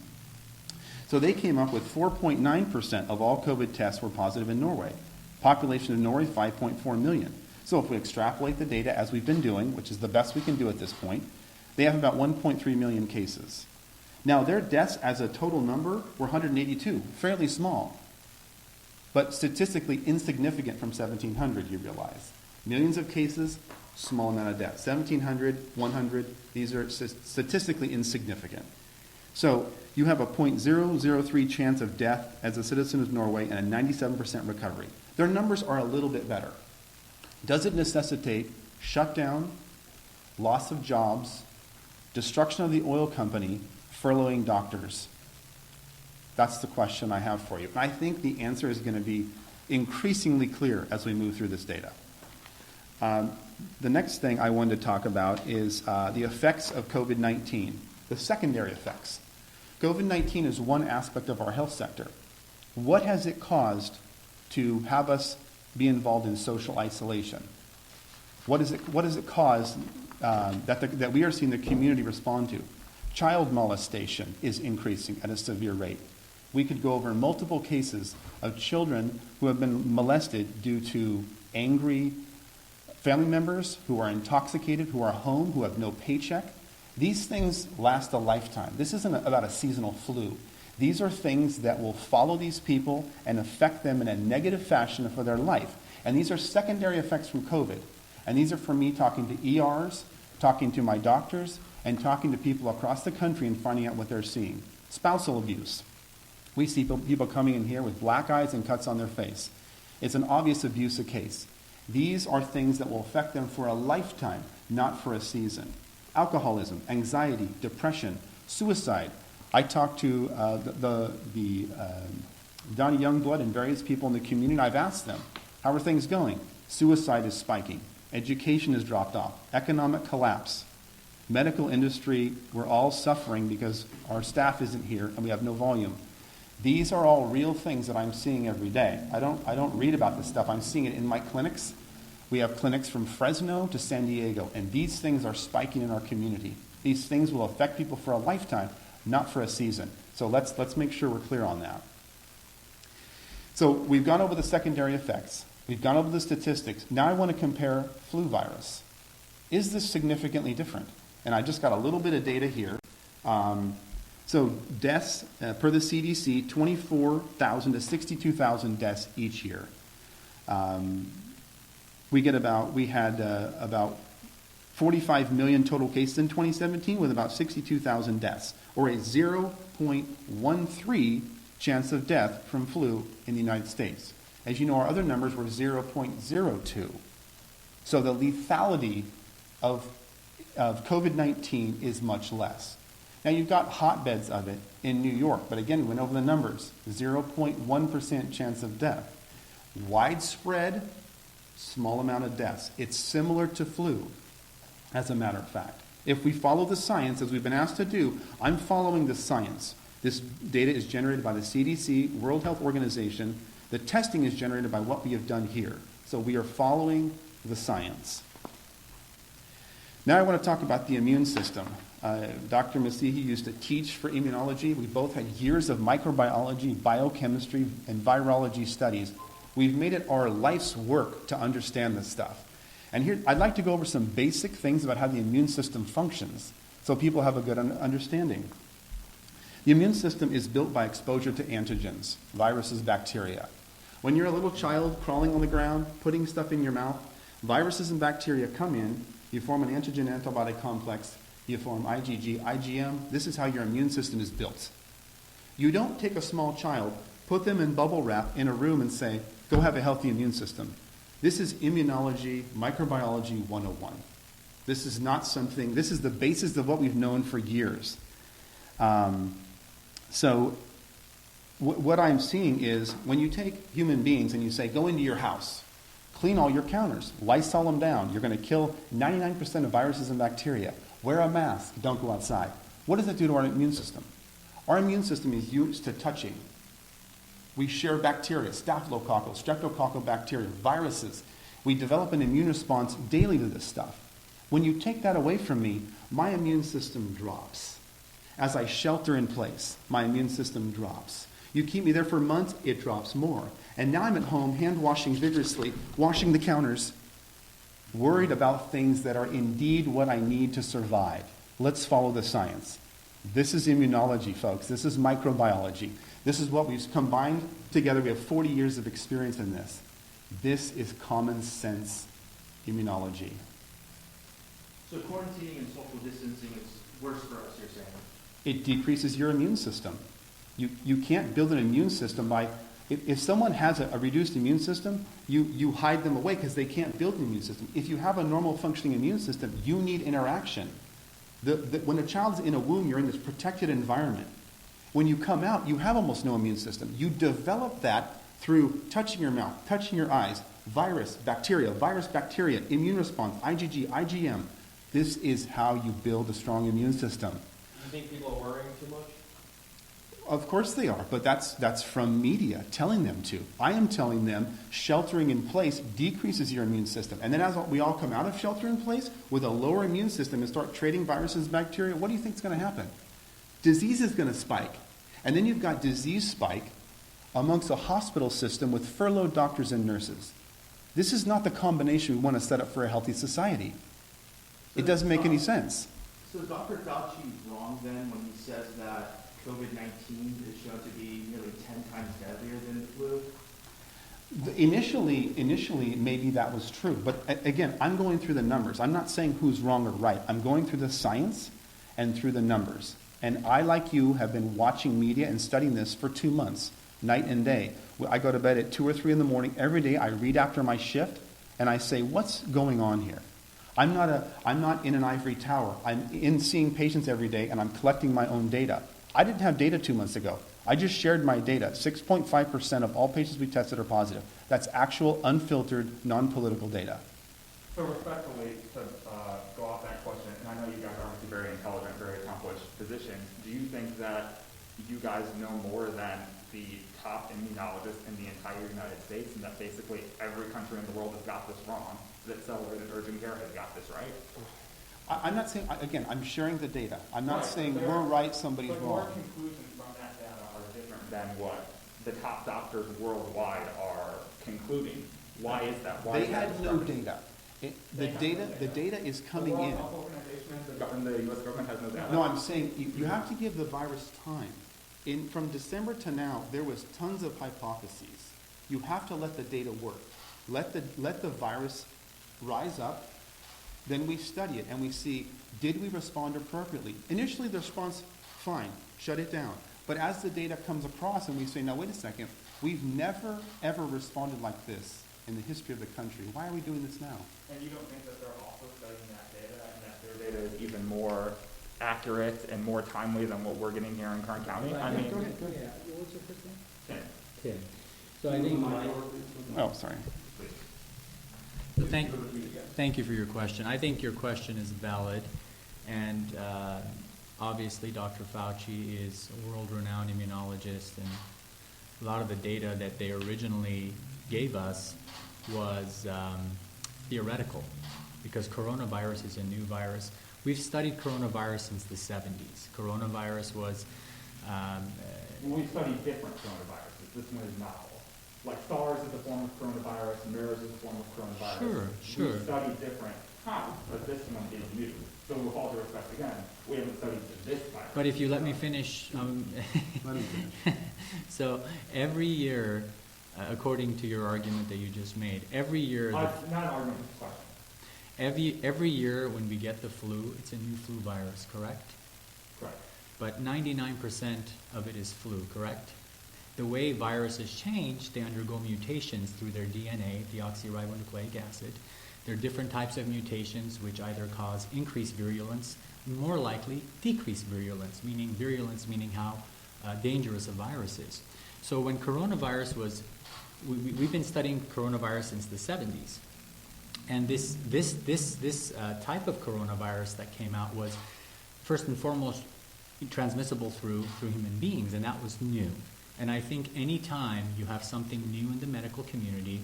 So they came up with 4.9% of all COVID tests were positive in Norway. Population of Norway, 5.4 million. So if we extrapolate the data as we've been doing, which is the best we can do at this point, they have about 1.3 million cases. Now their deaths as a total number were 182, fairly small, but statistically insignificant from 1,700, you realize. Millions of cases, small amount of deaths. 1,700, 100, these are statistically insignificant. So you have a 0.003 chance of death as a citizen of Norway and a 97% recovery. Their numbers are a little bit better. Does it necessitate shutdown, loss of jobs, destruction of the oil company, furloughing doctors? That's the question I have for you. And I think the answer is going to be increasingly clear as we move through this data. The next thing I wanted to talk about is the effects of COVID-19, the secondary effects. COVID-19 is one aspect of our health sector. What has it caused to have us be involved in social isolation? What has it caused that we are seeing the community respond to? Child molestation is increasing at a severe rate. We could go over multiple cases of children who have been molested due to angry family members who are intoxicated, who are home, who have no paycheck. These things last a lifetime. This isn't about a seasonal flu. These are things that will follow these people and affect them in a negative fashion for their life. And these are secondary effects from COVID. And these are from me talking to ERs, talking to my doctors, and talking to people across the country and finding out what they're seeing. Spousal abuse. We see people coming in here with black eyes and cuts on their face. It's an obvious abuse case. These are things that will affect them for a lifetime, not for a season. Alcoholism, anxiety, depression, suicide. I talked to Donnie Youngblood and various people in the community, and I've asked them, how are things going? Suicide is spiking. Education has dropped off. Economic collapse. Medical industry, we're all suffering because our staff isn't here and we have no volume. These are all real things that I'm seeing every day. I don't read about this stuff. I'm seeing it in my clinics. We have clinics from Fresno to San Diego, and these things are spiking in our community. These things will affect people for a lifetime, not for a season. So let's make sure we're clear on that. So we've gone over the secondary effects. We've gone over the statistics. Now I want to compare flu virus. Is this significantly different? And I just got a little bit of data here. So deaths, per the CDC, 24,000 to 62,000 deaths each year. We had about 45 million total cases in 2017 with about 62,000 deaths, or a 0.13 chance of death from flu in the United States. As you know, our other numbers were 0.02. So the lethality of COVID-19 is much less. Now you've got hotbeds of it in New York, but again, we went over the numbers, 0.1% chance of death. Widespread, small amount of deaths. It's similar to flu, as a matter of fact. If we follow the science, as we've been asked to do, I'm following the science. This data is generated by the CDC, World Health Organization. The testing is generated by what we have done here. So we are following the science. Now I want to talk about the immune system. Dr. Masihi used to teach for immunology. We both had years of microbiology, biochemistry, and virology studies. We've made it our life's work to understand this stuff. And here, I'd like to go over some basic things about how the immune system functions so people have a good understanding. The immune system is built by exposure to antigens, viruses, bacteria. When you're a little child crawling on the ground, putting stuff in your mouth, viruses and bacteria come in, you form an antigen-antibody complex, you form IgG, IgM. This is how your immune system is built. You don't take a small child, put them in bubble wrap in a room and say, go have a healthy immune system. This is immunology, microbiology 101. This is not something, this is the basis of what we've known for years. What I'm seeing is when you take human beings and you say, go into your house, clean all your counters, Lysol them down, you're going to kill 99% of viruses and bacteria, wear a mask, don't go outside. What does that do to our immune system? Our immune system is used to touching. We share bacteria, staphylococcal, streptococcal bacteria, viruses. We develop an immune response daily to this stuff. When you take that away from me, my immune system drops. As I shelter in place, my immune system drops. You keep me there for months, it drops more. And now I'm at home, hand washing vigorously, washing the counters, worried about things that are indeed what I need to survive. Let's follow the science. This is immunology, folks. This is microbiology. This is what we've combined together. We have 40 years of experience in this. This is common sense immunology. So quarantining and social distancing is worse for us, you're saying? It decreases your immune system. You can't build an immune system by... If someone has a reduced immune system, you hide them away because they can't build an immune system. If you have a normal functioning immune system, you need interaction. When a child is in a womb, you're in this protected environment. When you come out, you have almost no immune system. You develop that through touching your mouth, touching your eyes, virus, bacteria, immune response, IgG, IgM. This is how you build a strong immune system. Do you think people are worrying too much? Of course they are, but that's from media telling them to. I am telling them sheltering in place decreases your immune system. And then as we all come out of shelter in place with a lower immune system and start trading viruses, bacteria, what do you think is going to happen? Disease is going to spike. And then you've got disease spike amongst a hospital system with furloughed doctors and nurses. This is not the combination we want to set up for a healthy society. It doesn't make any sense. So is Dr. Fauci wrong then when he says that COVID-19 is shown to be nearly 10 times deadlier than the flu? Initially, maybe that was true. But again, I'm going through the numbers. I'm not saying who's wrong or right. I'm going through the science and through the numbers. And I, like you, have been watching media and studying this for 2 months, night and day. I go to bed at 2 or 3 in the morning. Every day I read after my shift, and I say, what's going on here? I'm not in an ivory tower. I'm in seeing patients every day, and I'm collecting my own data. I didn't have data 2 months ago. I just shared my data. 6.5% of all patients we tested are positive. That's actual, unfiltered, non-political data. So respectfully, to go off that question, and I know you guys are obviously very intelligent, very accomplished physicians, do you think that you guys know more than the top immunologists in the entire United States, and that basically every country in the world has got this wrong, that accelerated urgent care has got this right? I'm not saying, again, I'm sharing the data. I'm not saying we're right, somebody's wrong. But your conclusions from that data are different than what the top doctors worldwide are concluding. Why is that? Why they had no data. The data is coming in. The U.S. government has no data. No, I'm saying you have to give the virus time. From December to now, there was tons of hypotheses. You have to let the data work. Let the virus rise up, Then we study it and we see, did we respond appropriately? Initially, the response, fine, shut it down. But as the data comes across and we say, now wait a second, we've never, ever responded like this in the history of the country. Why are we doing this now? And you don't think that they're also studying that data and that their data is even more accurate and more timely than what we're getting here in Kern County? Right. I mean, Go ahead. What was your first name? Tim. Tim. So I think Oh, sorry. So thank you for your question. I think your question is valid, and obviously Dr. Fauci is a world-renowned immunologist, and a lot of the data that they originally gave us was theoretical, because coronavirus is a new virus. We've studied coronavirus since the 70s. Coronavirus was... we studied different coronaviruses. This one is novel. Like SARS is a form of coronavirus, MERS is a form of coronavirus. Sure. We studied different kinds, but this one is new. So with all due respect, again, we haven't studied this virus. But if you let me finish... So every year, according to your argument that you just made, every year... Not an argument, it's a question. Every year when we get the flu, it's a new flu virus, correct? Correct. But 99% of it is flu, correct? The way viruses change, they undergo mutations through their DNA, deoxyribonucleic acid. There are different types of mutations which either cause increased virulence, more likely decreased virulence, meaning how dangerous a virus is. So when coronavirus was, we've been studying coronavirus since the 70s. And this type of coronavirus that came out was first and foremost transmissible through human beings, and that was new. And I think any time you have something new in the medical community,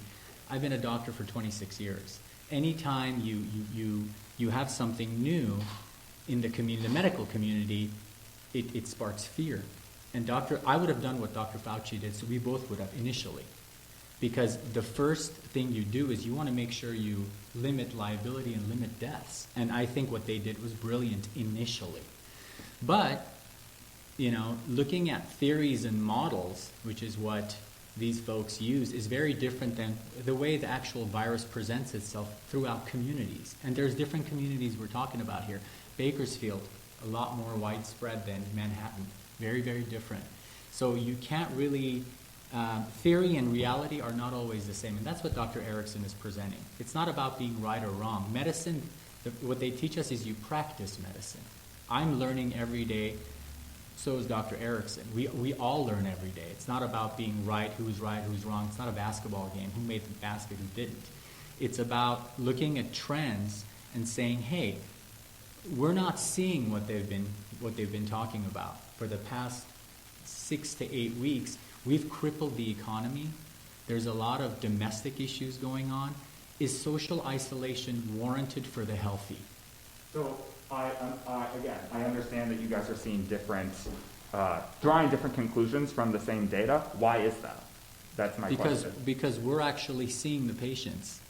I've been a doctor for 26 years. Anytime you have something new in the community, the medical community, it sparks fear. And I would have done what Dr. Fauci did, so we both would have initially. Because the first thing you do is you want to make sure you limit liability and limit deaths. And I think what they did was brilliant initially. But, looking at theories and models, which is what these folks use, is very different than the way the actual virus presents itself throughout communities. And there's different communities we're talking about here. Bakersfield, a lot more widespread than Manhattan. Very, very different. So you can't really... theory and reality are not always the same, and that's what Dr. Erickson is presenting. It's not about being right or wrong. Medicine, what they teach us is you practice medicine. I'm learning every day, so is Dr. Erickson. We all learn every day. It's not about being right, who's wrong. It's not a basketball game, who made the basket, who didn't. It's about looking at trends and saying, hey, we're not seeing what they've been talking about for the past 6 to 8 weeks. We've crippled the economy. There's a lot of domestic issues going on. Is social isolation warranted for the healthy? So, I understand that you guys are seeing drawing different conclusions from the same data. Why is that? That's my question. Because we're actually seeing the patients.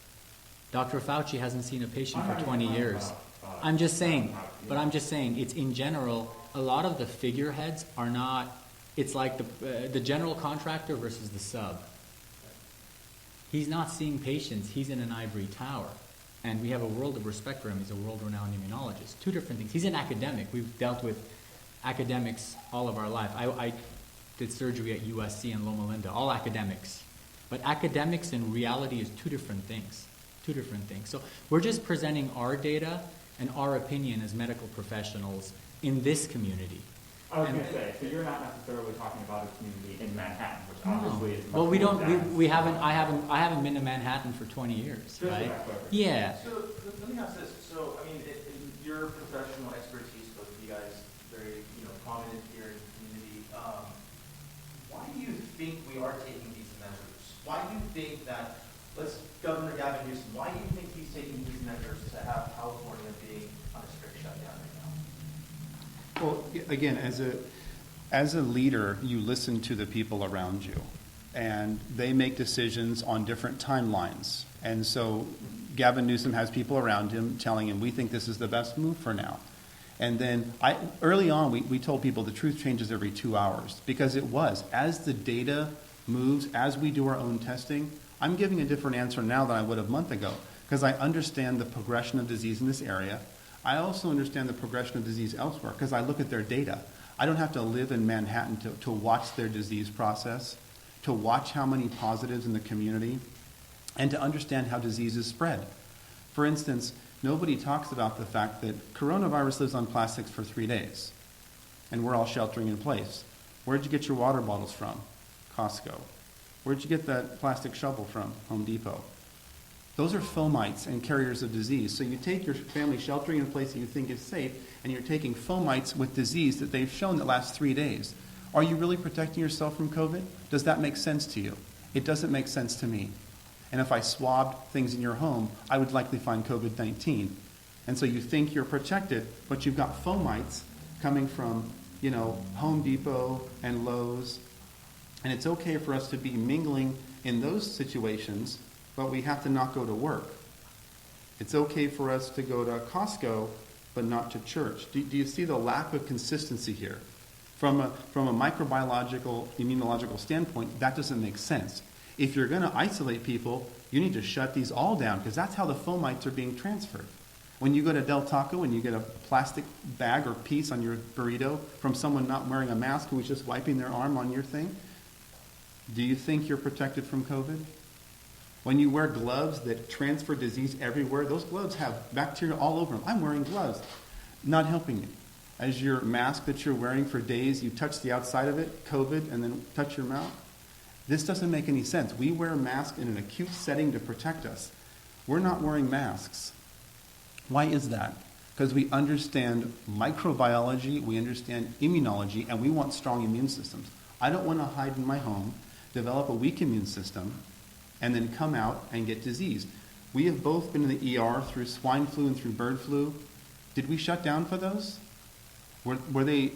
Dr. Fauci hasn't seen a patient for 20 years. I'm just saying, it's in general, a lot of the figureheads are not... It's like the general contractor versus the sub. He's not seeing patients. He's in an ivory tower. And we have a world of respect for him. He's a world-renowned immunologist. Two different things. He's an academic. We've dealt with academics all of our life. I did surgery at USC and Loma Linda, all academics. But academics and reality is two different things. So we're just presenting our data and our opinion as medical professionals in this community. I was going to say, so you're not necessarily talking about a community in Manhattan, which obviously is much well, we more don't. dense. We haven't. I haven't been to Manhattan for 20 years, right? Yeah. So let me ask this. So I mean, in your professional expertise, both of you guys, very prominent here in the community. Why do you think we are taking these measures? Why do you think that? Governor Gavin Newsom. Why do you think he's taking these measures to have California being on a strict shutdown right now? Well, again, as a leader, you listen to the people around you, and they make decisions on different timelines. And so Gavin Newsom has people around him telling him, we think this is the best move for now. And then early on, we told people the truth changes every 2 hours, because it was. As the data moves, as we do our own testing, I'm giving a different answer now than I would have a month ago. because I understand the progression of disease in this area. I also understand the progression of disease elsewhere because I look at their data. I don't have to live in Manhattan to watch their disease process, to watch how many positives in the community, and to understand how diseases spread. For instance, nobody talks about the fact that coronavirus lives on plastics for 3 days, and we're all sheltering in place. Where'd you get your water bottles from? Costco. Where'd you get that plastic shovel from? Home Depot. Those are fomites and carriers of disease. So you take your family sheltering in a place that you think is safe, and you're taking fomites with disease that they've shown that lasts 3 days. Are you really protecting yourself from COVID? Does that make sense to you? It doesn't make sense to me. And if I swabbed things in your home, I would likely find COVID-19. And so you think you're protected, but you've got fomites coming from, Home Depot and Lowe's. And it's okay for us to be mingling in those situations, but we have to not go to work. It's okay for us to go to Costco, but not to church. Do you see the lack of consistency here? From a microbiological, immunological standpoint, that doesn't make sense. If you're going to isolate people, you need to shut these all down because that's how the fomites are being transferred. When you go to Del Taco and you get a plastic bag or piece on your burrito from someone not wearing a mask who is just wiping their arm on your thing, do you think you're protected from COVID? When you wear gloves that transfer disease everywhere, those gloves have bacteria all over them. I'm wearing gloves, not helping you. As your mask that you're wearing for days, you touch the outside of it, COVID, and then touch your mouth. This doesn't make any sense. We wear masks in an acute setting to protect us. We're not wearing masks. Why is that? Because we understand microbiology, we understand immunology, and we want strong immune systems. I don't want to hide in my home, develop a weak immune system, and then come out and get disease. We have both been in the ER through swine flu and through bird flu. Did we shut down for those? Were they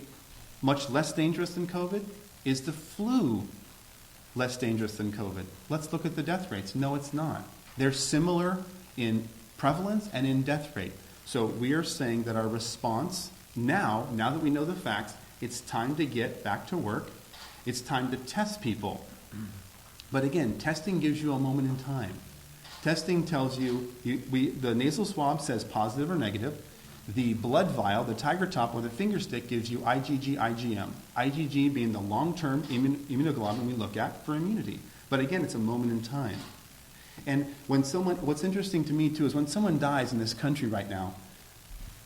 much less dangerous than COVID? Is the flu less dangerous than COVID? Let's look at the death rates. No, it's not. They're similar in prevalence and in death rate. So we are saying that our response now that we know the facts, it's time to get back to work. It's time to test people. But again, testing gives you a moment in time. Testing tells you, the nasal swab says positive or negative. The blood vial, the tiger top or the finger stick gives you IgG, IgM. IgG being the long-term immunoglobulin we look at for immunity. But again, it's a moment in time. And what's interesting to me too is when someone dies in this country right now,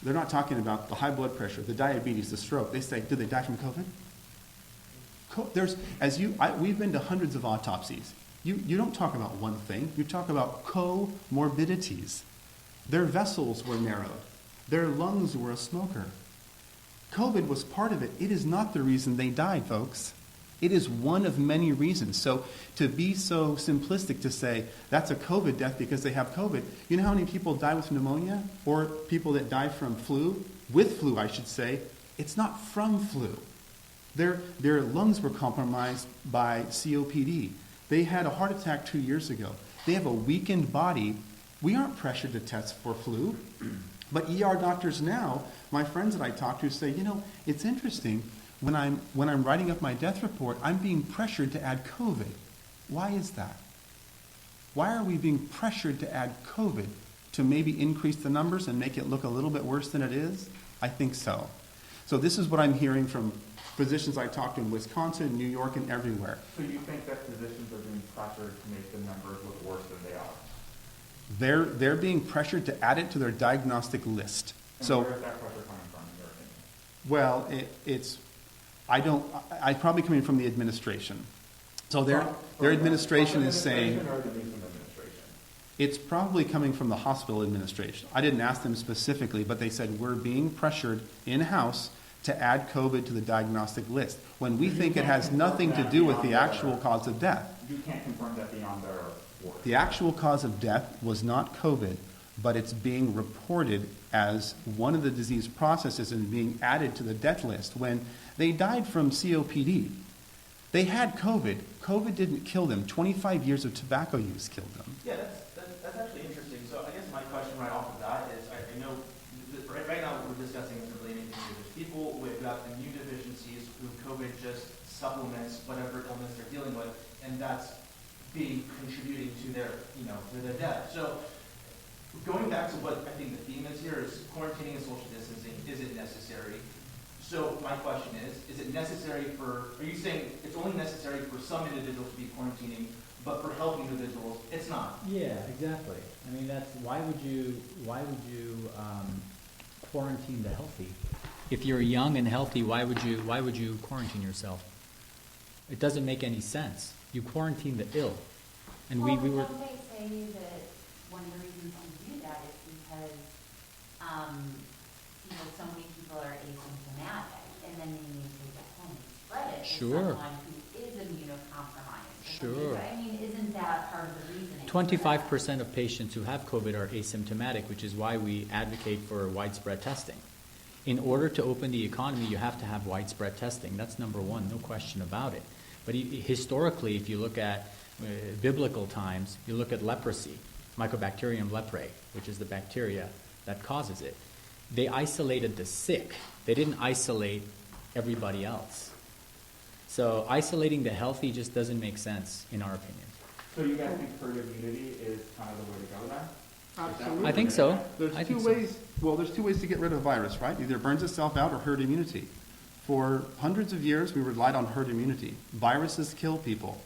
they're not talking about the high blood pressure, the diabetes, the stroke. They say, did they die from COVID? We've been to hundreds of autopsies. You don't talk about one thing. You talk about comorbidities. Their vessels were narrowed. Their lungs were a smoker. COVID was part of it. It is not the reason they died, folks. It is one of many reasons. So to be so simplistic to say that's a COVID death because they have COVID, you know how many people die with pneumonia or people that die from flu? With flu, I should say. It's not from flu. Their lungs were compromised by COPD. They had a heart attack 2 years ago. They have a weakened body. We aren't pressured to test for flu. But ER doctors now, my friends that I talk to say, it's interesting. When I'm writing up my death report, I'm being pressured to add COVID. Why is that? Why are we being pressured to add COVID? To maybe increase the numbers and make it look a little bit worse than it is? I think so. So this is what I'm hearing from physicians I talk to in Wisconsin, New York, and everywhere. So you think that physicians are being pressured to make the numbers look worse than they are? They're being pressured to add it to their diagnostic list. And so where is that pressure coming from, in your opinion? Well, I probably coming from the administration. So their administration is saying it's probably coming from the hospital administration. I didn't ask them specifically, but they said we're being pressured in-house to add COVID to the diagnostic list when we think it has nothing to do with the actual cause of death. You can't confirm that beyond their work. The actual cause of death was not COVID, but it's being reported as one of the disease processes and being added to the death list. When they died from COPD, they had COVID. COVID didn't kill them. 25 years of tobacco use killed them. Yeah, that's actually interesting. So I guess my question right off the bat is, I know that right now what we're discussing is relating to people with immune deficiencies who COVID just supplements whatever illness they're dealing with, and that's contributing to their, to their death. So going back to what I think the theme is here is quarantining and social distancing, is it necessary? So my question is it necessary are you saying it's only necessary for some individuals to be quarantining, but for healthy individuals, it's not? Yeah, exactly. I mean, that's why would you quarantine the healthy? If you're young and healthy, why would you quarantine yourself? It doesn't make any sense. You quarantine the ill, and we were. Don't they say that one of the reasons you do that is because so many people are asymptomatic, and then they need to get home and spread it to someone who is immunocompromised. Sure. I mean, isn't that part of the reasoning? 25% of patients who have COVID are asymptomatic, which is why we advocate for widespread testing. In order to open the economy, you have to have widespread testing. That's number one, no question about it. But historically, if you look at biblical times, you look at leprosy, Mycobacterium leprae, which is the bacteria that causes it. They isolated the sick. They didn't isolate everybody else. So isolating the healthy just doesn't make sense, in our opinion. So you guys think herd immunity is kind of the way to go then? Absolutely. I think so. There's two ways. Well, there's two ways to get rid of a virus, right? Either it burns itself out or herd immunity. For hundreds of years, we relied on herd immunity. Viruses kill people.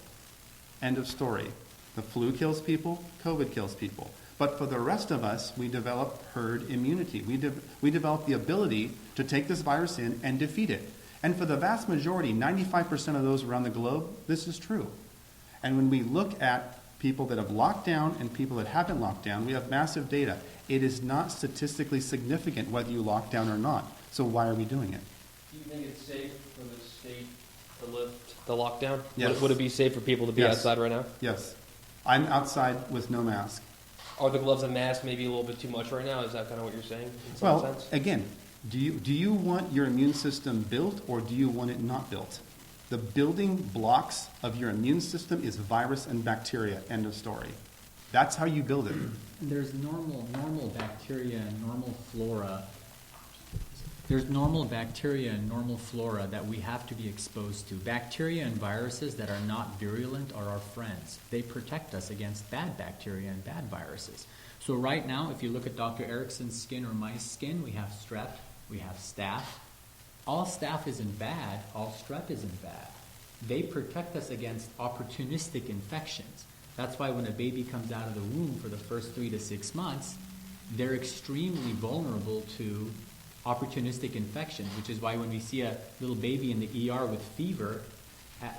End of story. The flu kills people. COVID kills people. But for the rest of us, we develop herd immunity. We develop the ability to take this virus in and defeat it. And for the vast majority, 95% of those around the globe, this is true. And when we look at people that have locked down and people that haven't locked down, we have massive data. It is not statistically significant whether you lock down or not. So why are we doing it? Do you think it's safe for the state to lift the lockdown? Yes. Would it be safe for people to be outside right now? Yes. I'm outside with no mask. Are the gloves and mask maybe a little bit too much right now? Is that kind of what you're saying in some Well, sense? again, do you want your immune system built or do you want it not built? The building blocks of your immune system is virus and bacteria, end of story. That's how you build it. There's normal bacteria and normal flora. There's normal bacteria and normal flora that we have to be exposed to. Bacteria and viruses that are not virulent are our friends. They protect us against bad bacteria and bad viruses. So right now, if you look at Dr. Erickson's skin or my skin, we have strep, we have staph. All staph isn't bad, all strep isn't bad. They protect us against opportunistic infections. That's why when a baby comes out of the womb for the first 3 to 6 months, they're extremely vulnerable to opportunistic infections, which is why when we see a little baby in the ER with fever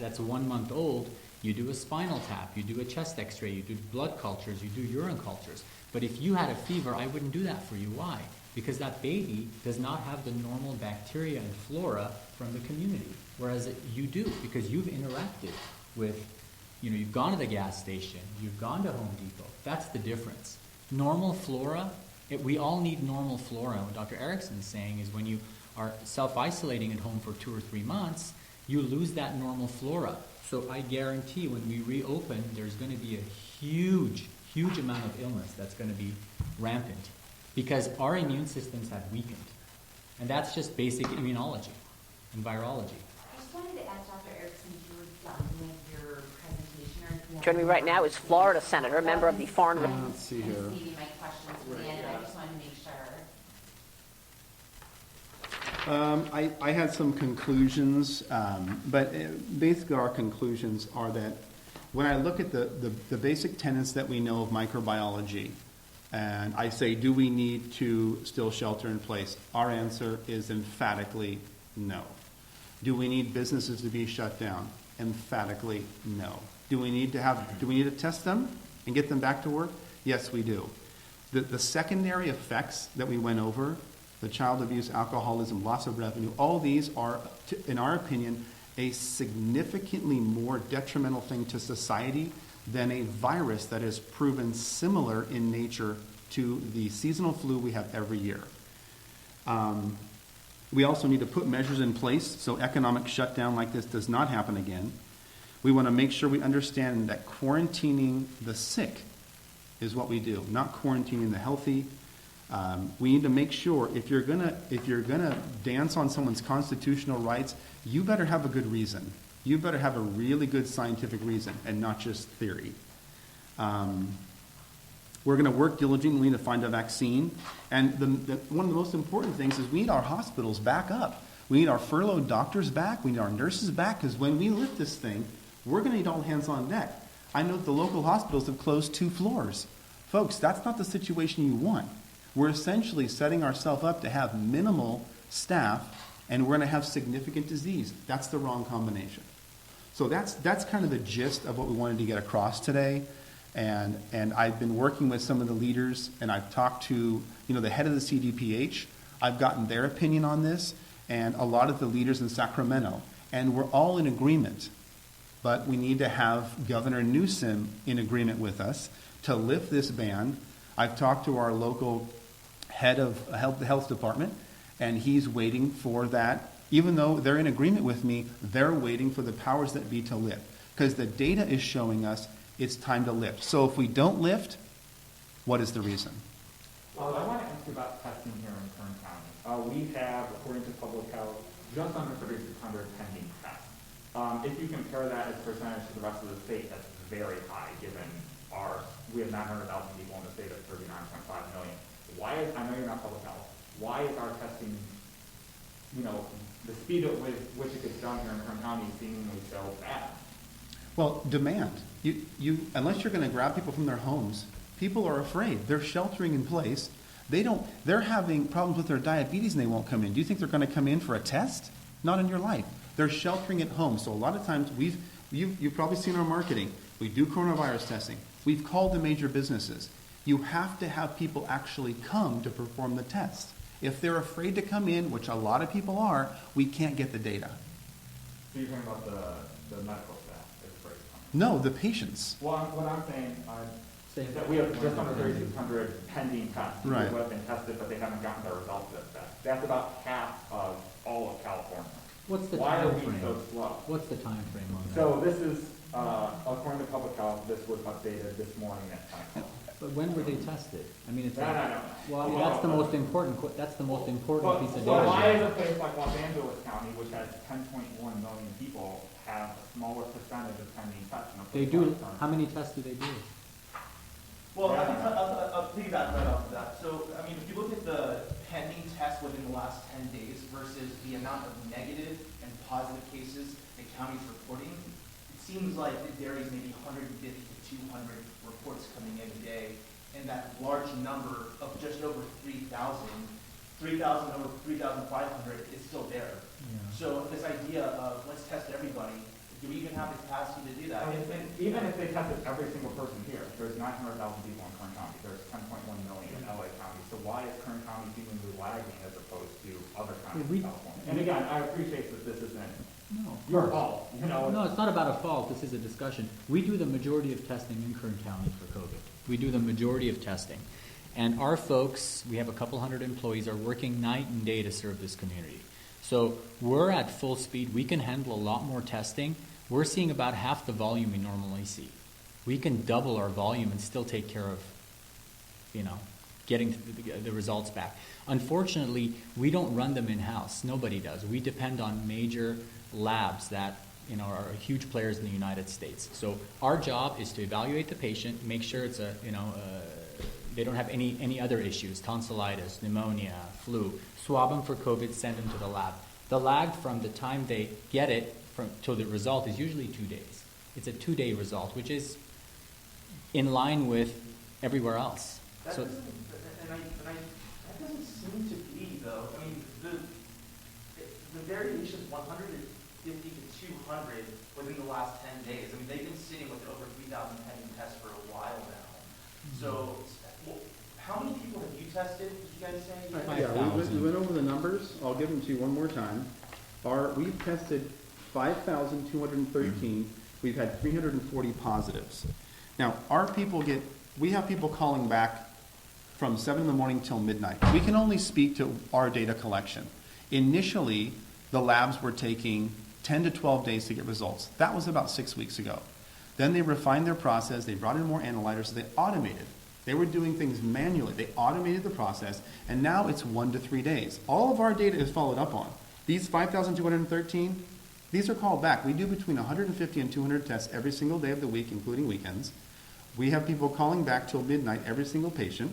that's 1 month old, you do a spinal tap, you do a chest x-ray, you do blood cultures, you do urine cultures. But if you had a fever, I wouldn't do that for you. Why? Because that baby does not have the normal bacteria and flora from the community, whereas you do, because you've interacted with, you've gone to the gas station, you've gone to Home Depot. That's the difference. Normal flora, we all need normal flora. What Dr. Erickson is saying is when you are self-isolating at home for 2 or 3 months, you lose that normal flora. So I guarantee when we reopen, there's going to be a huge amount of illness that's going to be rampant because our immune systems have weakened. And that's just basic immunology and virology. I just wanted to ask Dr. Erickson if you were done with your presentation or if you Joining me right now is Florida Senator, a member of the Foreign... Let's see here. receiving my questions for the end, and I just wanted to make sure. I had some conclusions, but basically our conclusions are that when I look at the basic tenets that we know of microbiology, and I say, do we need to still shelter in place? Our answer is emphatically no. Do we need businesses to be shut down? Emphatically no. Do we need to test them and get them back to work? Yes, we do. The secondary effects that we went over, the child abuse, alcoholism, loss of revenue, all these are, in our opinion, a significantly more detrimental thing to society than a virus that is proven similar in nature to the seasonal flu we have every year. We also need to put measures in place so economic shutdown like this does not happen again. We want to make sure we understand that quarantining the sick is what we do, not quarantining the healthy. We need to make sure if you're gonna dance on someone's constitutional rights, you better have a good reason. You better have a really good scientific reason and not just theory. We're going to work diligently to find a vaccine. And one of the most important things is we need our hospitals back up. We need our furloughed doctors back. We need our nurses back, because when we lift this thing, we're going to need all hands on deck. I know that the local hospitals have closed 2 floors. Folks, that's not the situation you want. We're essentially setting ourselves up to have minimal staff, and we're going to have significant disease. That's the wrong combination. So that's kind of the gist of what we wanted to get across today. And I've been working with some of the leaders, and I've talked to the head of the CDPH. I've gotten their opinion on this, and a lot of the leaders in Sacramento. And we're all in agreement. But we need to have Governor Newsom in agreement with us to lift this ban. I've talked to our local head of the health department, and he's waiting for that. Even though they're in agreement with me, they're waiting for the powers that be to lift. Because the data is showing us it's time to lift. So if we don't lift, what is the reason? I want to ask you about testing here in Kern County. We have, according to public health, just under 3,600 pending tests. If you compare that as a percentage to the rest of the state, that's very high, given we have 900,000 people in the state of 39.5 million. I know you're not public health, why is our testing, the speed at which it gets done here in Kern County seemingly so bad? Well, demand. Unless you're going to grab people from their homes, people are afraid. They're sheltering in place. They're having problems with their diabetes and they won't come in. Do you think they're going to come in for a test? Not in your life. They're sheltering at home. So a lot of times you've probably seen our marketing. We do coronavirus testing. We've called the major businesses. You have to have people actually come to perform the test. If they're afraid to come in, which a lot of people are, we can't get the data. So you're talking about the medical staff that's afraid to come in? No, the patients. Well, what I'm saying is that we have just under 3,600 pending tests. Right. People have been tested, but they haven't gotten their results yet. That's about half of all of California. What's the Why time are we frame? so slow? What's the time frame on that? So this is, according to public health, this was updated this morning at 10 o'clock. But when were they tested? I mean, it's No. well, that's the most important. That's the most important piece of So data. why is a place like Los Angeles County, which has 10.1 million people, have a smaller percentage of pending tests? They do. How many tests do they do? Well, I'll piggyback right off of that. So, I mean, if you look at the pending tests within the last 10 days versus the amount of negative and positive cases the county's reporting, it seems like it varies maybe 150 to 200 reports coming in a day, and that large number of just over 3,000 over 3,500 is still there. Yeah. So this idea of let's test everybody, do we even have the capacity to do that? Even if they tested every single person here, there's 900,000 people in Kern County. There's 10.1 million in LA County. So why is Kern County seemingly lagging as opposed to other counties in California? And again, I appreciate that this isn't your fault. No, it's not about a fault. This is a discussion. We do the majority of testing in Kern County for COVID. We do the majority of testing. And our folks, we have a couple hundred employees, are working night and day to serve this community. So we're at full speed. We can handle a lot more testing. We're seeing about half the volume we normally see. We can double our volume and still take care of, getting the results back. Unfortunately, we don't run them in-house. Nobody does. We depend on major labs that are huge players in the United States. So our job is to evaluate the patient, make sure it's they don't have any other issues, tonsillitis, pneumonia, flu, swab them for COVID, send them to the lab. The lag from the time they get it to the result is usually 2 days. It's a 2-day result, which is in line with everywhere else. That doesn't seem to be, though. I mean, the variation is 150 to 200 within the last 10 days. I mean, they've been sitting with over 3,000 pending tests for a while now. So, how many people have you tested, did you guys say? Yeah, we went over the numbers. I'll give them to you one more time. We've tested 5,213. We've had 340 positives. Now, we have people calling back from 7 in the morning till midnight. We can only speak to our data collection. Initially, the labs were taking 10 to 12 days to get results. That was about 6 weeks ago. Then they refined their process. They brought in more analyzers. So they automated. They were doing things manually. They automated the process, and now it's 1 to 3 days. All of our data is followed up on. These 5,213, these are called back. We do between 150 and 200 tests every single day of the week, including weekends. We have people calling back till midnight, every single patient.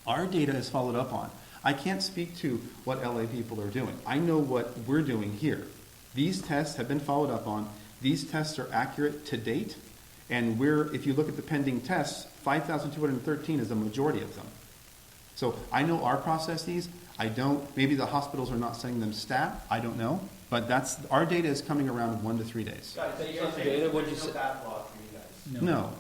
Our data is followed up on. I can't speak to what LA people are doing. I know what we're doing here. These tests have been followed up on. These tests are accurate to date. And if you look at the pending tests, 5,213 is the majority of them. So I know our processes. Maybe the hospitals are not sending them stat. I don't know. But our data is coming around in 1 to 3 days. Based on data, would you say? No,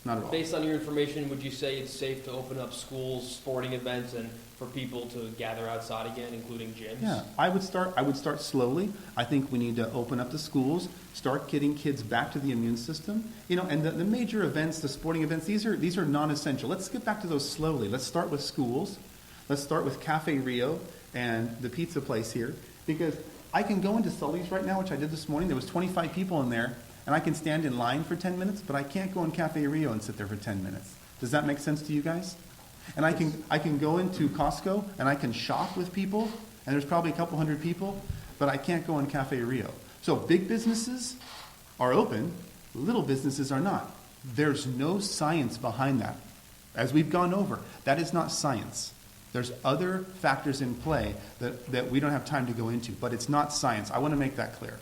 not at all. Based on your information, would you say it's safe to open up schools, sporting events, and for people to gather outside again, including gyms? Yeah, I would start slowly. I think we need to open up the schools, start getting kids back to the immune system. And the major events, the sporting events, these are non-essential. Let's get back to those slowly. Let's start with schools. Let's start with Cafe Rio and the pizza place here, because I can go into Sully's right now, which I did this morning. There was 25 people in there, and I can stand in line for 10 minutes, but I can't go in Cafe Rio and sit there for 10 minutes. Does that make sense to you guys? And I can go into Costco and I can shop with people, and there's probably a couple hundred people, but I can't go in Cafe Rio. So big businesses are open, little businesses are not. There's no science behind that. As we've gone over, that is not science. There's other factors in play that we don't have time to go into, but it's not science. I want to make that clear.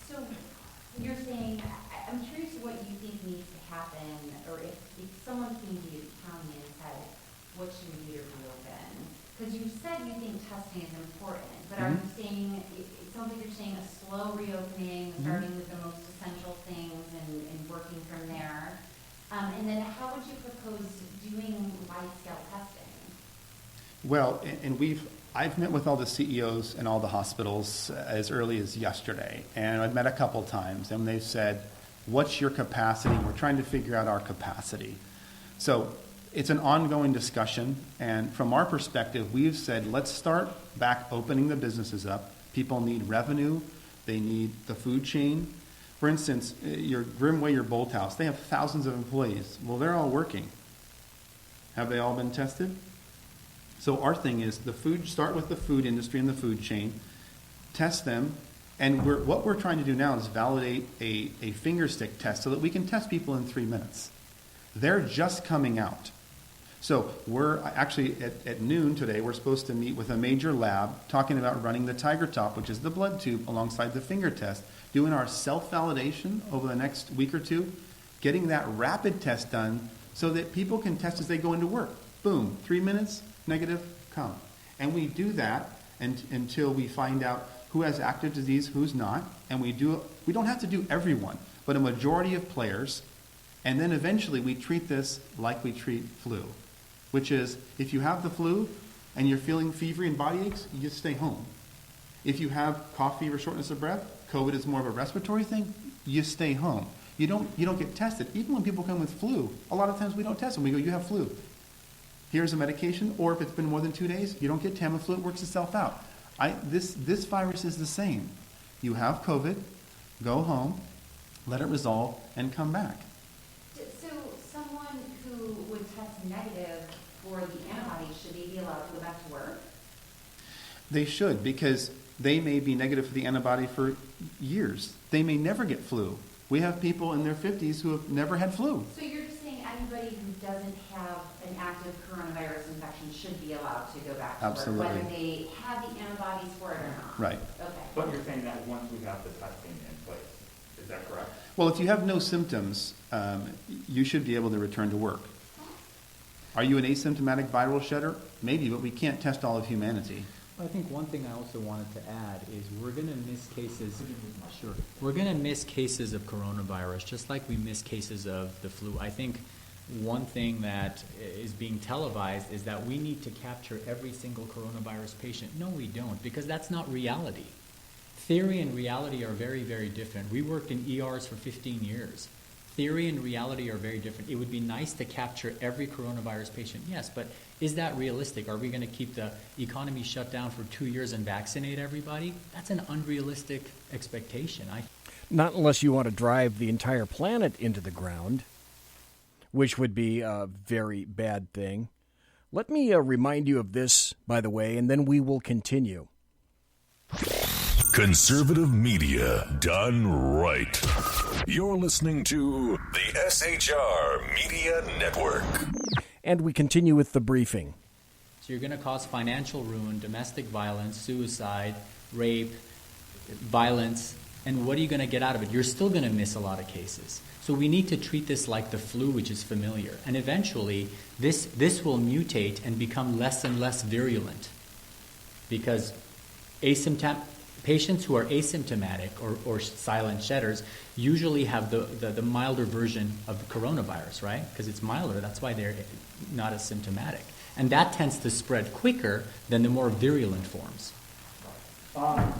So you're saying, I'm curious what you think needs to happen, or if someone came to you, the county, and said, what should we do to reopen? Because you said you think testing is important, but are you saying, it sounds like you're saying a slow reopening, starting with the most essential things and working from there. And then how would you propose doing wide-scale testing? Well, and I've met with all the CEOs in all the hospitals as early as yesterday, and I've met a couple times, and they've said, what's your capacity? We're trying to figure out our capacity. So it's an ongoing discussion, and from our perspective, we've said, let's start back opening the businesses up. People need revenue. They need the food chain. For instance, your Grimway, your Bolt House, they have thousands of employees. Well, they're all working. Have they all been tested? So our thing is start with the food industry and the food chain, test them, and what we're trying to do now is validate a finger stick test so that we can test people in 3 minutes. They're just coming out. So we're actually at noon today, we're supposed to meet with a major lab talking about running the Tiger Top, which is the blood tube alongside the finger test, doing our self-validation over the next week or two, getting that rapid test done so that people can test as they go into work. Boom, 3 minutes, negative, come. And we do that until we find out who has active disease, who's not, and we don't have to do everyone, but a majority of players, and then eventually we treat this like we treat flu, which is if you have the flu and you're feeling fever and body aches, you just stay home. If you have cough, fever, shortness of breath, COVID is more of a respiratory thing, you stay home. You don't get tested. Even when people come with flu, a lot of times we don't test them. We go, you have flu. Here's a medication, or if it's been more than 2 days, you don't get Tamiflu, it works itself out. This virus is the same. You have COVID, go home, let it resolve, and come back. So someone who would test negative for the antibodies, should they be allowed to go back to work? They should, because they may be negative for the antibody for years. They may never get flu. We have people in their 50s who have never had flu. So you're just saying anybody who doesn't have an active coronavirus infection should be allowed to go back to Absolutely. work, whether they have the antibodies for it or not? Right. Okay. But you're saying that once we have the testing in place, is that correct? Well, if you have no symptoms, you should be able to return to work. Are you an asymptomatic viral shedder? Maybe, but we can't test all of humanity. I think one thing I also wanted to add is we're going to miss cases. Sure. We're going to miss cases of coronavirus, just like we miss cases of the flu. I think one thing that is being televised is that we need to capture every single coronavirus patient. No, we don't, because that's not reality. Theory and reality are very, very different. We worked in ERs for 15 years. Theory and reality are very different. It would be nice to capture every coronavirus patient, yes, but is that realistic? Are we going to keep the economy shut down for 2 years and vaccinate everybody? That's an unrealistic expectation. Not unless you want to drive the entire planet into the ground, which would be a very bad thing. Let me remind you of this, by the way, and then we will continue. Conservative media done right. You're listening to the SHR Media Network. And we continue with the briefing. So you're going to cause financial ruin, domestic violence, suicide, rape, violence, and what are you going to get out of it? You're still going to miss a lot of cases. So we need to treat this like the flu, which is familiar. And eventually, this will mutate and become less and less virulent. Because patients who are asymptomatic or silent shedders usually have the milder version of the coronavirus, right? Because it's milder. That's why they're not as symptomatic. And that tends to spread quicker than the more virulent forms. Karen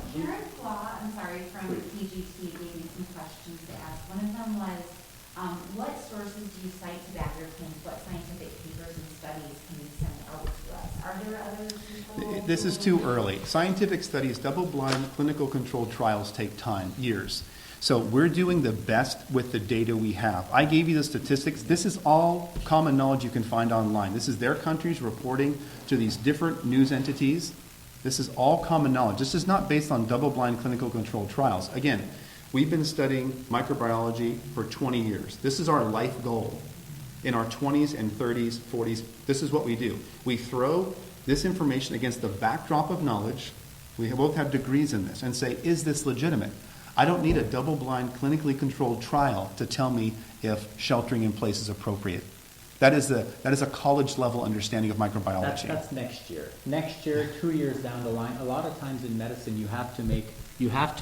Claw, I'm sorry, from PGT gave me some questions to ask. One of them was, what sources do you cite to back your claims? What scientific papers and studies can you send out to us? Are there other people? This is too early. Scientific studies, double-blind clinical controlled trials take time, years. So we're doing the best with the data we have. I gave you the statistics. This is all common knowledge you can find online. This is their countries reporting to these different news entities. This is all common knowledge. This is not based on double-blind clinical controlled trials. Again, we've been studying microbiology for 20 years. This is our life goal. In our 20s and 30s, 40s, this is what we do. We throw this information against the backdrop of knowledge. We both have degrees in this, and say, is this legitimate? I don't need a double-blind, clinically controlled trial to tell me if sheltering in place is appropriate. That is a college-level understanding of microbiology. That's next year. Next year, 2 years down the line. A lot of times in medicine, you have to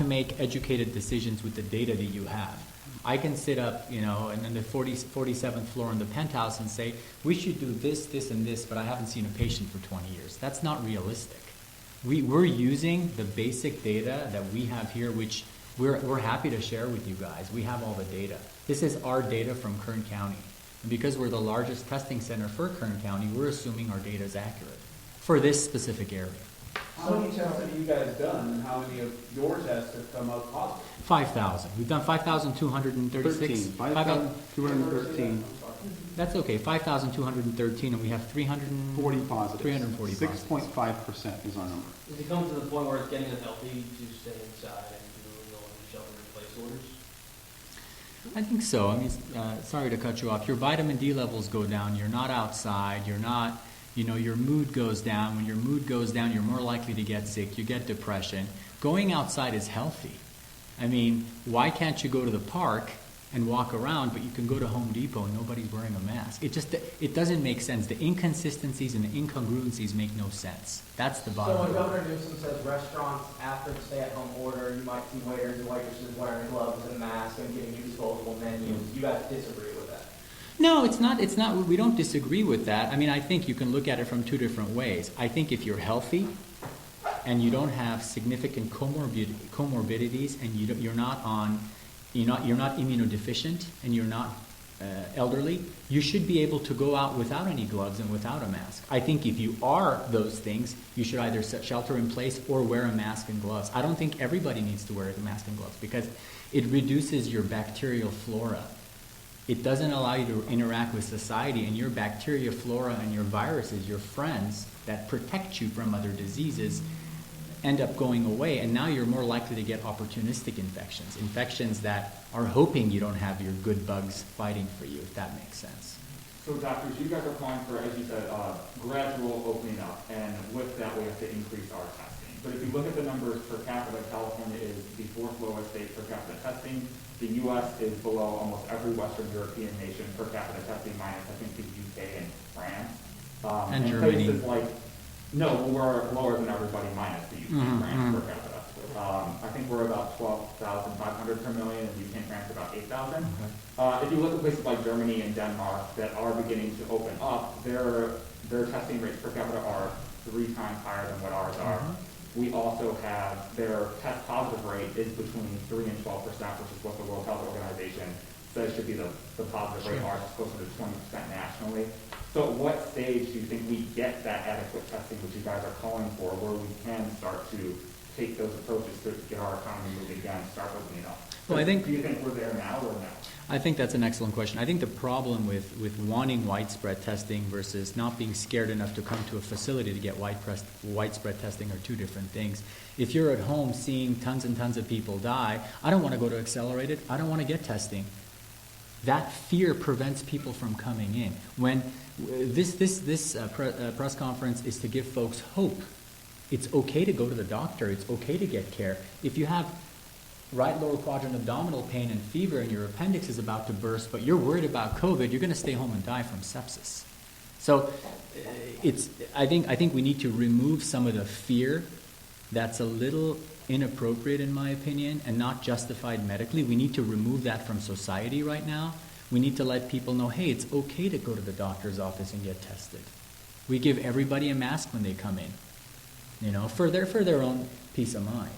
make educated decisions with the data that you have. I can sit up, in the 47th floor in the penthouse and say, we should do this, this, and this, but I haven't seen a patient for 20 years. That's not realistic. We're using the basic data that we have here, which we're happy to share with you guys. We have all the data. This is our data from Kern County. And because we're the largest testing center for Kern County, we're assuming our data is accurate for this specific area. How many tests have you guys done, and how many of your tests have come up positive? 5,000. We've done 5,236. 5,213. That's okay. 5,213, and we have 340 positive. 340 positive. 6.5% is our number. Does it come to the point where it's getting unhealthy to stay inside and do shelter-in-place orders? I think so. I mean, sorry to cut you off. Your vitamin D levels go down. You're not outside. You're not, your mood goes down. When your mood goes down, you're more likely to get sick. You get depression. Going outside is healthy. I mean, why can't you go to the park and walk around, but you can go to Home Depot and nobody's wearing a mask? It doesn't make sense. The inconsistencies and the incongruencies make no sense. That's the bottom line. So when Governor Newsom says restaurants after the stay-at-home order, you might see waiters and waitresses wearing gloves and masks and giving you disposable menus, you guys disagree with that? No, it's not. We don't disagree with that. I mean, I think you can look at it from two different ways. I think if you're healthy and you don't have significant comorbidities and you're not immunodeficient and you're not elderly, you should be able to go out without any gloves and without a mask. I think if you are those things, you should either shelter in place or wear a mask and gloves. I don't think everybody needs to wear a mask and gloves because it reduces your bacterial flora. It doesn't allow you to interact with society, and your bacteria flora and your viruses, your friends that protect you from other diseases, end up going away, and now you're more likely to get opportunistic infections that are hoping you don't have your good bugs fighting for you, if that makes sense. So doctors, you guys are calling for, as you said, gradual opening up, and with that we have to increase our testing. But if you look at the numbers per capita, California is the fourth lowest state per capita testing. The U.S. is below almost every Western European nation per capita testing, minus I think the UK and France. And Germany. Places like, no, we're lower than everybody minus the UK and France per capita. I think we're about 12,500 per million, and UK and France about 8,000. If you look at places like Germany and Denmark that are beginning to open up, their testing rates per capita are 3 times higher than what ours are. We also have their test positive rate is between 3 and 12%, which is what the World Health Organization says should be the positive rate. Ours is closer to 20% nationally. So at what stage do you think we get that adequate testing, which you guys are calling for, where we can start to take those approaches to get our economy moving again, start opening up? Well, I think, do you think we're there now or no? I think that's an excellent question. I think the problem with wanting widespread testing versus not being scared enough to come to a facility to get widespread testing are two different things. If you're at home seeing tons and tons of people die, I don't want to go to accelerated. I don't want to get testing. That fear prevents people from coming in. When this press conference is to give folks hope. It's okay to go to the doctor. It's okay to get care. If you have right lower quadrant abdominal pain and fever and your appendix is about to burst, but you're worried about COVID, you're going to stay home and die from sepsis. So I think we need to remove some of the fear that's a little inappropriate in my opinion and not justified medically. We need to remove that from society right now. We need to let people know, hey, it's okay to go to the doctor's office and get tested. We give everybody a mask when they come in, for their own peace of mind.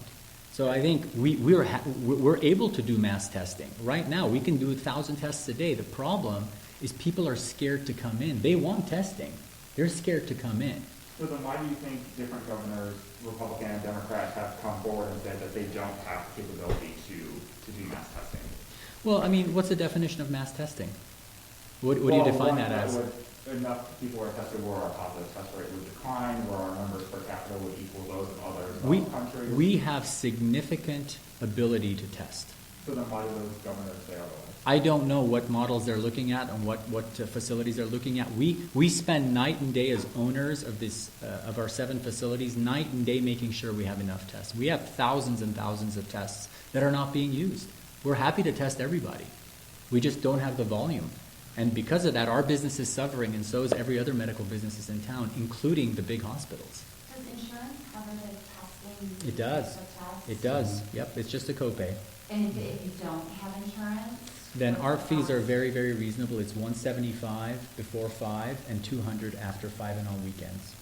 So I think we're able to do mass testing. Right now, we can do 1,000 tests a day. The problem is people are scared to come in. They want testing. They're scared to come in. So then why do you think different governors, Republican and Democrat, have come forward and said that they don't have the capability to do mass testing? Well, I mean, what's the definition of mass testing? What do you define that as? Enough people are tested where our positive test rate would decline, where our numbers per capita would equal those of other countries. We have significant ability to test. So then why do those governors say otherwise? I don't know what models they're looking at and what facilities they're looking at. We spend night and day as owners of of our 7 facilities, night and day making sure we have enough tests. We have thousands and thousands of tests that are not being used. We're happy to test everybody. We just don't have the volume. And because of that, our business is suffering, and so is every other medical business in town, including the big hospitals. Does insurance cover the testing? It does. It does. Yep, it's just a copay. And if you don't have insurance? Then our fees are very, very reasonable. It's $175 before 5 and $200 after 5 and on weekends.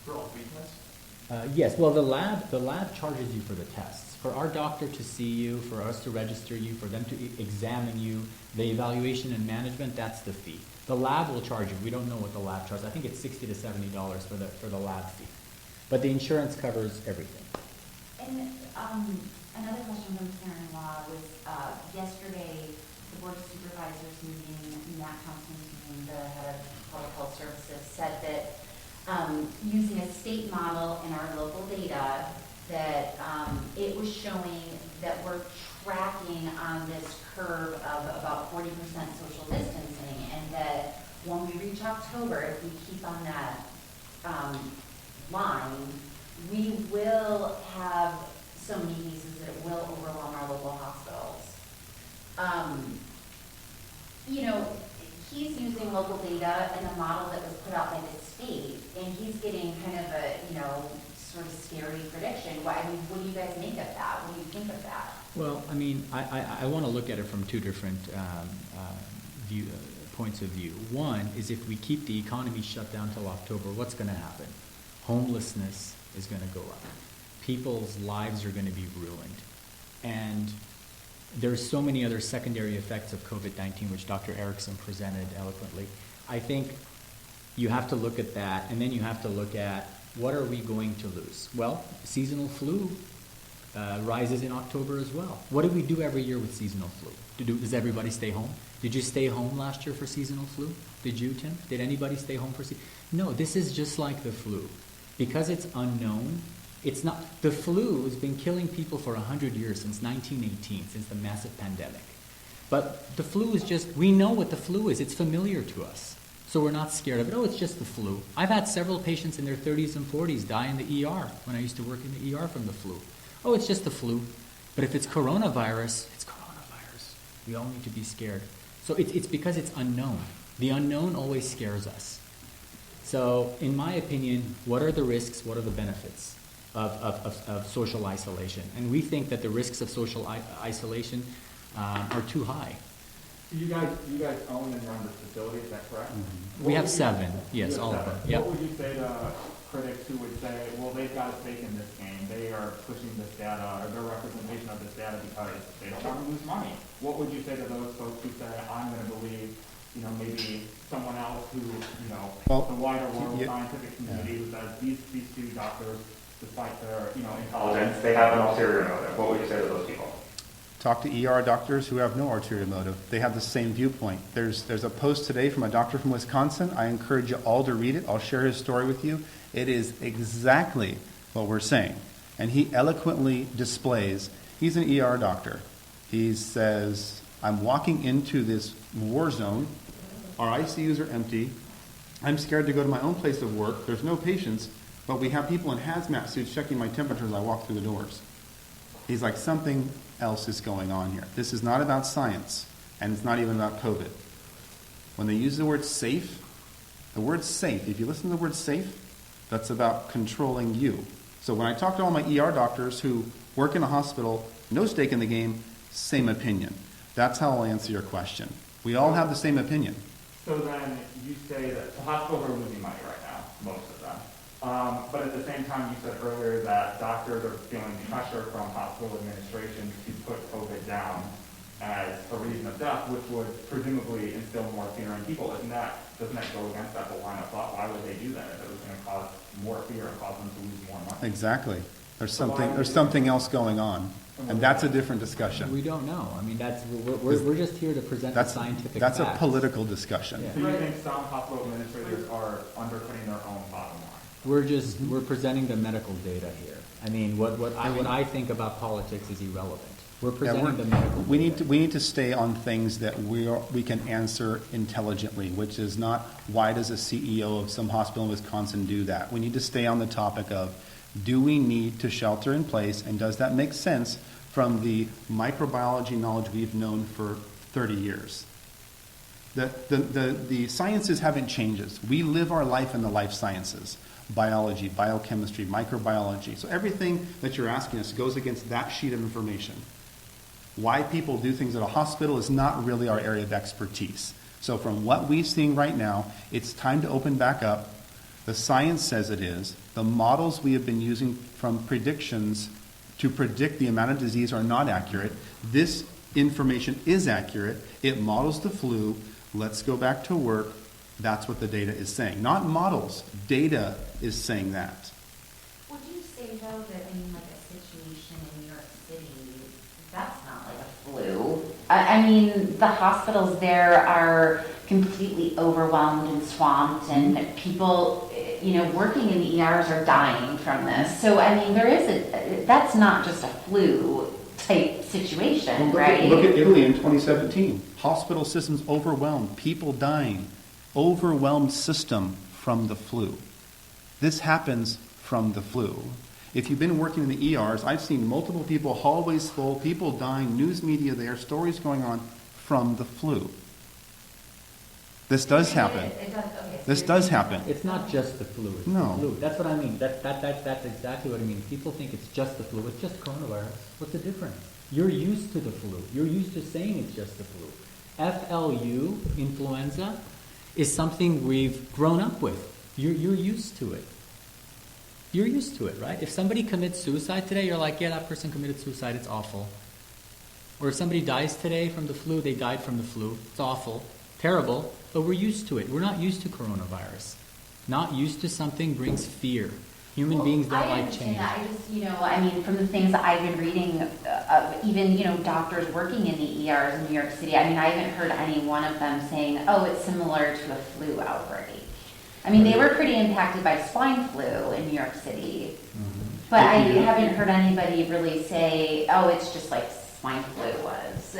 For all 3 tests? Yes. Well, the lab charges you for the tests. For our doctor to see you, for us to register you, for them to examine you, the evaluation and management, that's the fee. The lab will charge you. We don't know what the lab charges. I think it's $60 to $70 for the lab fee. But the insurance covers everything. And another question from Karen-in-law was yesterday, the Board of Supervisors meeting, Matt Constantine, the head of Public Health Services, said that using a state model in our local data, that it was showing that we're tracking on this curve of about 40% social distancing, and that when we reach October, if we keep on that line, we will have so many cases that it will overwhelm our local hospitals. He's using local data and a model that was put out by the state, and he's getting kind of a, sort of scary prediction. What do you guys make of that? What do you think of that? Well, I mean, I want to look at it from two different points of view. One is if we keep the economy shut down till October, what's going to happen? Homelessness is going to go up. People's lives are going to be ruined. And there's so many other secondary effects of COVID-19, which Dr. Erickson presented eloquently. I think you have to look at that, and then you have to look at what are we going to lose? Well, seasonal flu rises in October as well. What do we do every year with seasonal flu? Does everybody stay home? Did you stay home last year for seasonal flu? Did you, Tim? Did anybody stay home for No, this is just like the flu. Because it's unknown, it's not. The flu has been killing people for 100 years, since 1918, since the massive pandemic. But the flu is just, we know what the flu is. It's familiar to us. So we're not scared of it. Oh, it's just the flu. I've had several patients in their 30s and 40s die in the ER when I used to work in the ER from the flu. Oh, it's just the flu. But if it's coronavirus, it's coronavirus. We all need to be scared. So it's because it's unknown. The unknown always scares us. So in my opinion, what are the risks? What are the benefits of social isolation? And we think that the risks of social isolation are too high. You guys own and run the facility, is that correct? Mm-hmm. We have 7, yes, all of them. Yep. What would you say to critics who would say, well, they've got a stake in this game, they are pushing this data, or their representation of this data because they don't want to lose money? What would you say to those folks who say, I'm going to believe, maybe someone else who, the wider world scientific community who says these 2 doctors, despite their, intelligence, they have an ulterior motive? What would you say to those people? Talk to ER doctors who have no ulterior motive. They have the same viewpoint. There's a post today from a doctor from Wisconsin. I encourage you all to read it. I'll share his story with you. It is exactly what we're saying. And he eloquently displays, he's an ER doctor. He says, I'm walking into this war zone. Our ICUs are empty. I'm scared to go to my own place of work. There's no patients, but we have people in hazmat suits checking my temperature as I walk through the doors. He's like, something else is going on here. This is not about science, and it's not even about COVID. When they use the word safe, if you listen to the word safe, that's about controlling you. So when I talk to all my ER doctors who work in a hospital, no stake in the game, same opinion. That's how I'll answer your question. We all have the same opinion. So then you say that the hospitals are losing money right now, most of them. But at the same time, you said earlier that doctors are feeling pressure from hospital administration to put COVID down as a reason of death, which would presumably instill more fear in people. Doesn't that go against that whole line of thought? Why would they do that if it was going to cause more fear and cause them to lose more money? Exactly. There's something else going on, and that's a different discussion. We don't know. I mean, we're just here to present the scientific That's facts. a political discussion. Yeah. So you think some hospital administrators are undercutting their own bottom line? We're presenting the medical data here. I mean, what I think about politics is irrelevant. We're presenting the medical data. We need to stay on things that we can answer intelligently, which is not why does a CEO of some hospital in Wisconsin do that. We need to stay on the topic of, do we need to shelter in place, and does that make sense from the microbiology knowledge we've known for 30 years? The sciences haven't changed. We live our life in the life sciences. Biology, biochemistry, microbiology. So everything that you're asking us goes against that sheet of information. Why people do things at a hospital is not really our area of expertise. So from what we're seeing right now, it's time to open back up. The science says it is. The models we have been using from predictions to predict the amount of disease are not accurate. This information is accurate. It models the flu. Let's go back to work. That's what the data is saying. Not models. Data is saying that. Would you say, though, that, like a situation in New York City, that's not like a flu? I mean, the hospitals there are completely overwhelmed and swamped, and people, working in the ERs are dying from this. So, I mean, that's not just a flu type situation, right? Look at Italy in 2017. Hospital systems overwhelmed, people dying. Overwhelmed system from the flu. This happens from the flu. If you've been working in the ERs, I've seen multiple people, hallways full, people dying, news media there, stories going on from the flu. This does happen. This does happen. It's not just the flu. It's No. the flu. That's what I mean. That's exactly what I mean. People think it's just the flu. It's just coronavirus. What's the difference? You're used to the flu. You're used to saying it's just the flu. FLU, influenza, is something we've grown up with. You're used to it. You're used to it, right? If somebody commits suicide today, you're like, yeah, that person committed suicide, it's awful. Or if somebody dies today from the flu, they died from the flu. It's awful, terrible, but we're used to it. We're not used to coronavirus. Not used to something brings fear. Human beings don't like change. I just, from the things that I've been reading, even, doctors working in the ERs in New York City, I haven't heard any one of them saying, oh, it's similar to a flu outbreak. They were pretty impacted by swine flu in New York City, but I haven't heard anybody really say, oh, it's just like swine flu was.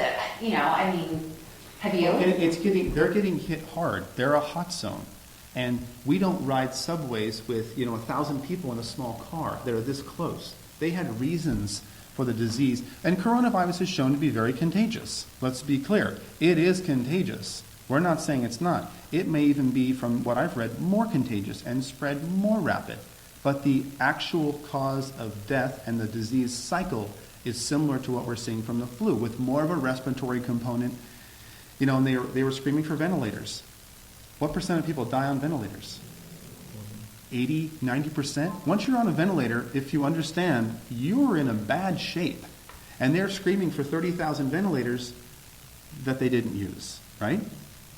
Have you? They're getting hit hard. They're a hot zone. And we don't ride subways with, 1,000 people in a small car that are this close. They had reasons for the disease. And coronavirus is shown to be very contagious. Let's be clear. It is contagious. We're not saying it's not. It may even be, from what I've read, more contagious and spread more rapid. But the actual cause of death and the disease cycle is similar to what we're seeing from the flu, with more of a respiratory component. And they were screaming for ventilators. What percent of people die on ventilators? 80, 90%? Once you're on a ventilator, if you understand, you're in a bad shape. And they're screaming for 30,000 ventilators that they didn't use, right?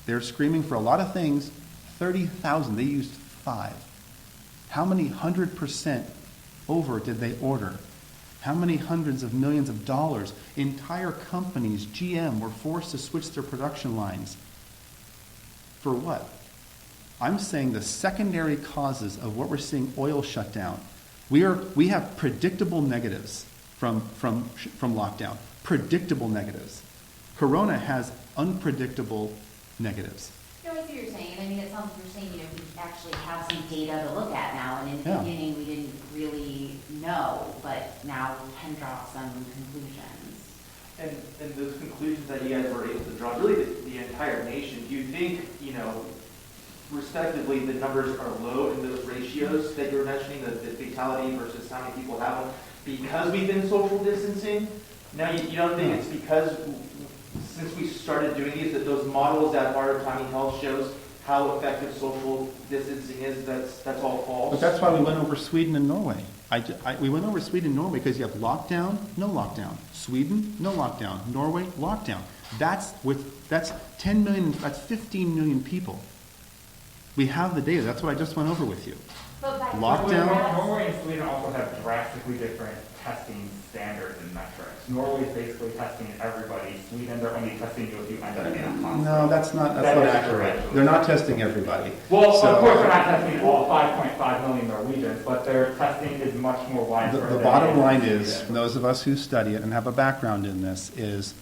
They're screaming for a lot of things, 30,000. They used 5. How many 100% over did they order? How many hundreds of millions of dollars? Entire companies, GM, were forced to switch their production lines. For what? I'm saying the secondary causes of what we're seeing, oil shutdown. We have predictable negatives from lockdown. Predictable negatives. Corona has unpredictable negatives. No, I see what you're saying. I mean, it sounds like you're saying, we actually have some data to look at now, and in the beginning we didn't really know, but now we can draw some conclusions. And those conclusions that you guys were able to draw, really the entire nation, do you think, respectively, the numbers are low in those ratios that you were mentioning, the fatality versus how many people have them, because we've been social distancing? Now, you don't think it's because, since we started doing these, that those models that our Tiny Health shows how effective social distancing is, that's all false? But that's why we went over Sweden and Norway. We went over Sweden and Norway because you have lockdown, no lockdown. Sweden, no lockdown. Norway, lockdown. That's 10 million, that's 15 million people. We have the data. That's what I just went over with you. Lockdown. Norway and Sweden also have drastically different testing standards and metrics. Norway is basically testing everybody. Sweden, they're only testing you if you end up in a hospital. No, that's not accurate. They're not testing everybody. Well, of course, they're not testing all 5.5 million Norwegians, but their testing is much more widespread. The bottom line is, those of us who study it and have a background in this, is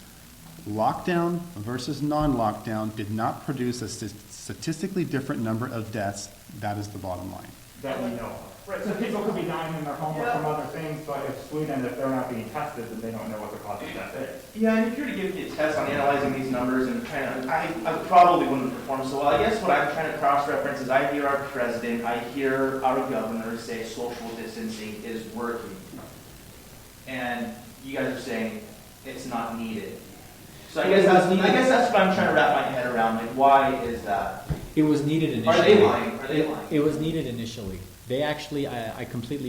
lockdown versus non-lockdown did not produce a statistically different number of deaths. That is the bottom line. That we know of. Right, so people could be dying in their home or from other things, but if Sweden, if they're not being tested, then they don't know what the cause of death is. Yeah, and if you were to give me a test on analyzing these numbers and trying to, I probably wouldn't perform so well. I guess what I'm trying to cross-reference is I hear our president, I hear our governor say social distancing is working. And you guys are saying it's not needed. So I guess that's what I'm trying to wrap my head around. Like, why is that? It was needed initially. Are they lying? It was needed initially. They actually,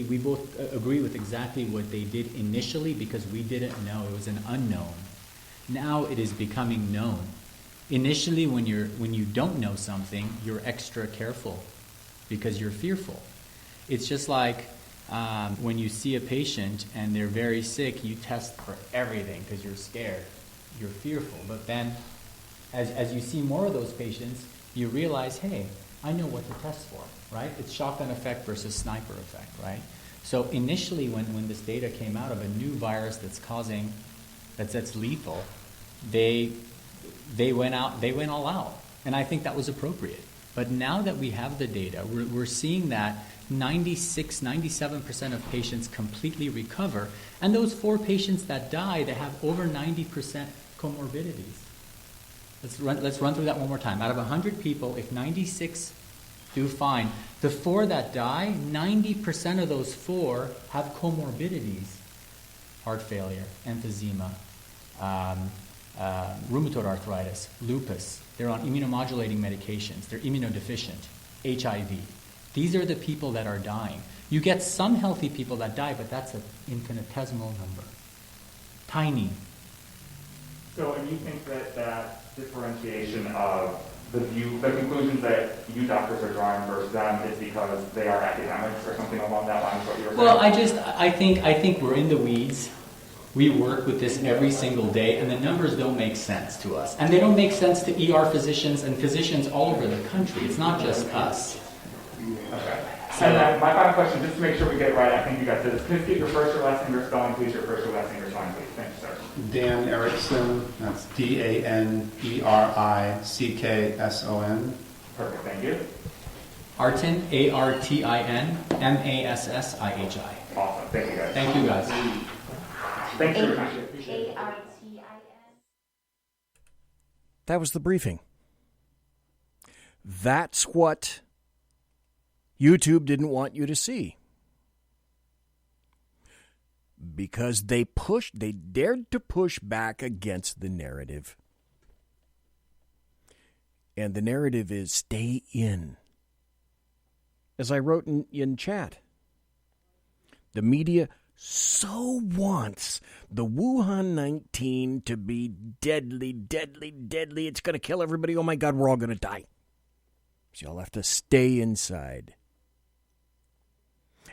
we both agree with exactly what they did initially because we didn't know. It was an unknown. Now it is becoming known. Initially, when you don't know something, you're extra careful because you're fearful. It's just like when you see a patient and they're very sick, you test for everything because you're scared. You're fearful. But then as you see more of those patients, you realize, hey, I know what to test for, right? It's shotgun effect versus sniper effect, right? So initially when this data came out of a new virus that's lethal, they went all out. And I think that was appropriate. But now that we have the data, we're seeing that 97% of patients completely recover. And those 4 patients that die, they have over 90% comorbidities. Let's run through that one more time. Out of 100 people, if 96 do fine, the 4 that die, 90% of those 4 have comorbidities. Heart failure, emphysema, rheumatoid arthritis, lupus. They're on immunomodulating medications. They're immunodeficient, HIV. These are the people that are dying. You get some healthy people that die, but that's an infinitesimal number. Tiny. So, and you think that differentiation of the conclusions that you doctors are drawing versus them is because they are academics or something along that line? What you were saying? Well, I think we're in the weeds. We work with this every single day, and the numbers don't make sense to us, and they don't make sense to ER physicians and physicians all over the country. It's not just us. Okay. And my final question, just to make sure we get it right, I think you guys did this. Please get your first or last name or spelling, please. Your first or last name or spelling, please. Thank you, sir. Dan Erickson. That's DANERICKSON. Perfect. Thank you. Artin, ARTIN, MASSIHI. Awesome. Thank you, guys. Thank you, guys. Thanks for your time. Appreciate it. That was the briefing. That's what YouTube didn't want you to see. Because they dared to push back against the narrative. And the narrative is stay in. As I wrote in chat, the media so wants the Wuhan 19 to be deadly, deadly, deadly. It's going to kill everybody. Oh my God, we're all going to die. So y'all have to stay inside.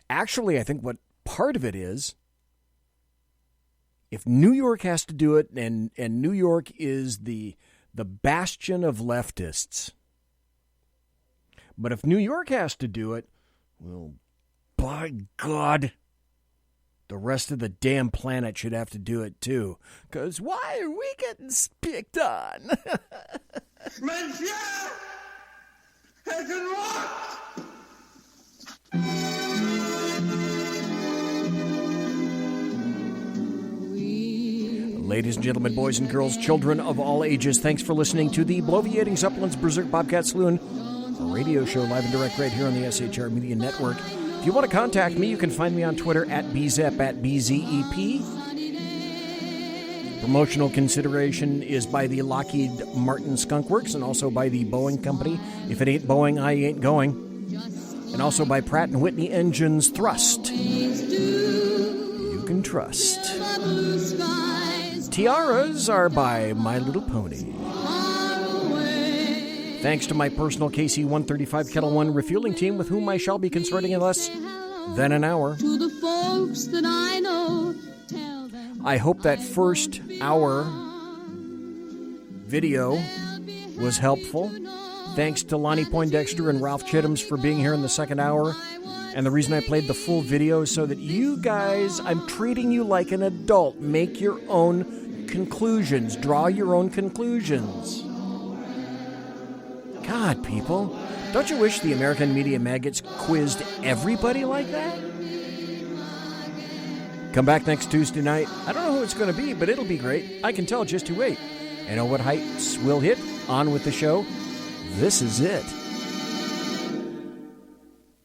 Actually, I think what part of it is if New York has to do it, and New York is the bastion of leftists, but if New York has to do it, well, by God, the rest of the damn planet should have to do it too. Because why are we getting picked on? Monsieur has unlocked! Ladies and gentlemen, boys and girls, children of all ages, thanks for listening to the Bloviating Zeppelins Berserk Bobcat Saloon, a radio show live and direct right here on the SHR Media Network. If you want to contact me, you can find me on Twitter at BZEP, at BZEP. Promotional consideration is by the Lockheed Martin Skunk Works and also by the Boeing Company. If it ain't Boeing, I ain't going. And also by Pratt & Whitney Engines Thrust. You can trust. Tiaras are by My Little Pony. Thanks to my personal KC-135 Kettle One refueling team with whom I shall be consorting in less than an hour. To the folks that I know, I hope that first hour video was helpful. Thanks to Lonnie Poindexter and Ralph Chittims for being here in the second hour. And the reason I played the full video is so that you guys, I'm treating you like an adult. Make your own conclusions. Draw your own conclusions. God, people, don't you wish the American media maggots quizzed everybody like that? Come back next Tuesday night. I don't know who it's going to be, but it'll be great. I can tell just you wait. I know what heights will hit. On with the show. This is it.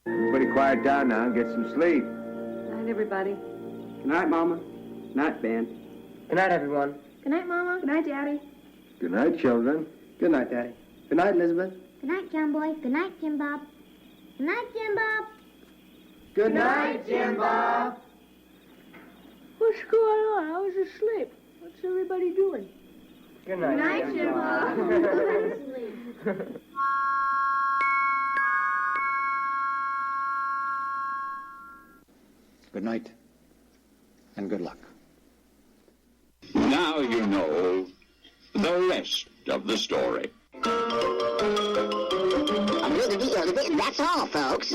Everybody quiet down now and get some sleep. Good night, everybody. Good night, Mama. Good night, Ben. Good night, everyone. Good night, Mama. Good night, Daddy. Good night, children. Good night, Daddy. Good night, Elizabeth. Good night, John Boy. Good night, Jim Bob. Good night, Jim Bob. Good night, Jim Bob. What's going on? I was asleep. What's everybody doing? Good night, Jim Bob. Good night, and good luck. Now you know the rest of the story. That's all, folks.